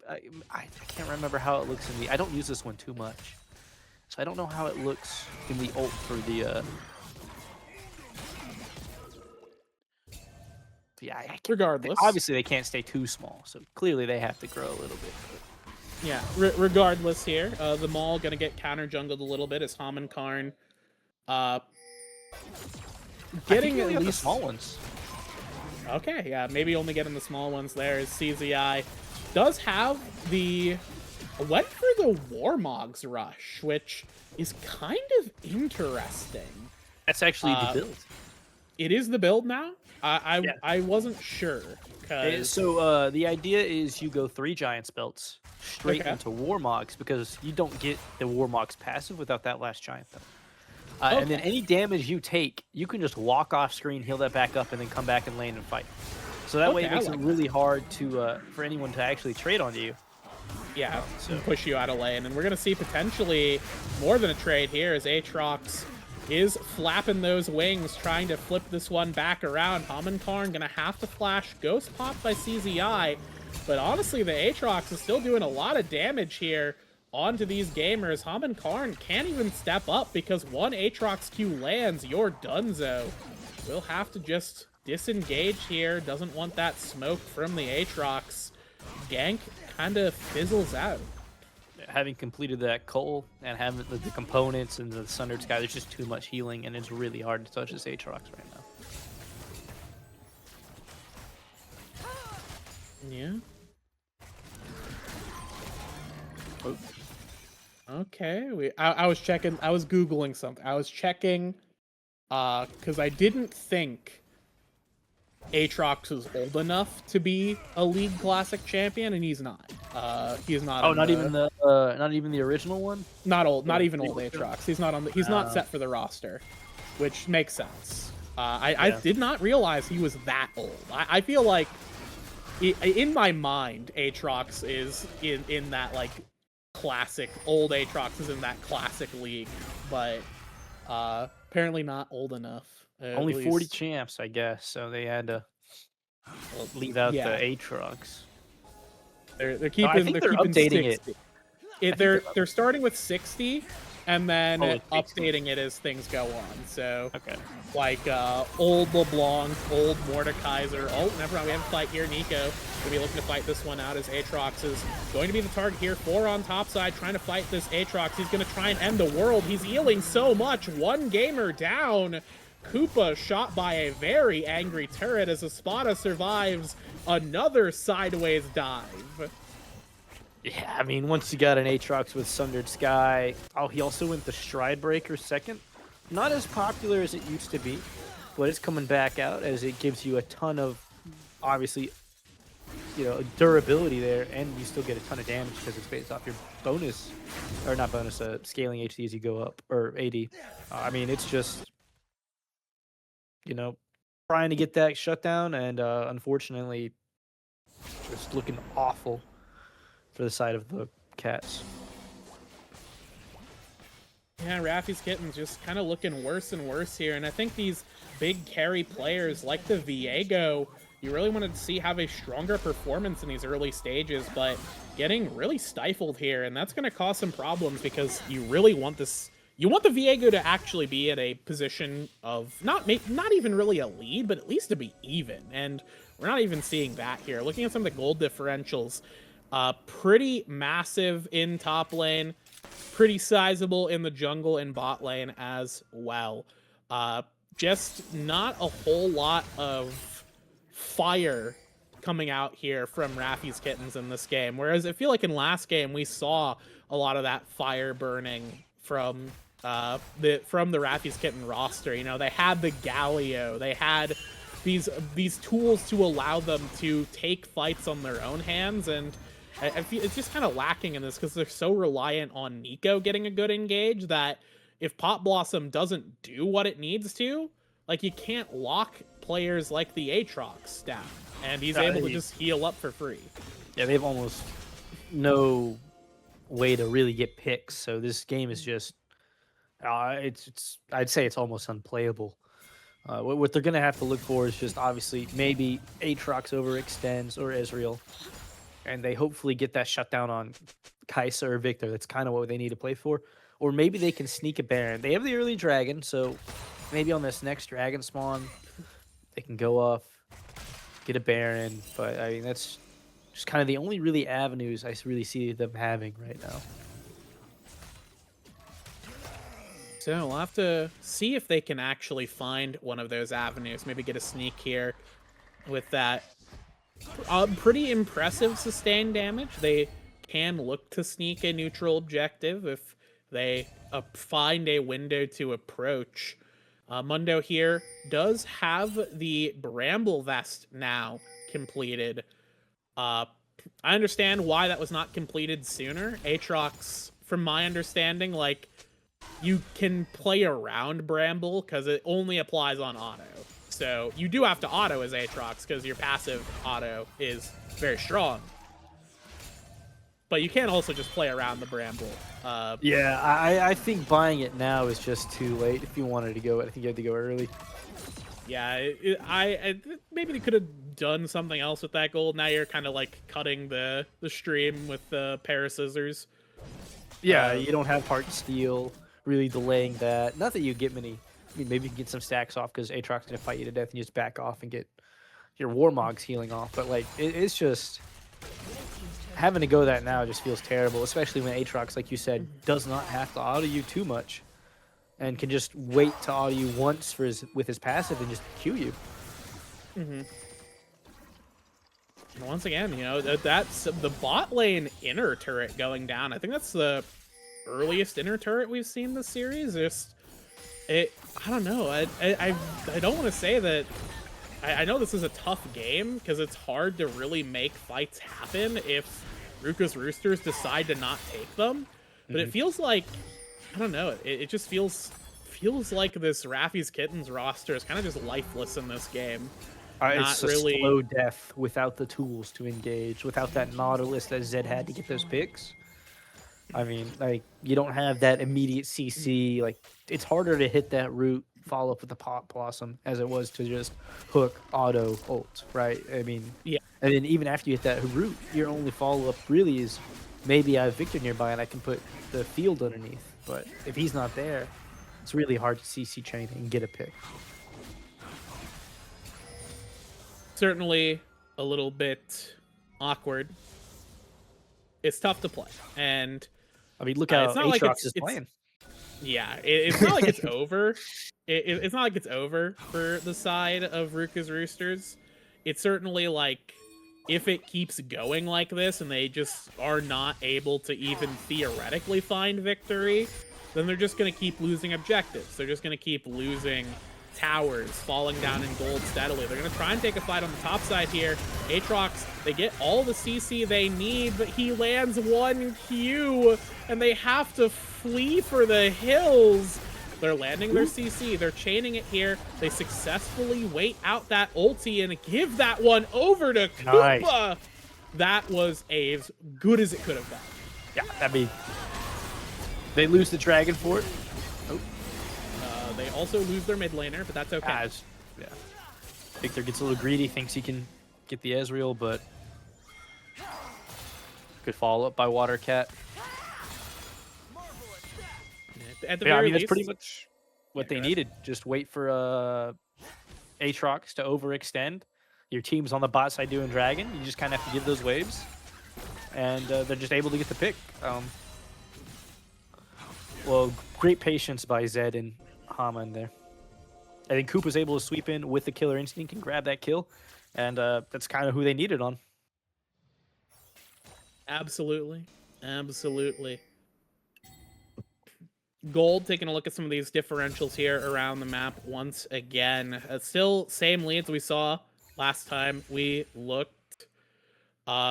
I can't remember how it looks in the. I don't use this one too much, so I don't know how it looks in the ult for the. Yeah,
Regardless.
Obviously, they can't stay too small, so clearly they have to grow a little bit.
Yeah. Regardless, here, the Maul gonna get counter jungled a little bit as Haman Karn, getting at least
the small ones.
Okay, yeah, maybe only getting the small ones there as CZI does have the went for the Warmog's Rush, which is kind of interesting.
That's actually the build.
It is the build now? I wasn't sure.
So the idea is you go 3 Giants belts straight into Warmogs because you don't get the Warmogs passive without that last Giant belt. And then any damage you take, you can just walk off screen, heal that back up, and then come back and lane and fight. So that way it makes it really hard to for anyone to actually trade on you.
Yeah, so push you out of lane. And we're going to see potentially more than a trade here as Aatrox is flapping those wings, trying to flip this one back around. Haman Karn going to have to flash. Ghost popped by CZI. But honestly, the Aatrox is still doing a lot of damage here onto these gamers. Haman Karn can't even step up because one Aatrox Q lands. You're donezo. We'll have to just disengage here. Doesn't want that smoke from the Aatrox. Gank kind of fizzles out.
Having completed that Cole and having the components and the Sundered Sky, there's just too much healing, and it's really hard to touch this Aatrox right now.
Yeah. Oh. Okay, I was checking. I was Googling something. I was checking, because I didn't think Aatrox was old enough to be a League Classic champion, and he's not. He's not.
Oh, not even the original one.
Not old. Not even old Aatrox. He's not on the. He's not set for the roster, which makes sense. I did not realize he was that old. I feel like, in my mind, Aatrox is in that like classic. Old Aatrox is in that classic league, but apparently not old enough.
Only 40 champs, I guess. So they had to leave out the Aatrox.
They're keeping.
I think they're updating
60. They're starting with 60, and then updating it as things go on. So like old LeBlanc, old Mordekaiser. Oh, never mind. We have a fight here. Nico gonna be looking to fight this one out as Aatrox is going to be the target here. 4 on top side, trying to fight this Aatrox. He's gonna try and end the world. He's healing so much. One gamer down. Koopa shot by a very angry turret as Espada survives another sideways dive.
Yeah, I mean, once you got an Aatrox with Sundered Sky, he also went the Stride Breaker second. Not as popular as it used to be, but it's coming back out as it gives you a ton of, obviously, durability there, and you still get a ton of damage because it's based off your bonus, or not bonus, scaling HD as you go up, or AD. I mean, it's just, trying to get that shutdown, and unfortunately, just looking awful for the side of the Cats.
Yeah, Raffys Kittens just kind of looking worse and worse here, and I think these big carry players like the Viego, you really wanted to see have a stronger performance in these early stages, but getting really stifled here, and that's going to cause some problems because you really want this. You want the Viego to actually be at a position of not even really a lead, but at least to be even. And we're not even seeing that here. Looking at some of the gold differentials, pretty massive in top lane, pretty sizable in the jungle and bot lane as well. Just not a whole lot of fire coming out here from Raffys Kittens in this game. Whereas I feel like in last game we saw a lot of that fire burning from the Raffys Kitten roster. They had the Galio, they had these tools to allow them to take fights on their own hands, and I feel it's just kind of lacking in this because they're so reliant on Nico getting a good engage that if Pot Blossom doesn't do what it needs to, like, you can't lock players like the Aatrox down, and he's able to just heal up for free.
Yeah, they have almost no way to really get picks. So this game is just, it's I'd say it's almost unplayable. What they're gonna have to look for is just obviously maybe Aatrox overextends or Ezreal, and they hopefully get that shutdown on Kai'Sa or Victor. That's kind of what they need to play for. Or maybe they can sneak a Baron. They have the early Dragon, so maybe on this next Dragon spawn, they can go off, get a Baron. But I mean, that's just kind of the only really avenues I really see them having right now.
So we'll have to see if they can actually find one of those avenues. Maybe get a sneak here with that pretty impressive sustained damage. They can look to sneak a neutral objective if they find a window to approach. Mundo here does have the Bramble Vest now completed. I understand why that was not completed sooner. Aatrox, from my understanding, like, you can play around Bramble because it only applies on auto. So you do have to auto as Aatrox because your passive auto is very strong. But you can also just play around the Bramble.
Yeah, I think buying it now is just too late. If you wanted to go, I think you had to go early.
Yeah, maybe they could have done something else with that gold. Now you're kind of like cutting the stream with the pair of scissors.
Yeah, you don't have Heart Steel, really delaying that. Not that you get many. I mean, maybe you can get some stacks off because Aatrox gonna fight you to death and you just back off and get your Warmogs healing off. But like, it's just having to go that now just feels terrible, especially when Aatrox, like you said, does not have to auto you too much and can just wait to auto you once for with his passive and just Q you.
Mm-hmm. Once again, you know, that's the bot lane inner turret going down. I think that's the earliest inner turret we've seen this series. I don't know. I don't want to say that. I know this is a tough game because it's hard to really make fights happen if Ruchas Roosters decide to not take them. But it feels like, I don't know. It just feels like this Raffys Kittens roster is kind of just lifeless in this game.
It's really a slow death without the tools to engage, without that Nautilus that Zed had to get those picks. I mean, like, you don't have that immediate CC. Like, it's harder to hit that root, follow up with the Pot Blossom, as it was to just hook, auto, ult, right? I mean,
yeah.
And then even after you hit that root, your only follow-up really is maybe I have Victor nearby and I can put the field underneath. But if he's not there, it's really hard to CC chain and get a pick.
Certainly a little bit awkward. It's tough to play, and
I mean, look how Aatrox is playing.
Yeah, it's not like it's over. It's not like it's over for the side of Ruchas Roosters. It's certainly like, if it keeps going like this and they just are not able to even theoretically find victory, then they're just going to keep losing objectives. They're just going to keep losing towers, falling down in gold steadily. They're going to try and take a fight on the top side here. Aatrox, they get all the CC they need, but he lands one Q, and they have to flee for the hills. They're landing their CC. They're chaining it here. They successfully wait out that ulti and give that one over to Koopa. Nice. That was as good as it could have been.
Yeah, I mean, they lose the dragon for it.
They also lose their mid laner, but that's okay.
Yeah. Victor gets a little greedy, thinks he can get the Ezreal, but good follow up by Watercat.
At the very least,
that's pretty much what they needed. Just wait for Aatrox to overextend. Your team's on the bot side doing dragon. You just kind of have to give those waves, and they're just able to get the pick. Well, great patience by Zed and Hama in there. I think Coop was able to sweep in with the killer instinct and grab that kill, and that's kind of who they needed on.
Absolutely. Absolutely. Gold, taking a look at some of these differentials here around the map once again. Still same leads we saw last time we looked.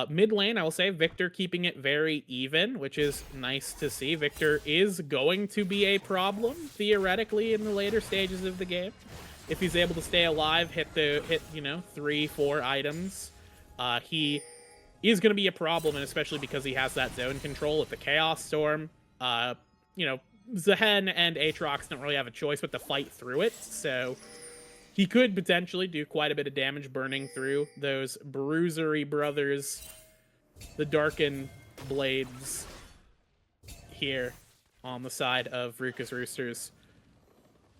Mid lane, I will say, Victor keeping it very even, which is nice to see. Victor is going to be a problem, theoretically, in the later stages of the game. If he's able to stay alive, hit 3-4 items. He is going to be a problem, and especially because he has that zone control with the Chaos Storm. You know, Zehen and Aatrox don't really have a choice but to fight through it, so he could potentially do quite a bit of damage burning through those Bruisery brothers, the Darken Blades here on the side of Ruchas Roosters.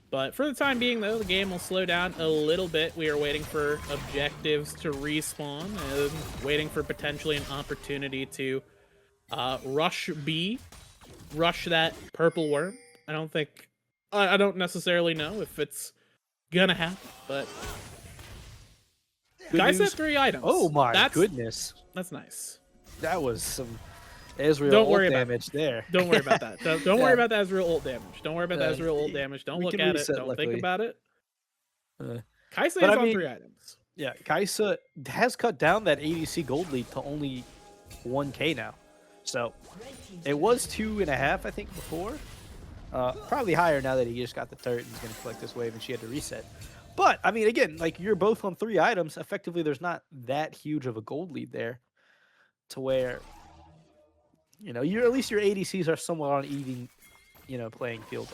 But for the time being, though, the game will slow down a little bit. We are waiting for objectives to respawn and waiting for potentially an opportunity to rush B, rush that purple worm. I don't necessarily know if it's gonna happen, but Guys have 3 items.
Oh my goodness.
That's nice.
That was some Ezreal
Don't worry
ult
about
damage there.
Don't worry about that. Don't worry about the Ezreal ult damage. Don't worry about the Ezreal ult damage. Don't look at it. Don't think about it. Kaisa is on 3 items.
Yeah, Kaisa has cut down that ADC gold lead to only 1k now. So it was 2.5, I think, before. Probably higher now that he just got the turret and is going to collect this wave and she had to reset. But, I mean, again, like, you're both on 3 items. Effectively, there's not that huge of a gold lead there to where, you know, at least your ADCs are somewhat on even, you know, playing field.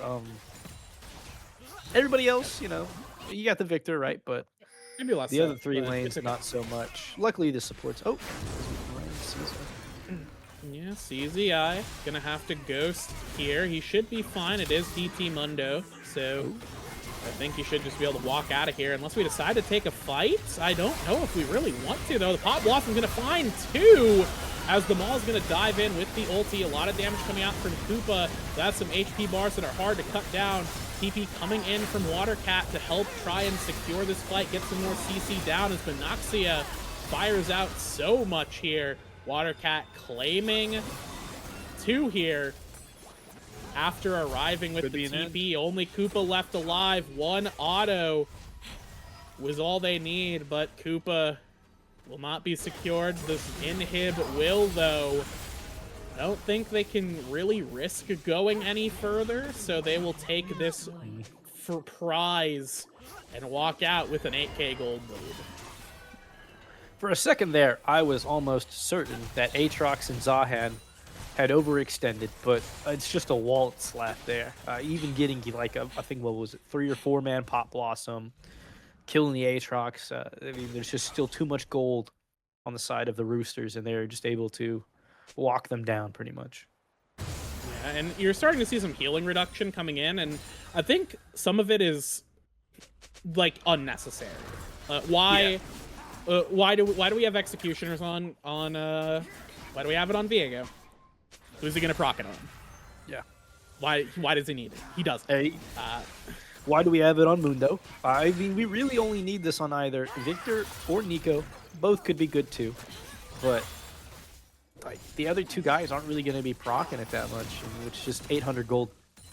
Everybody else, you know, you got the victor, right? But
maybe less
the
so,
other 3 lanes, not so much. Luckily, the supports. Oh,
yeah, CZI gonna have to ghost here. He should be fine. It is DT Mundo, so I think he should just be able to walk out of here unless we decide to take a fight. I don't know if we really want to, though. The Pop Blossom's gonna find 2 as the Maul's gonna dive in with the ulti. A lot of damage coming out from Koopa. That's some HP bars that are hard to cut down. TP coming in from Watercat to help try and secure this fight, get some more CC down as Monoxia fires out so much here. Watercat claiming 2 here after arriving with the TP. Only Koopa left alive. 1 auto was all they need, but Koopa will not be secured. This inhib will, though. I don't think they can really risk going any further, so they will take this for prize and walk out with an 8k gold lead.
For a second there, I was almost certain that Aatrox and Zahan had overextended, but it's just a waltz slap there. Even getting like I think, what was it, 3 or 4 man Pop Blossom, killing the Aatrox. I mean, there's just still too much gold on the side of the Roosters, and they're just able to walk them down pretty much.
Yeah, and you're starting to see some healing reduction coming in, and I think some of it is like unnecessary. Why do we have executioners on why do we have it on Viego? Who's he gonna proc it on?
Yeah.
Why does he need it? He doesn't.
Hey, why do we have it on Mundo? I mean, we really only need this on either Victor or Nico. Both could be good too, but like, the other 2 guys aren't really going to be proccing it that much, and it's just 800 gold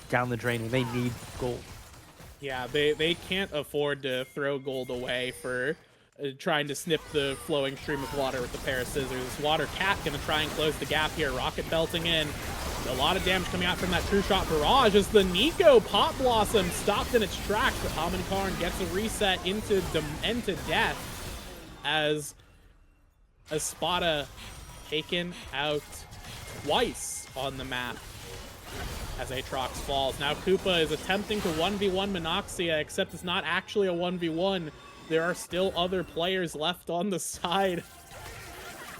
down the drain when they need gold.
Yeah, they can't afford to throw gold away for trying to snip the flowing stream of water with a pair of scissors. Watercat gonna try and close the gap here. Rocket belting in. A lot of damage coming out from that True Shot barrage as the Nico Pop Blossom stopped in its tracks, but Hamankarn gets a reset into death as Espada taken out twice on the map as Aatrox falls. Now Koopa is attempting to 1v1 Monoxia, except it's not actually a 1v1. There are still other players left on the side.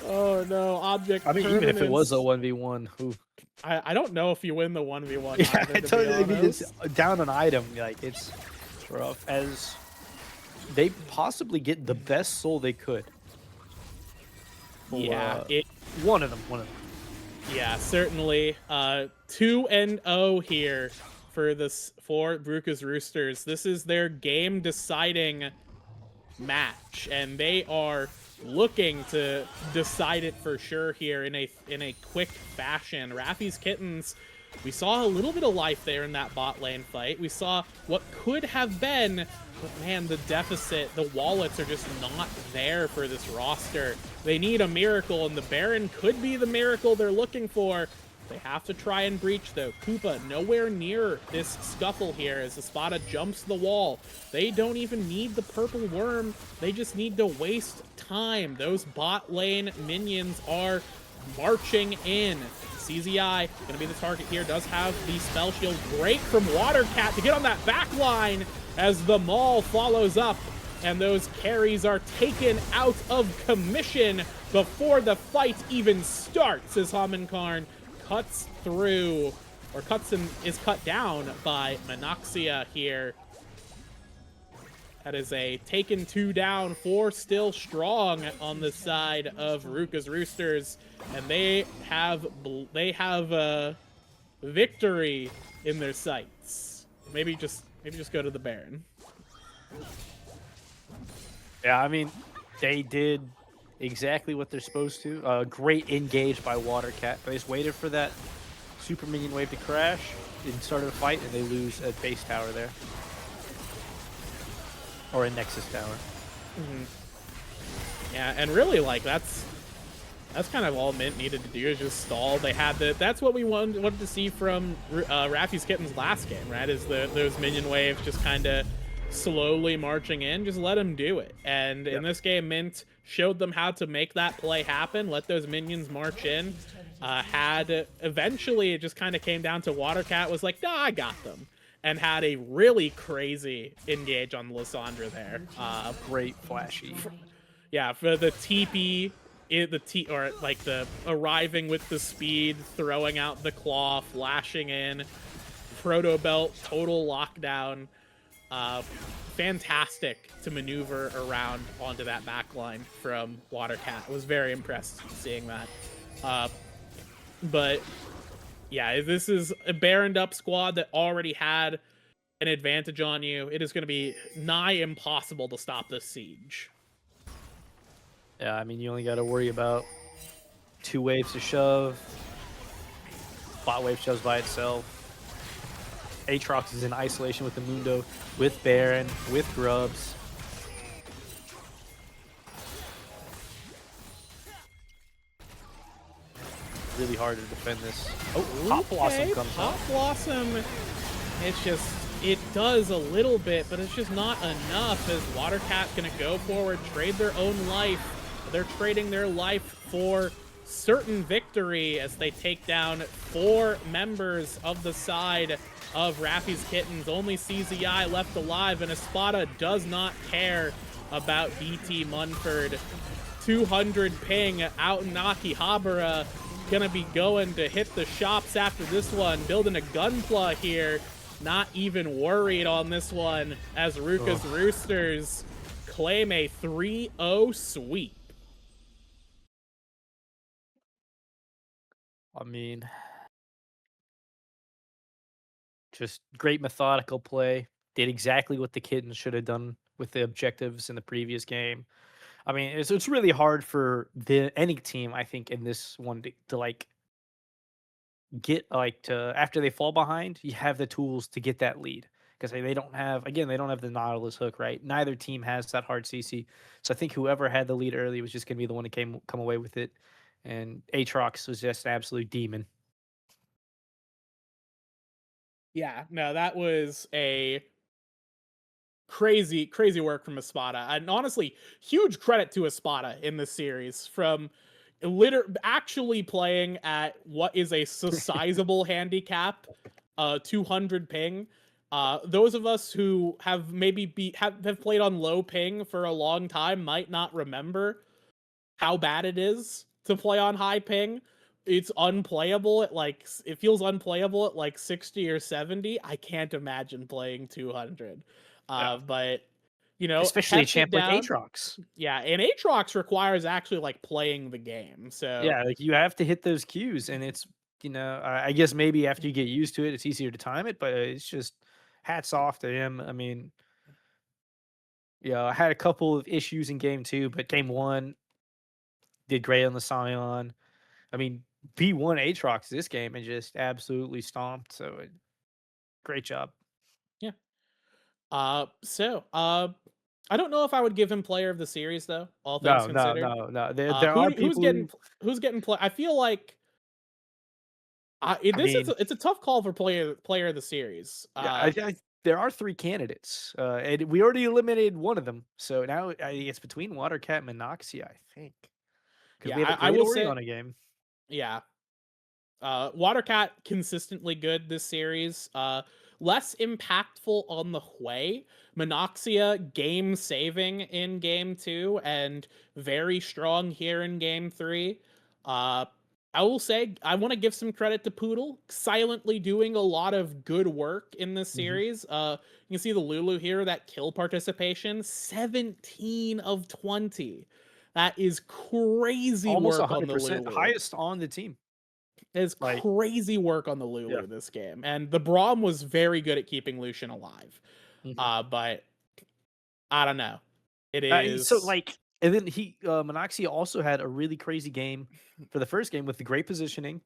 Oh no, object.
I mean, even if it was a 1v1, who?
I don't know if you win the 1v1.
Yeah,
either,
I tell you, I mean, it's down an item. Like, it's rough. As they possibly get the best soul they could.
Yeah,
one of them.
Yeah, certainly. 2-0 here for Ruchas Roosters. This is their game-deciding match, and they are looking to decide it for sure here in a quick fashion. Raffys Kittens, we saw a little bit of life there in that bot lane fight. We saw what could have been, but man, the deficit, the wallets are just not there for this roster. They need a miracle, and the Baron could be the miracle they're looking for. They have to try and breach, though. Koopa nowhere near this scuffle here as Espada jumps the wall. They don't even need the purple worm. They just need to waste time. Those bot lane minions are marching in. CZI gonna be the target here. Does have the spell shield. Great from Watercat to get on that back line as the Maul follows up. And those carries are taken out of commission before the fight even starts as Hamankarn cuts through, or is cut down by Monoxia here. That is a taken 2 down, 4 still strong on the side of Ruchas Roosters, and they have victory in their sights. Maybe just go to the Baron.
Yeah, I mean, they did exactly what they're supposed to. Great engage by Watercat. They just waited for that super minion wave to crash and started a fight, and they lose a base tower there. Or a Nexus tower.
Yeah, and really, like, that's kind of all Mint needed to do is just stall. They had that's what we wanted to see from Raffys Kittens last game, right? Is those minion waves just kind of slowly marching in. Just let them do it. And in this game, Mint showed them how to make that play happen, let those minions march in. Eventually, it just kind of came down to Watercat was like, nah, I got them. And had a really crazy engage on Lysandra there.
Great flashy.
Yeah, for the TP, or like the arriving with the speed, throwing out the claw, flashing in, proto belt, total lockdown. Fantastic to maneuver around onto that backline from Watercat. I was very impressed seeing that. But yeah, this is a baroned up squad that already had an advantage on you. It is going to be nigh impossible to stop this siege.
Yeah, I mean, you only got to worry about 2 waves to shove. Bot wave shoves by itself. Aatrox is in isolation with the Mundo, with Baron, with Grubs. Really hard to defend this. Oh, Pop Blossom comes
Pop
out.
Blossom, it does a little bit, but it's just not enough as Watercat's going to go forward, trade their own life. They're trading their life for certain victory as they take down 4 members of the side of Raffys Kittens. Only CZI left alive, and Espada does not care about DT Munford. 200 ping out in Akihabara. Gonna be going to hit the shops after this one, building a gunpla here. Not even worried on this one as Ruchas Roosters claim a 3-0 sweep.
I mean, just great methodical play. Did exactly what the Kittens should have done with the objectives in the previous game. I mean, it's really hard for any team, I think, in this one to like get like to after they fall behind, you have the tools to get that lead because they don't have the Nautilus hook, right? Neither team has that hard CC, so I think whoever had the lead early was just gonna be the one to come away with it, and Aatrox was just an absolute demon.
Yeah, no, that was a crazy work from Espada. And honestly, huge credit to Espada in this series from actually playing at what is a sizable handicap, 200 ping. Those of us who have have played on low ping for a long time might not remember how bad it is to play on high ping. It's unplayable at it feels unplayable at like 60 or 70. I can't imagine playing 200. But
Especially a
kept it
champ like
down.
Aatrox.
Yeah, and Aatrox requires actually like playing the game. So
Yeah, like you have to hit those cues, and it's I guess maybe after you get used to it, it's easier to time it. But it's just hats off to him. I mean, yeah, I had a couple of issues in game 2, but game 1 did great on the Scion. I mean, B1 Aatrox this game and just absolutely stomped. So great job.
yeah. I don't know if I would give him player of the series though, all things considered.
No. There are people
who's getting play. I feel like It's a tough call for player of the series.
There are 3 candidates, and we already eliminated one of them. So now it's between Watercat and Monoxia, I think, because
Yeah,
we have a
I
great
will say,
Ori game.
yeah. Watercat consistently good this series. Less impactful on the Hui. Monoxia game saving in game 2 and very strong here in game 3. Uh, I will say I want to give some credit to Poodle, silently doing a lot of good work in this
Mhm.
series. You can see the Lulu here, that kill participation, 17 of 20. That is crazy
Almost
work on the
100%,
Lulu.
highest on the team.
It's
Like,
crazy work on the
yeah.
Lulu this game. And the Braum was very good at keeping Lucian alive.
Mhm.
But I don't know. It
So
is
like, and then Monoxia also had a really crazy game for the first game with the great positioning.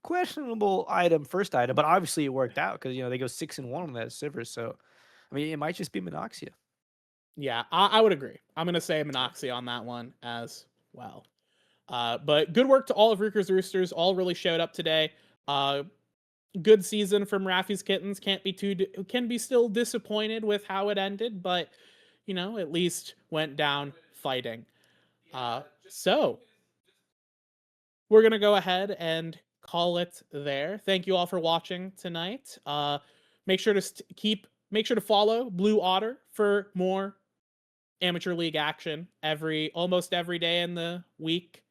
Questionable first item, but obviously it worked out because they go 6-1 on that Sivers. So, I mean, it might just be Monoxia.
yeah, I would agree. I'm gonna say Monoxia on that one as well. But good work to all of Ruchas Roosters. All really showed up today. Good season from Raffys Kittens. Can be still disappointed with how it ended, but at least went down fighting. So we're gonna go ahead and call it there. Thank you all for watching tonight. Make sure to make sure to follow Blue Otter for more amateur league action almost every day in the week.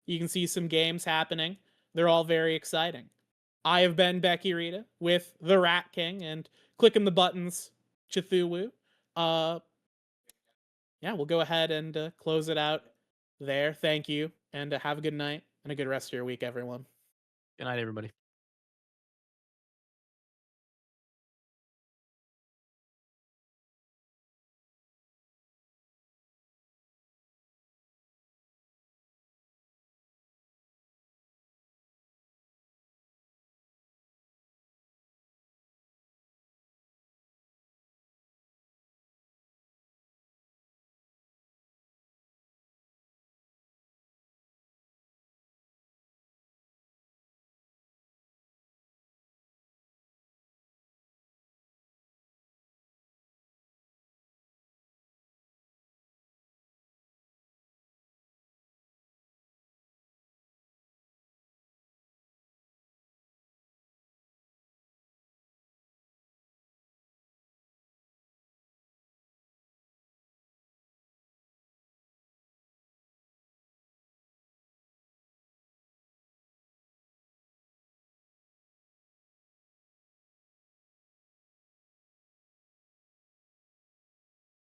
You can see some games happening. They're all very exciting. I have been Becky Rita with the Rat King and clicking the buttons, Chithuwu. Yeah, we'll go ahead and close it out there. Thank you, and have a good night and a good rest of your week, everyone.
Good night, everybody.